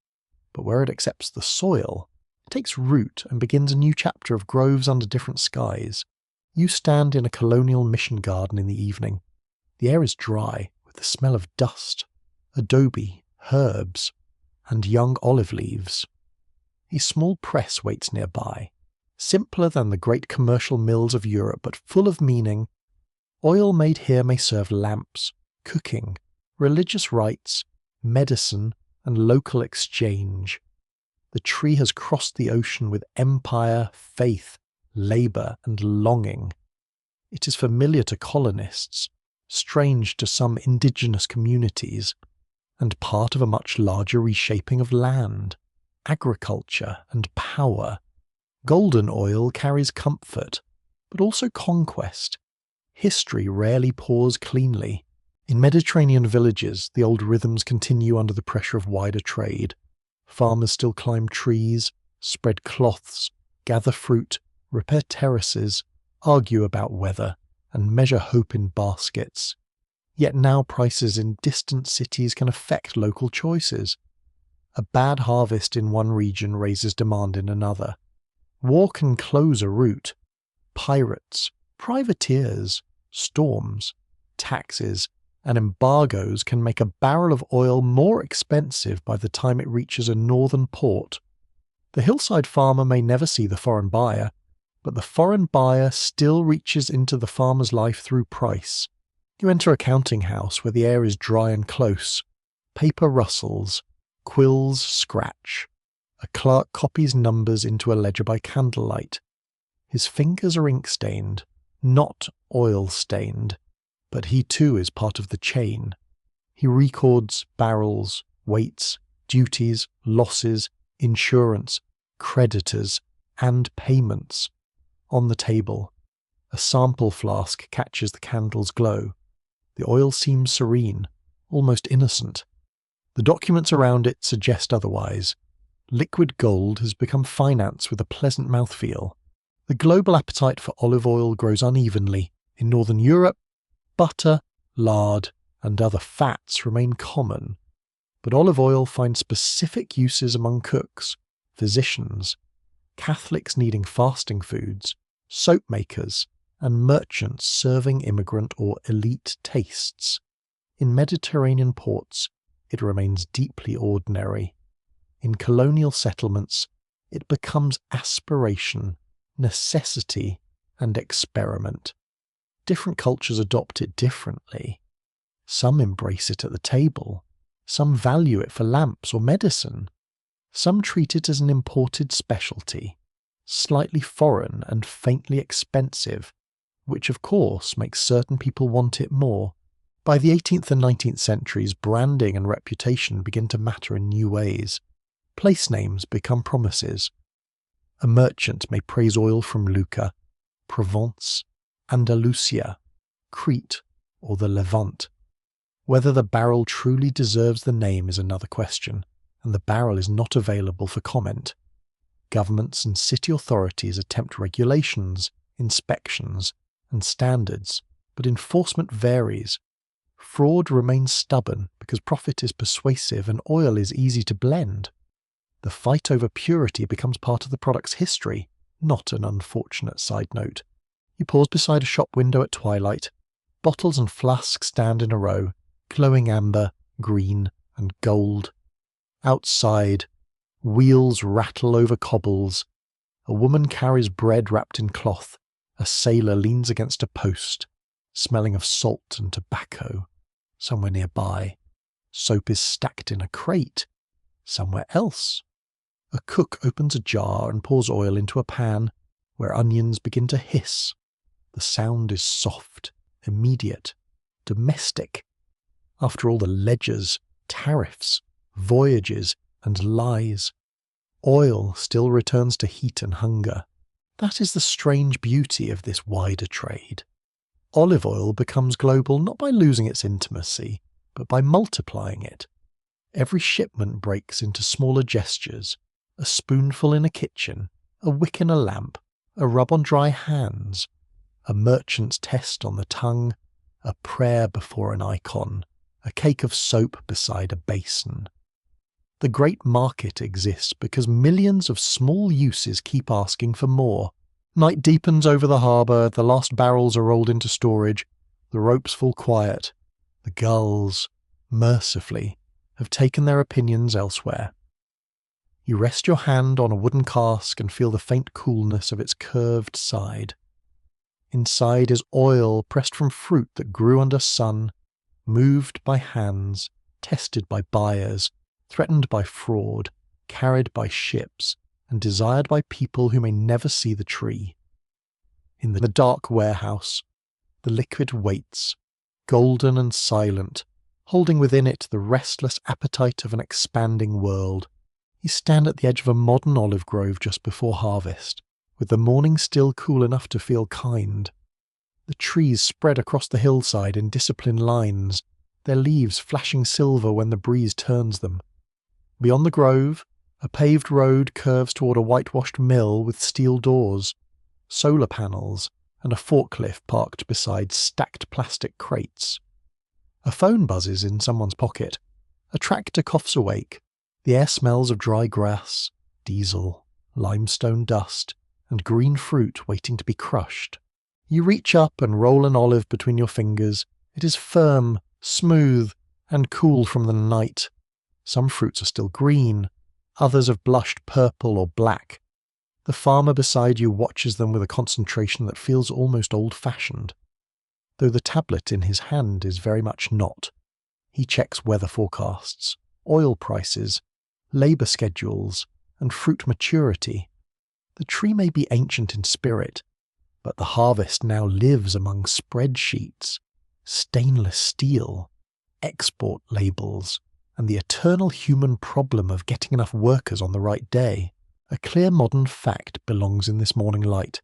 But where it accepts the soil, it takes root and begins a new chapter of groves under different skies. You stand in a colonial mission garden in the evening. The air is dry, with the smell of dust, adobe, herbs, and young olive leaves. A small press waits nearby, simpler than the great commercial mills of Europe, but full of meaning. Oil made here may serve lamps, cooking, religious rites, medicine, and local exchange. The tree has crossed the ocean with empire, faith, labour, and longing. It is familiar to colonists, strange to some indigenous communities, and part of a much larger reshaping of land, agriculture, and power. Golden oil carries comfort, but also conquest. History rarely pours cleanly. In Mediterranean villages, the old rhythms continue under the pressure of wider trade. Farmers still climb trees, spread cloths, gather fruit, repair terraces, argue about weather, and measure hope in baskets. Yet now prices in distant cities can affect local choices. A bad harvest in one region raises demand in another. War can close a route. Pirates, privateers, storms, taxes, and embargoes can make a barrel of oil more expensive by the time it reaches a northern port. The hillside farmer may never see the foreign buyer, but the foreign buyer still reaches into the farmer's life through price. You enter a counting house where the air is dry and close. Paper rustles, quills scratch. A clerk copies numbers into a ledger by candlelight. His fingers are ink-stained, not oil-stained, but he too is part of the chain. He records barrels, weights, duties, losses, insurance, creditors, and payments. On the table, a sample flask catches the candle's glow. The oil seems serene, almost innocent. The documents around it suggest otherwise. Liquid gold has become finance with a pleasant mouthfeel. The global appetite for olive oil grows unevenly. In Northern Europe, butter, lard, and other fats remain common. But olive oil finds specific uses among cooks, physicians, Catholics needing fasting foods, soap makers, and merchants serving immigrant or elite tastes. In Mediterranean ports, it remains deeply ordinary. In colonial settlements, it becomes aspiration, necessity, and experiment. Different cultures adopt it differently. Some embrace it at the table. Some value it for lamps or medicine. Some treat it as an imported specialty, slightly foreign and faintly expensive, which of course makes certain people want it more. By the 18th and 19th centuries, branding and reputation begin to matter in new ways. Place names become promises. A merchant may praise oil from Lucca, Provence, Andalusia, Crete, or the Levant. Whether the barrel truly deserves the name is another question, and the barrel is not available for comment. Governments and city authorities attempt regulations, inspections, and standards, but enforcement varies. Fraud remains stubborn because profit is persuasive and oil is easy to blend. The fight over purity becomes part of the product's history, not an unfortunate side note. You pause beside a shop window at twilight. Bottles and flasks stand in a row, glowing amber, green, and gold. Outside, wheels rattle over cobbles. A woman carries bread wrapped in cloth. A sailor leans against a post, smelling of salt and tobacco. Somewhere nearby, soap is stacked in a crate. Somewhere else, a cook opens a jar and pours oil into a pan, where onions begin to hiss. The sound is soft, immediate, domestic. After all the ledgers, tariffs, voyages, and lies, oil still returns to heat and hunger. That is the strange beauty of this wider trade. Olive oil becomes global not by losing its intimacy, but by multiplying it. Every shipment breaks into smaller gestures, a spoonful in a kitchen, a wick in a lamp, a rub on dry hands, a merchant's test on the tongue, a prayer before an icon, a cake of soap beside a basin. The great market exists because millions of small uses keep asking for more. Night deepens over the harbour, the last barrels are rolled into storage, the ropes fall quiet. The gulls, mercifully, have taken their opinions elsewhere. You rest your hand on a wooden cask and feel the faint coolness of its curved side. Inside is oil pressed from fruit that grew under sun, moved by hands, tested by buyers, threatened by fraud, carried by ships, and desired by people who may never see the tree. In the dark warehouse, the liquid waits, golden and silent, holding within it the restless appetite of an expanding world. You stand at the edge of a modern olive grove just before harvest, with the morning still cool enough to feel kind. The trees spread across the hillside in disciplined lines, their leaves flashing silver when the breeze turns them. Beyond the grove, a paved road curves toward a whitewashed mill with steel doors, solar panels, and a forklift parked beside stacked plastic crates. A phone buzzes in someone's pocket. A tractor coughs awake. The air smells of dry grass, diesel, limestone dust, and green fruit waiting to be crushed. You reach up and roll an olive between your fingers. It is firm, smooth, and cool from the night. Some fruits are still green, others have blushed purple or black. The farmer beside you watches them with a concentration that feels almost old-fashioned, though the tablet in his hand is very much not. He checks weather forecasts, oil prices, labour schedules, and fruit maturity. The tree may be ancient in spirit, but the harvest now lives among spreadsheets, stainless steel, export labels, and the eternal human problem of getting enough workers on the right day. A clear modern fact belongs in this morning light.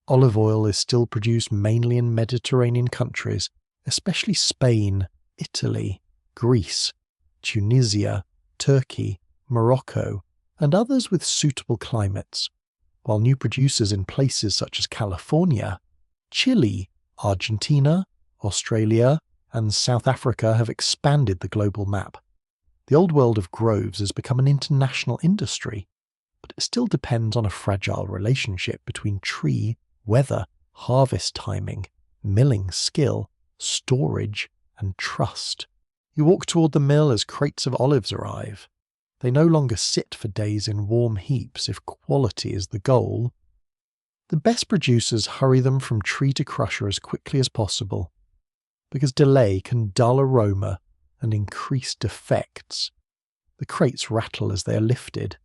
Olive oil is still produced mainly in Mediterranean countries, especially Spain, Italy, Greece, Tunisia, Turkey, Morocco, and others with suitable climates, while new producers in places such as California, Chile, Argentina, Australia, and South Africa have expanded the global map. The old world of groves has become an international industry, but it still depends on a fragile relationship between tree, weather, harvest timing, milling skill, storage, and trust. You walk toward the mill as crates of olives arrive. They no longer sit for days in warm heaps if quality is the goal. The best producers hurry them from tree to crusher as quickly as possible, because delay can dull aroma and increase defects. The crates rattle as they are lifted.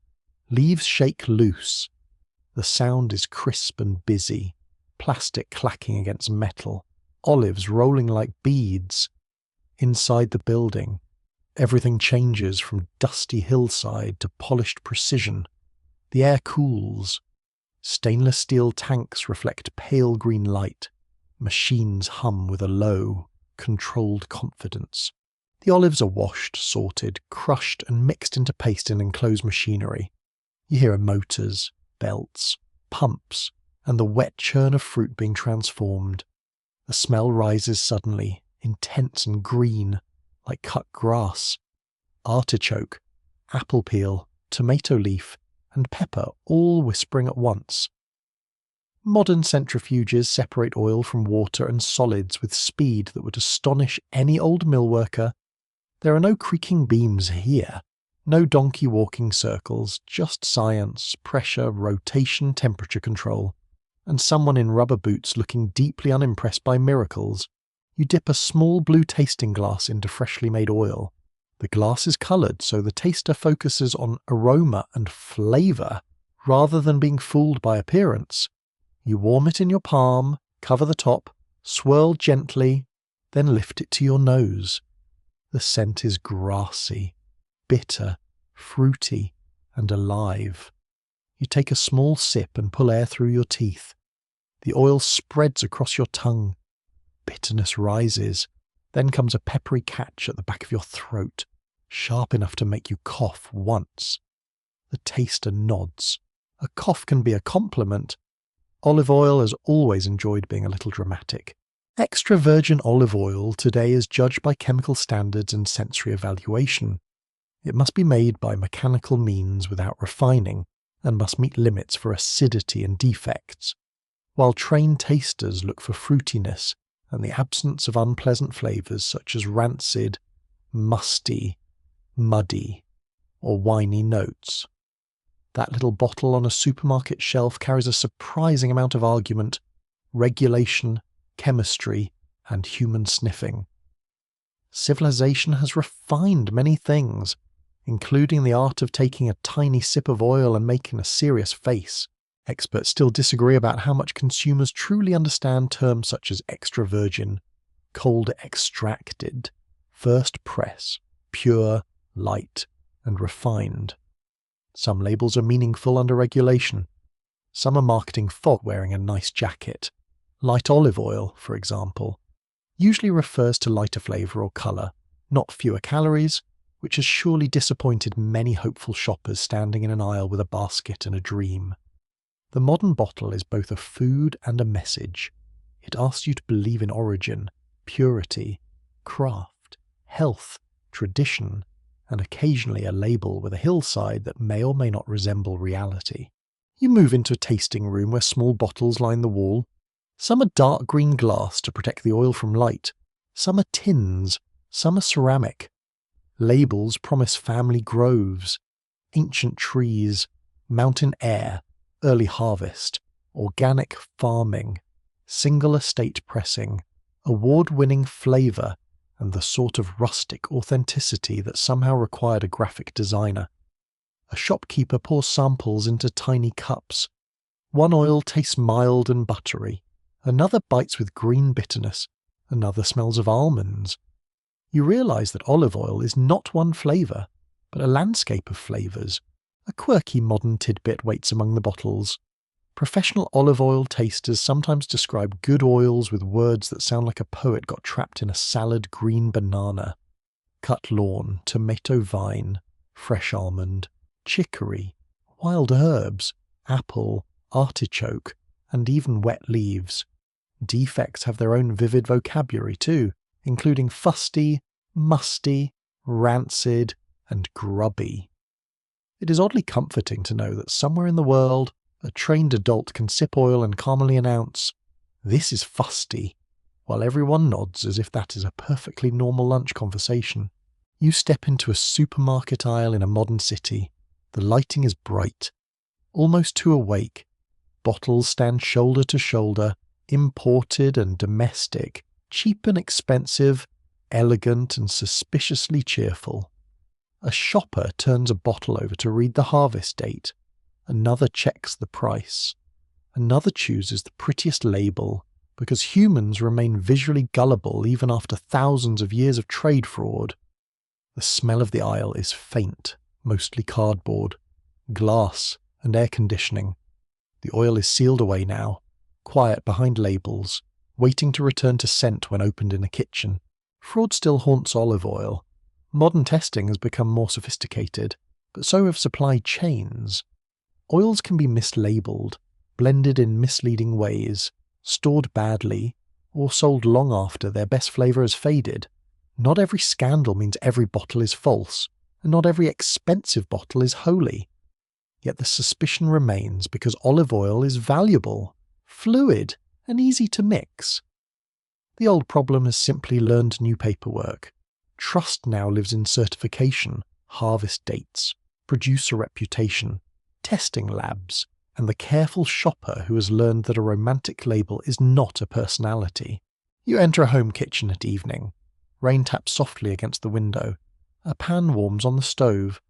Leaves shake loose. The sound is crisp and busy, plastic clacking against metal, olives rolling like beads. Inside the building, everything changes from dusty hillside to polished precision. The air cools. Stainless steel tanks reflect pale green light. Machines hum with a low, controlled confidence. The olives are washed, sorted, crushed and mixed into paste in enclosed machinery. You hear motors, belts, pumps, and the wet churn of fruit being transformed. The smell rises suddenly, intense and green, like cut grass. Artichoke, apple peel, tomato leaf, and pepper all whispering at once. Modern centrifuges separate oil from water and solids with speed that would astonish any old mill worker. There are no creaking beams here, no donkey walking circles, just science, pressure, rotation, temperature control, and someone in rubber boots looking deeply unimpressed by miracles. You dip a small blue tasting glass into freshly made oil. The glass is coloured so the taster focuses on aroma and flavour rather than being fooled by appearance. You warm it in your palm, cover the top, swirl gently, then lift it to your nose. The scent is grassy, bitter, fruity, and alive. You take a small sip and pull air through your teeth. The oil spreads across your tongue. Bitterness rises. Then comes a peppery catch at the back of your throat, sharp enough to make you cough once. The taster nods. A cough can be a compliment. Olive oil has always enjoyed being a little dramatic. Extra virgin olive oil today is judged by chemical standards and sensory evaluation. It must be made by mechanical means without refining, and must meet limits for acidity and defects, while trained tasters look for fruitiness and the absence of unpleasant flavours such as rancid, musty, muddy, or winey notes. That little bottle on a supermarket shelf carries a surprising amount of argument, regulation, chemistry, and human sniffing. Civilization has refined many things, including the art of taking a tiny sip of oil and making a serious face. Experts still disagree about how much consumers truly understand terms such as extra virgin, cold extracted, first press, pure, light, and refined. Some labels are meaningful under regulation. Some are marketing fog wearing a nice jacket. Light olive oil, for example, usually refers to lighter flavour or colour, not fewer calories, which has surely disappointed many hopeful shoppers standing in an aisle with a basket and a dream. The modern bottle is both a food and a message. It asks you to believe in origin, purity, craft, health, tradition, and occasionally a label with a hillside that may or may not resemble reality. You move into a tasting room where small bottles line the wall. Some are dark green glass to protect the oil from light. Some are tins. Some are ceramic. Labels promise family groves, ancient trees, mountain air, early harvest, organic farming, single estate pressing, award-winning flavour, and the sort of rustic authenticity that somehow required a graphic designer. A shopkeeper pours samples into tiny cups. One oil tastes mild and buttery, another bites with green bitterness, another smells of almonds. You realise that olive oil is not one flavour, but a landscape of flavours. A quirky modern tidbit waits among the bottles. Professional olive oil tasters sometimes describe good oils with words that sound like a poet got trapped in a salad green banana. Cut lawn, tomato vine, fresh almond, chicory, wild herbs, apple, artichoke, and even wet leaves. Defects have their own vivid vocabulary too, including fusty, musty, rancid, and grubby. It is oddly comforting to know that somewhere in the world, a trained adult can sip oil and calmly announce, "This is fusty," while everyone nods as if that is a perfectly normal lunch conversation. You step into a supermarket aisle in a modern city. The lighting is bright, almost too awake. Bottles stand shoulder to shoulder, imported and domestic, cheap and expensive, elegant and suspiciously cheerful. A shopper turns a bottle over to read the harvest date. Another checks the price. Another chooses the prettiest label, because humans remain visually gullible even after thousands of years of trade fraud. The smell of the aisle is faint, mostly cardboard, glass, and air conditioning. The oil is sealed away now, quiet behind labels, waiting to return to scent when opened in a kitchen. Fraud still haunts olive oil. Modern testing has become more sophisticated, but so have supply chains. Oils can be mislabeled, blended in misleading ways, stored badly, or sold long after their best flavour has faded. Not every scandal means every bottle is false, and not every expensive bottle is holy. Yet the suspicion remains because olive oil is valuable, fluid, and easy to mix. The old problem has simply learned new paperwork. Trust now lives in certification, harvest dates, producer reputation, testing labs, and the careful shopper who has learned that a romantic label is not a personality. You enter a home kitchen at evening. Rain taps softly against the window. A pan warms on the stove.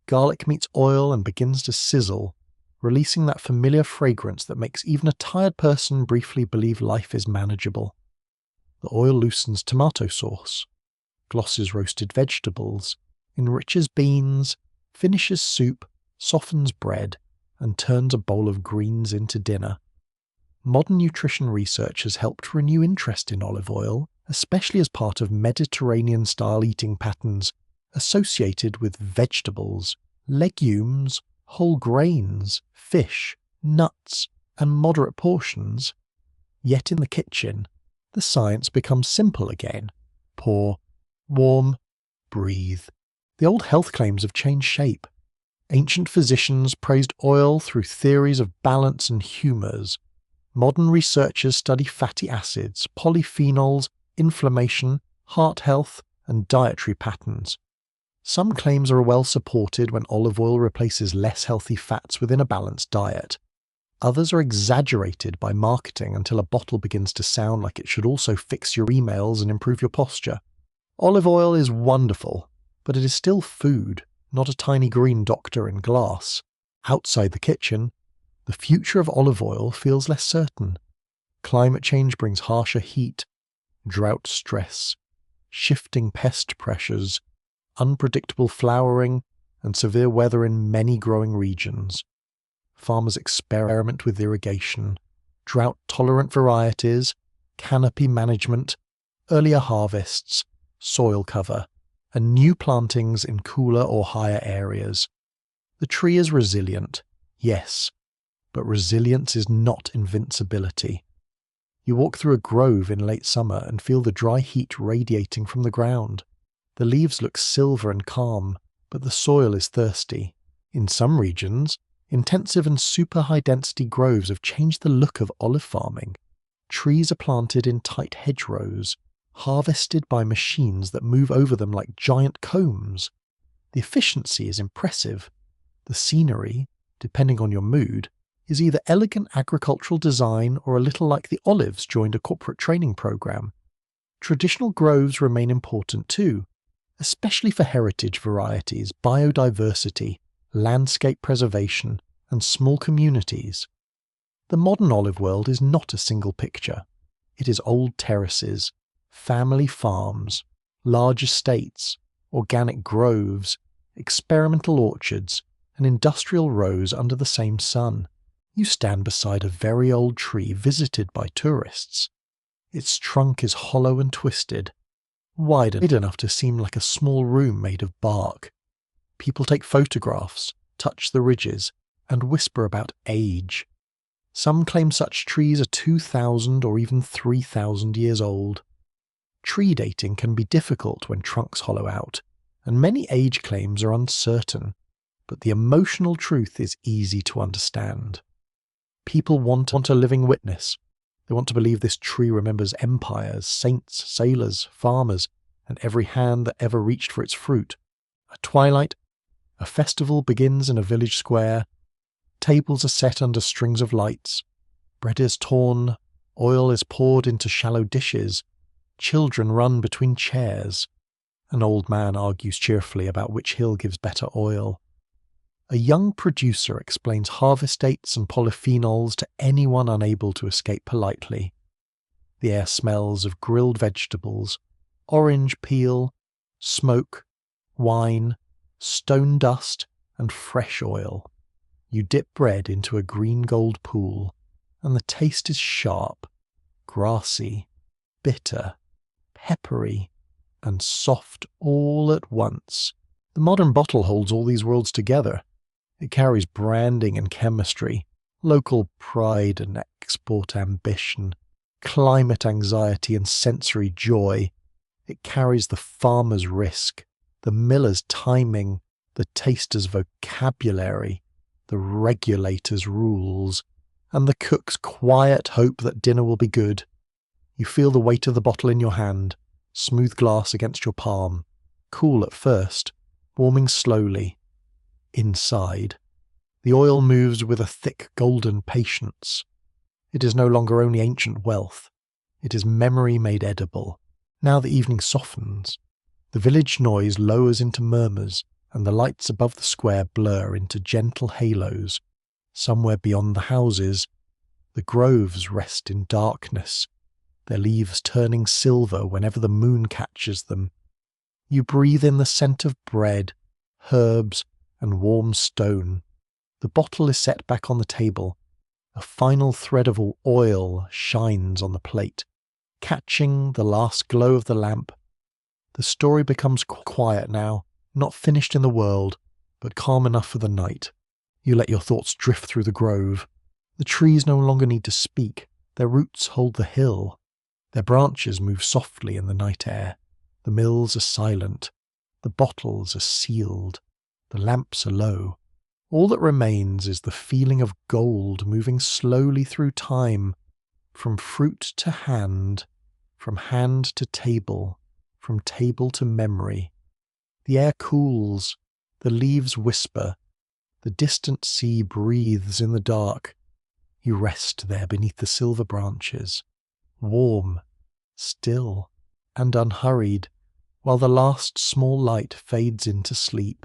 Garlic meets oil and begins to sizzle, releasing that familiar fragrance that makes even a tired person briefly believe life is manageable. The oil loosens tomato sauce, glosses roasted vegetables, enriches beans, finishes soup, softens bread, and turns a bowl of greens into dinner. Modern nutrition research has helped renew interest in olive oil, especially as part of Mediterranean-style eating patterns associated with vegetables, legumes, whole grains, fish, nuts, and moderate portions. Yet in the kitchen, the science becomes simple again. Pour, warm, breathe. The old health claims have changed shape. Ancient physicians praised oil through theories of balance and humours. Modern researchers study fatty acids, polyphenols, inflammation, heart health, and dietary patterns. Some claims are well supported when olive oil replaces less healthy fats within a balanced diet. Others are exaggerated by marketing until a bottle begins to sound like it should also fix your emails and improve your posture. Olive oil is wonderful, but it is still food, not a tiny green doctor in glass. Outside the kitchen, the future of olive oil feels less certain. Climate change brings harsher heat, drought stress, shifting pest pressures, unpredictable flowering, and severe weather in many growing regions. Farmers experiment with irrigation, drought-tolerant varieties, canopy management, earlier harvests, soil cover, and new plantings in cooler or higher areas. The tree is resilient, yes, but resilience is not invincibility. You walk through a grove in late summer and feel the dry heat radiating from the ground. The leaves look silver and calm, but the soil is thirsty. In some regions, intensive and super high-density groves have changed the look of olive farming. Trees are planted in tight hedgerows, harvested by machines that move over them like giant combs. The efficiency is impressive. The scenery, depending on your mood, is either elegant agricultural design or a little like the olives joined a corporate training program. Traditional groves remain important too, especially for heritage varieties, biodiversity, landscape preservation, and small communities. The modern olive world is not a single picture. It is old terraces, family farms, large estates, organic groves, experimental orchards, and industrial rows under the same sun. You stand beside a very old tree visited by tourists. Its trunk is hollow and twisted, wide enough to seem like a small room made of bark. People take photographs, touch the ridges, and whisper about age. Some claim such trees are 2,000 or even 3,000 years old. Tree dating can be difficult when trunks hollow out, and many age claims are uncertain, but the emotional truth is easy to understand. People want a living witness. They want to believe this tree remembers empires, saints, sailors, farmers, and every hand that ever reached for its fruit. At twilight, a festival begins in a village square. Tables are set under strings of lights. Bread is torn, oil is poured into shallow dishes. Children run between chairs. An old man argues cheerfully about which hill gives better oil. A young producer explains harvest dates and polyphenols to anyone unable to escape politely. The air smells of grilled vegetables, orange peel, smoke, wine, stone dust, and fresh oil. You dip bread into a green-gold pool, and the taste is sharp, grassy, bitter, peppery, and soft all at once. The modern bottle holds all these worlds together. It carries branding and chemistry, local pride and export ambition, climate anxiety and sensory joy. It carries the farmer's risk, the miller's timing, the taster's vocabulary, the regulator's rules, and the cook's quiet hope that dinner will be good. You feel the weight of the bottle in your hand, smooth glass against your palm, cool at first, warming slowly. Inside, the oil moves with a thick golden patience. It is no longer only ancient wealth. It is memory made edible. Now the evening softens. The village noise lowers into murmurs, and the lights above the square blur into gentle halos. Somewhere beyond the houses, the groves rest in darkness, their leaves turning silver whenever the moon catches them. You breathe in the scent of bread, herbs, and warm stone. The bottle is set back on the table. A final thread of oil shines on the plate, catching the last glow of the lamp. The story becomes quiet now, not finished in the world, but calm enough for the night. You let your thoughts drift through the grove. The trees no longer need to speak. Their roots hold the hill. Their branches move softly in the night air. The mills are silent. The bottles are sealed. The lamps are low. All that remains is the feeling of gold moving slowly through time, from fruit to hand, from hand to table, from table to memory. The air cools, the leaves whisper, the distant sea breathes in the dark. You rest there beneath the silver branches, warm, still, and unhurried, while the last small light fades into sleep.